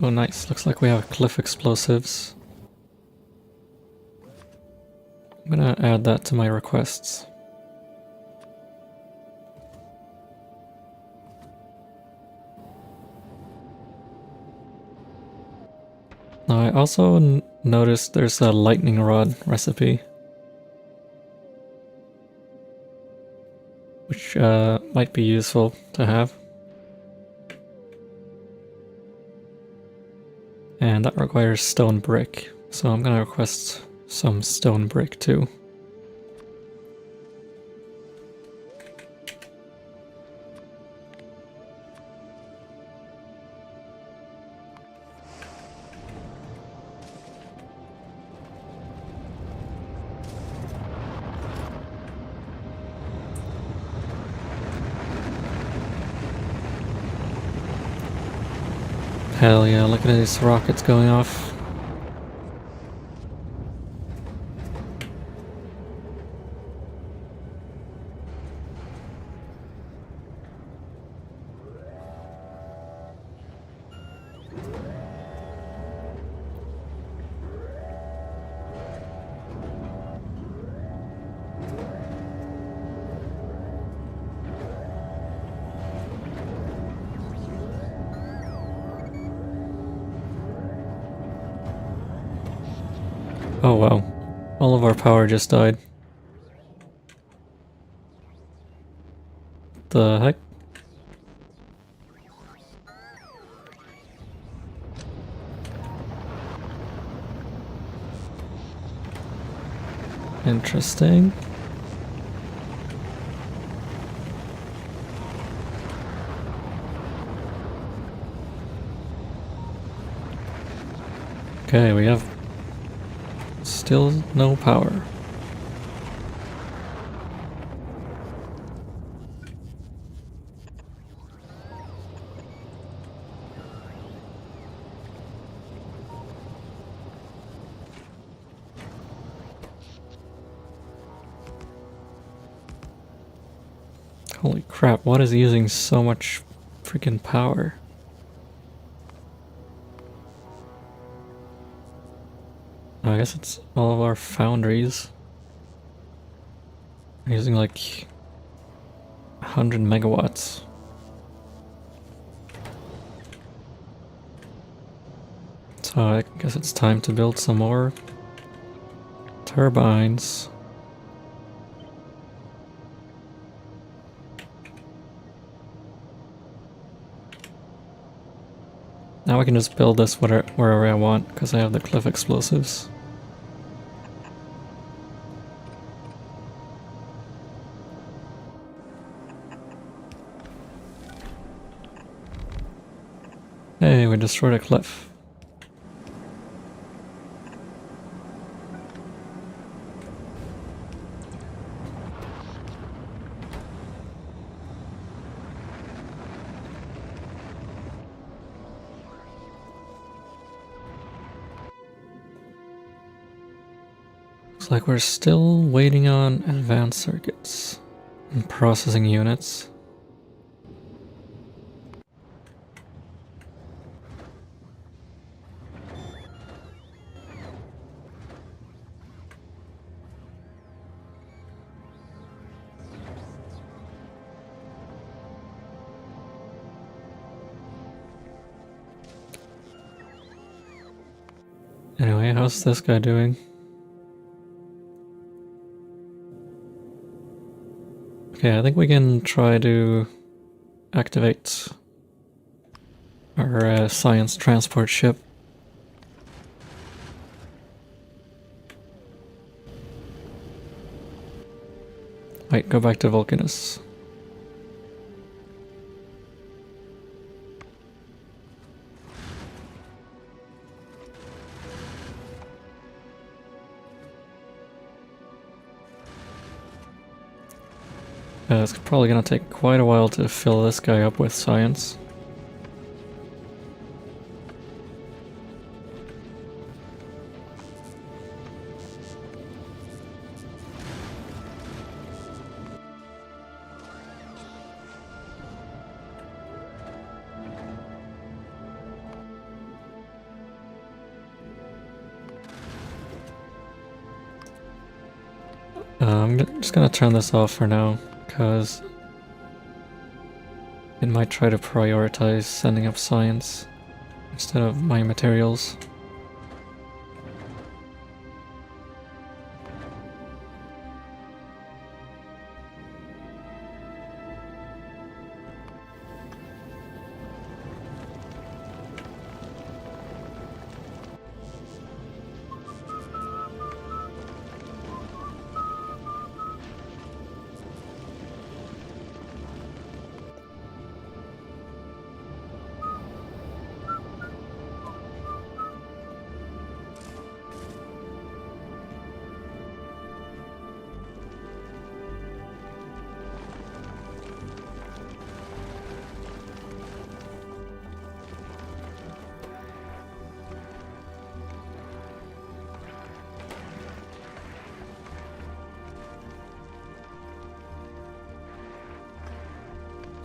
Oh nice, looks like we have cliff explosives. I'm gonna add that to my requests. Now I also noticed there's a lightning rod recipe. Which might be useful to have. And that requires stone brick, so I'm gonna request some stone brick too. Hell yeah, look at these rockets going off. Oh wow, all of our power just died. The heck? Interesting. Okay, we have still no power. Holy crap, what is using so much freaking power? I guess it's all of our foundries. We're using like 100 megawatts. So I guess it's time to build some more turbines. Now I can just build this wherever I want because I have the cliff explosives. Hey, we destroyed a cliff. Looks like we're still waiting on advanced circuits and processing units. Anyway, how's this guy doing? Okay, I think we can try to activate our science transport ship. Wait, go back to Vulcanus. It's probably gonna take quite a while to fill this guy up with science. I'm just gonna turn this off for now, because it might try to prioritize sending up science instead of my materials.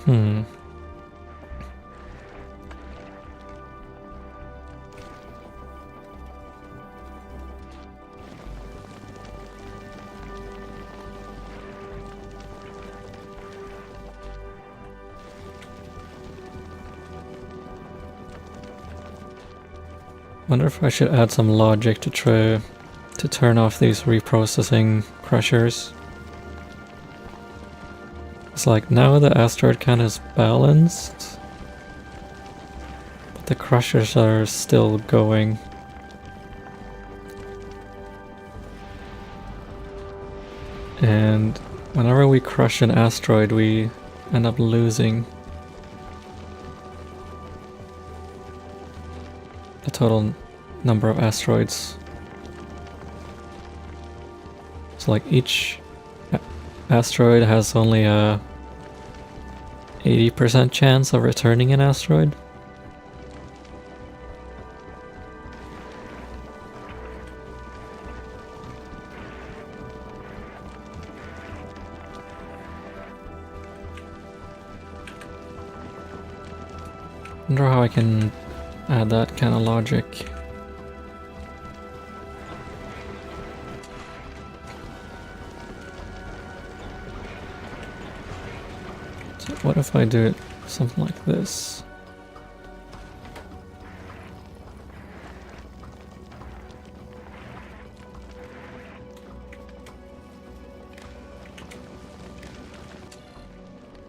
Hmm. Wonder if I should add some logic to try to turn off these reprocessing crushers. It's like now the asteroid count is balanced, but the crushers are still going. And whenever we crush an asteroid, we end up losing the total number of asteroids. So like each asteroid has only a 80% chance of returning an asteroid. Wonder how I can add that kind of logic. So what if I do it something like this?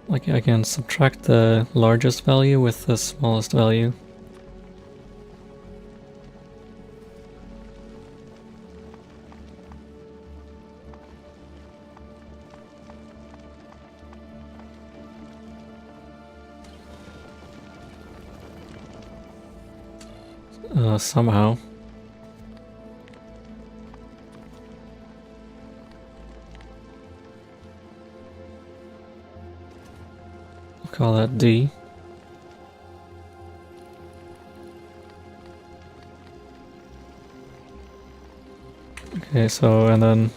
Like I can subtract the largest value with the smallest value. Somehow. We'll call that D. Okay, so and then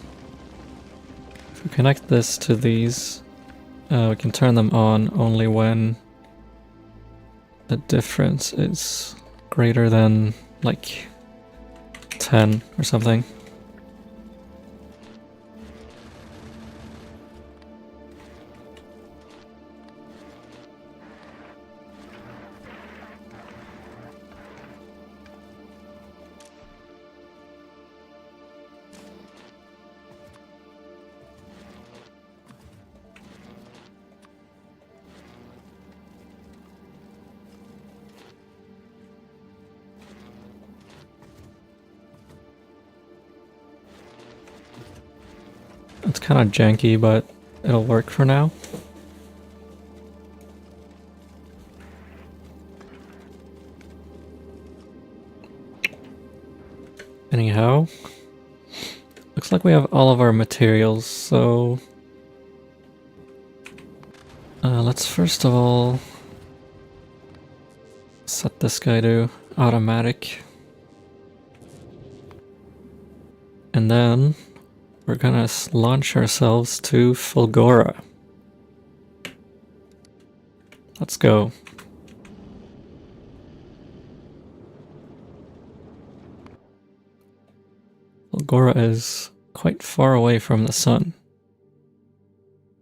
if we connect this to these, we can turn them on only when the difference is greater than like 10 or something. It's kind of janky, but it'll work for now. Anyhow, looks like we have all of our materials, so let's first of all set this guy to automatic. And then we're gonna launch ourselves to Fulgora. Let's go. Fulgora is quite far away from the sun,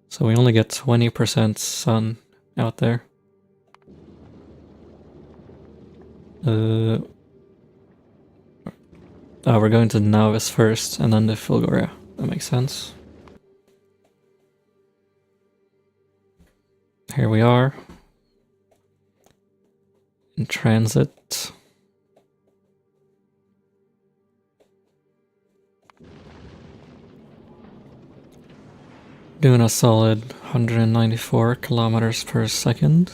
so we only get 20% sun out there. Oh, we're going to Navis first, and then to Fulgora. That makes sense. Here we are. In transit. Doing a solid 194 kilometers per second.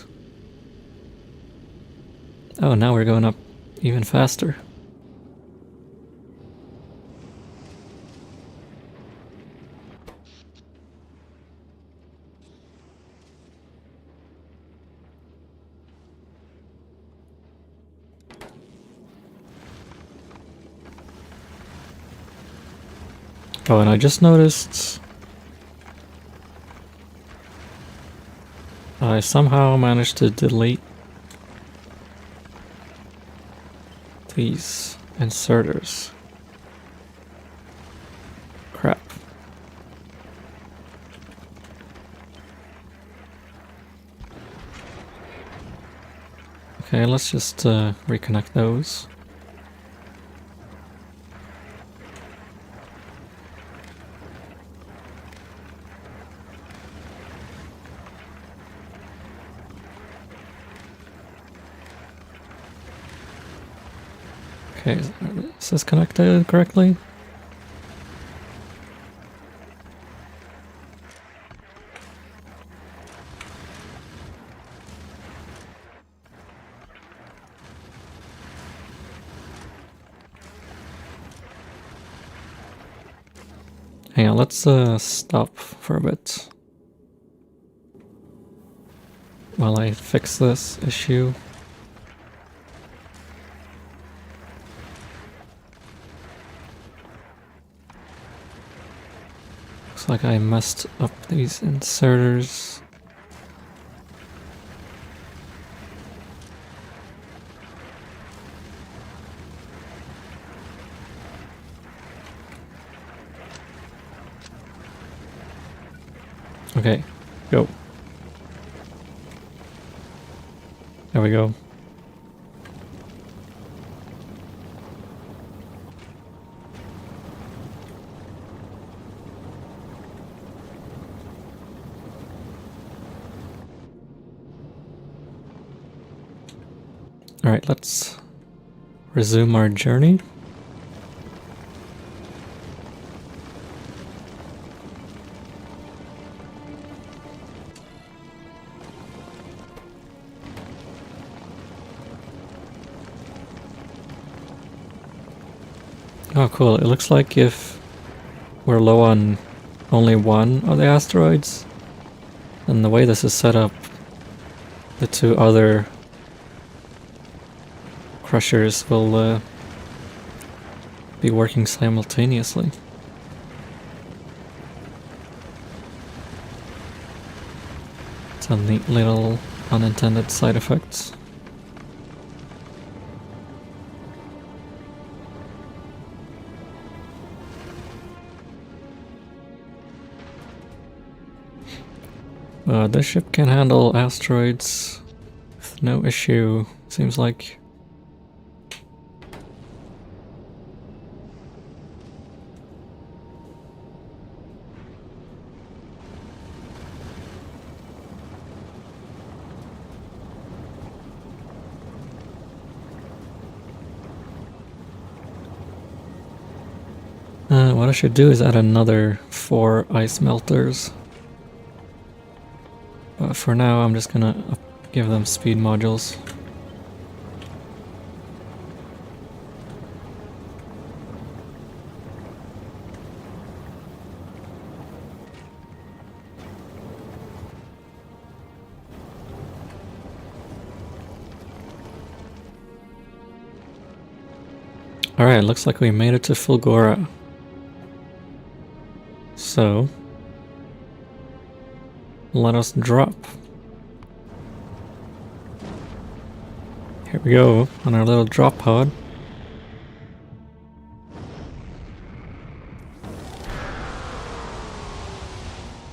Oh, now we're going up even faster. Oh, and I just noticed I somehow managed to delete these inserters. Crap. Okay, let's just reconnect those. Okay, is this connected correctly? Hang on, let's stop for a bit while I fix this issue. Looks like I messed up these inserters. Okay, go. There we go. Alright, let's resume our journey. Oh cool, it looks like if we're low on only one of the asteroids, then the way this is set up, the two other crushers will be working simultaneously. It's a neat little unintended side effect. This ship can handle asteroids with no issue, seems like. What I should do is add another 4 ice melters. But for now, I'm just gonna give them speed modules. Alright, looks like we made it to Fulgora. So, let us drop. Here we go, on our little drop pod.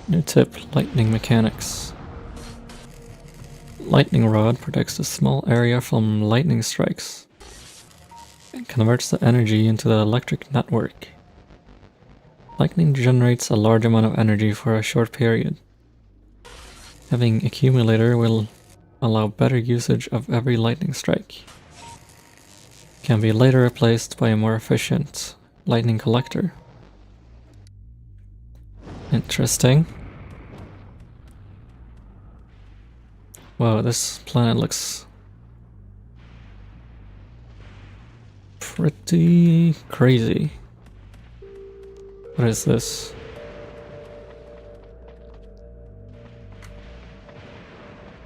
New tip, lightning mechanics. Lightning rod protects a small area from lightning strikes. It converts the energy into the electric network. Lightning generates a large amount of energy for a short period. Having accumulator will allow better usage of every lightning strike. Can be later replaced by a more efficient lightning collector. Interesting. Wow, this planet looks pretty crazy. What is this?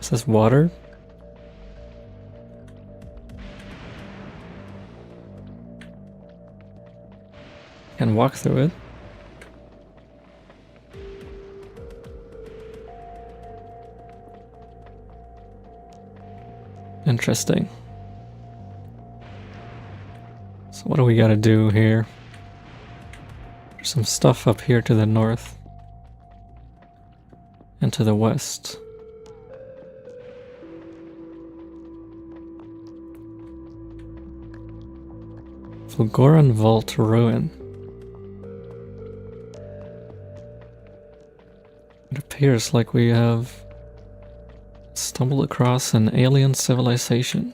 Is this water? Can walk through it. interesting. So what do we gotta do here? There's some stuff up here to the north. And to the west. Vulcanus Vault Ruin. It appears like we have stumbled across an alien civilization.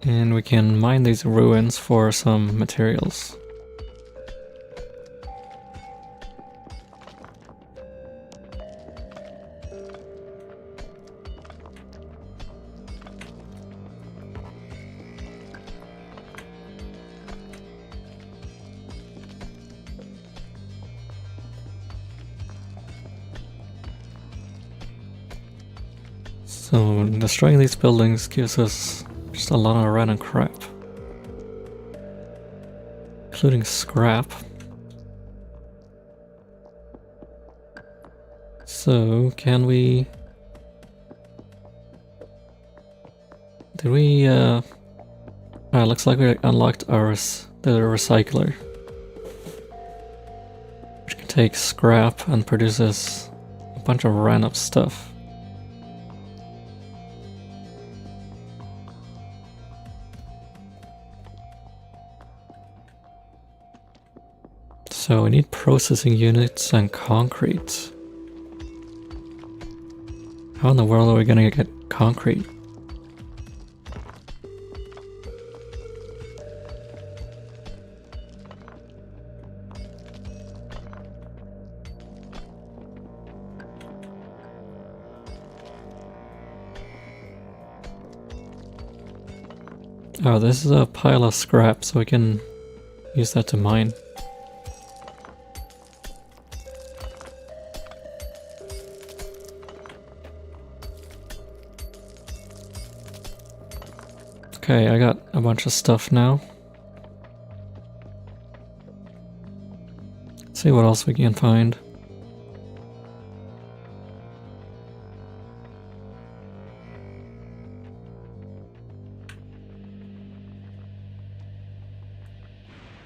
And we can mine these ruins for some materials. So destroying these buildings gives us just a lot of random crap. Including scrap. So can we... Did we looks like we unlocked ours, the recycler. Which can take scrap and produces a bunch of random stuff. So we need processing units and concrete. How in the world are we gonna get concrete? Oh, this is a pile of scrap, so we can use that to mine. Okay, I got a bunch of stuff now. Let's see what else we can find.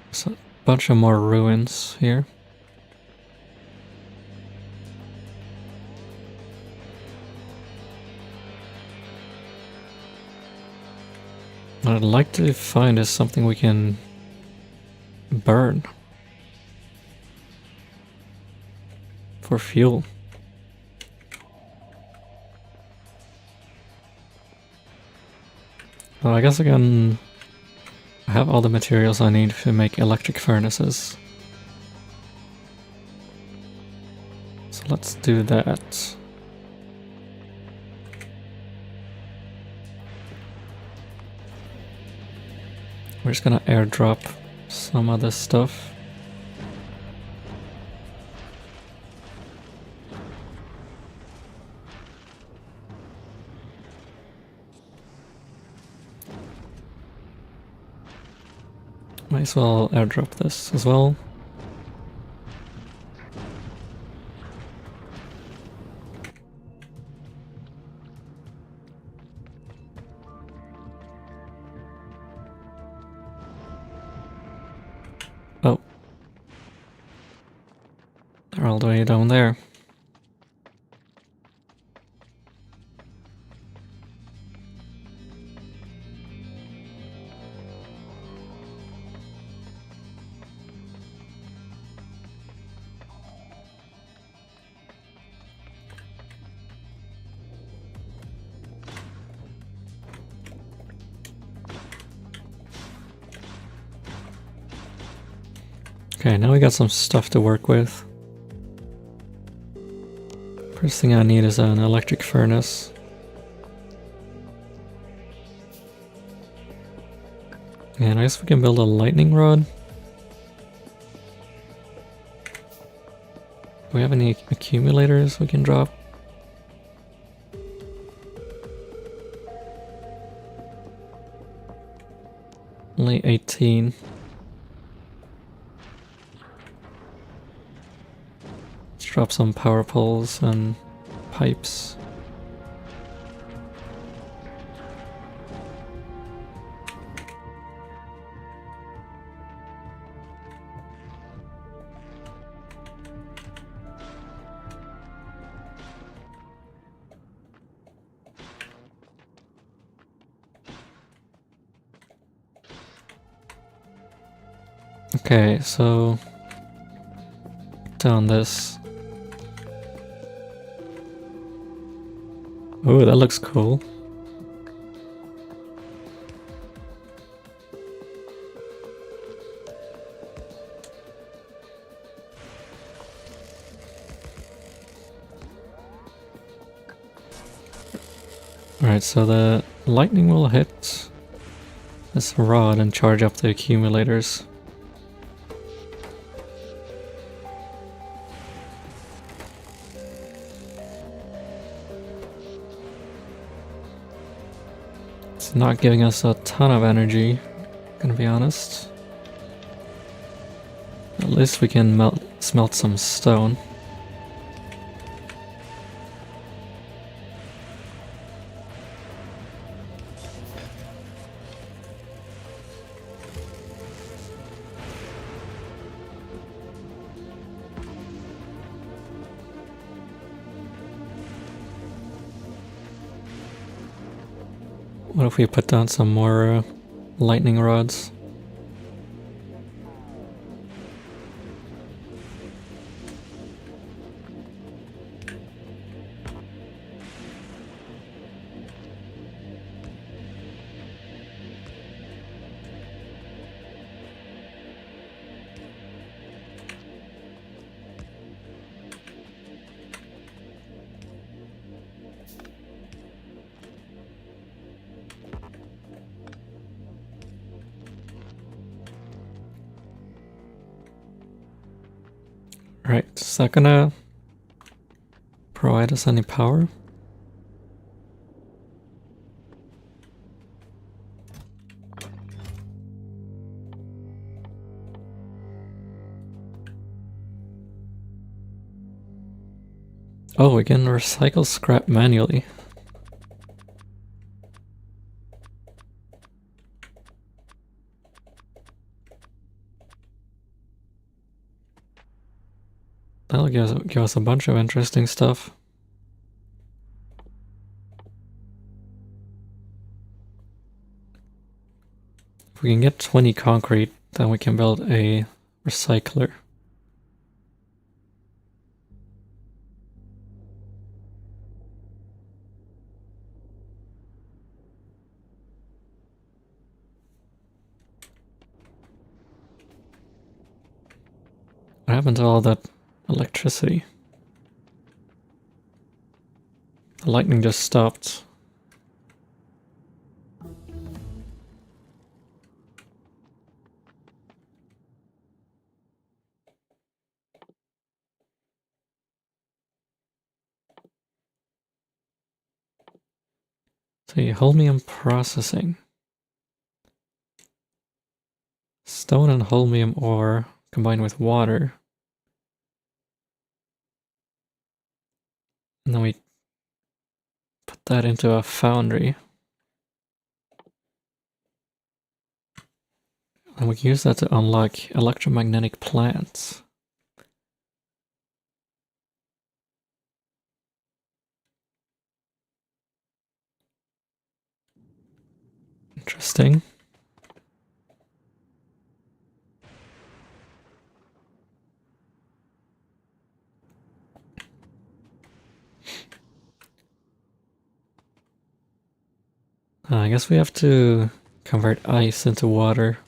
There's a bunch of more ruins here. What I'd like to find is something we can burn for fuel. Well, I guess I can have all the materials I need to make electric furnaces. So let's do that. We're just gonna airdrop some of this stuff. Might as well airdrop this as well. Oh. They're all the way down there. Okay, now we got some stuff to work with. First thing I need is an electric furnace. And I guess we can build a lightning rod. Do we have any accumulators we can drop? Only 18. Let's drop some power poles and pipes. Okay, so down this. Oh, that looks cool. Alright, so the lightning will hit this rod and charge up the accumulators. It's not giving us a ton of energy, gonna be honest. At least we can smelt some stone. What if we put down some more lightning rods? Right, is that gonna provide us any power? Oh, we can recycle scrap manually. That'll give us a bunch of interesting stuff. If we can get 20 concrete, then we can build a recycler. What happened to all that electricity? The lightning just stopped. So holmium processing. Stone and holmium ore combined with water. And then we put that into a foundry. And we can use that to unlock electromagnetic plants. Interesting. I guess we have to convert ice into water.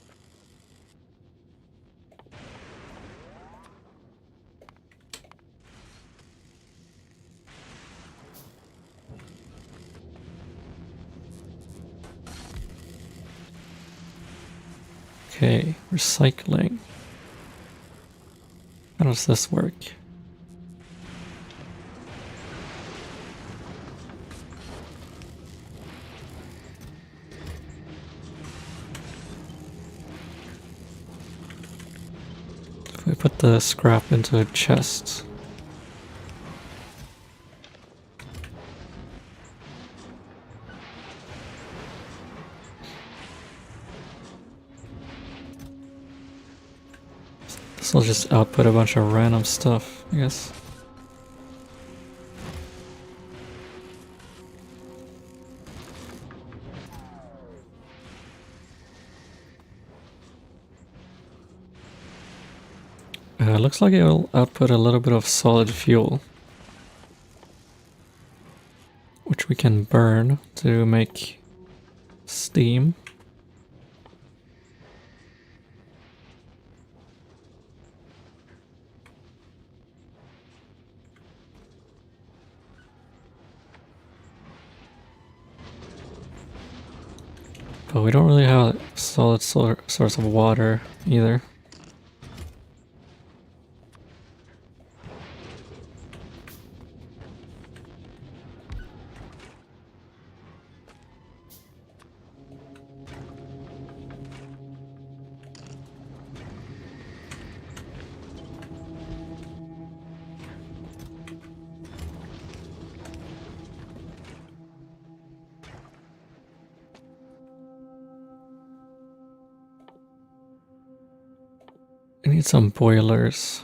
Okay, recycling. How does this work? If we put the scrap into a chest. This will just output a bunch of random stuff, I guess. Looks like it'll output a little bit of solid fuel, which we can burn to make steam. But we don't really have a solid source of water either. I need some boilers.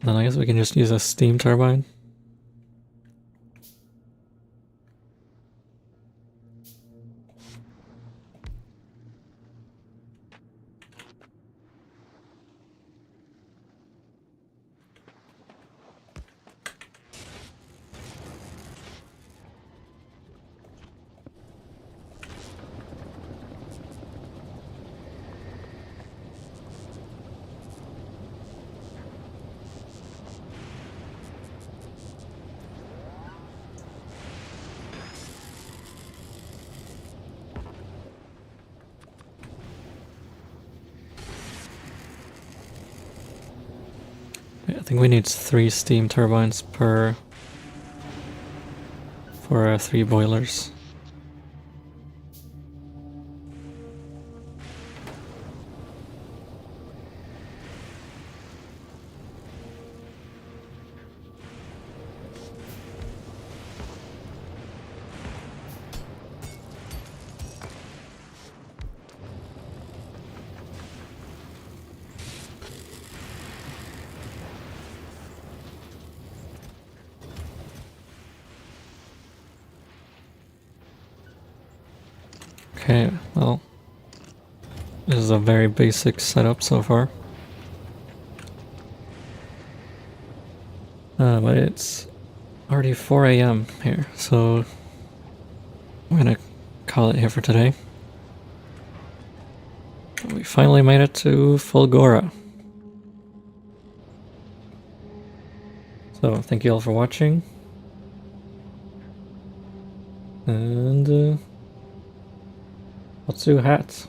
Then I guess we can just use a steam turbine. I think we need 3 steam turbines for 3 boilers. Okay, well, this is a very basic setup so far. But it's already 4 AM here, so I'm gonna call it here for today. We finally made it to Fulgora. So, thank you all for watching. And, let's do hats.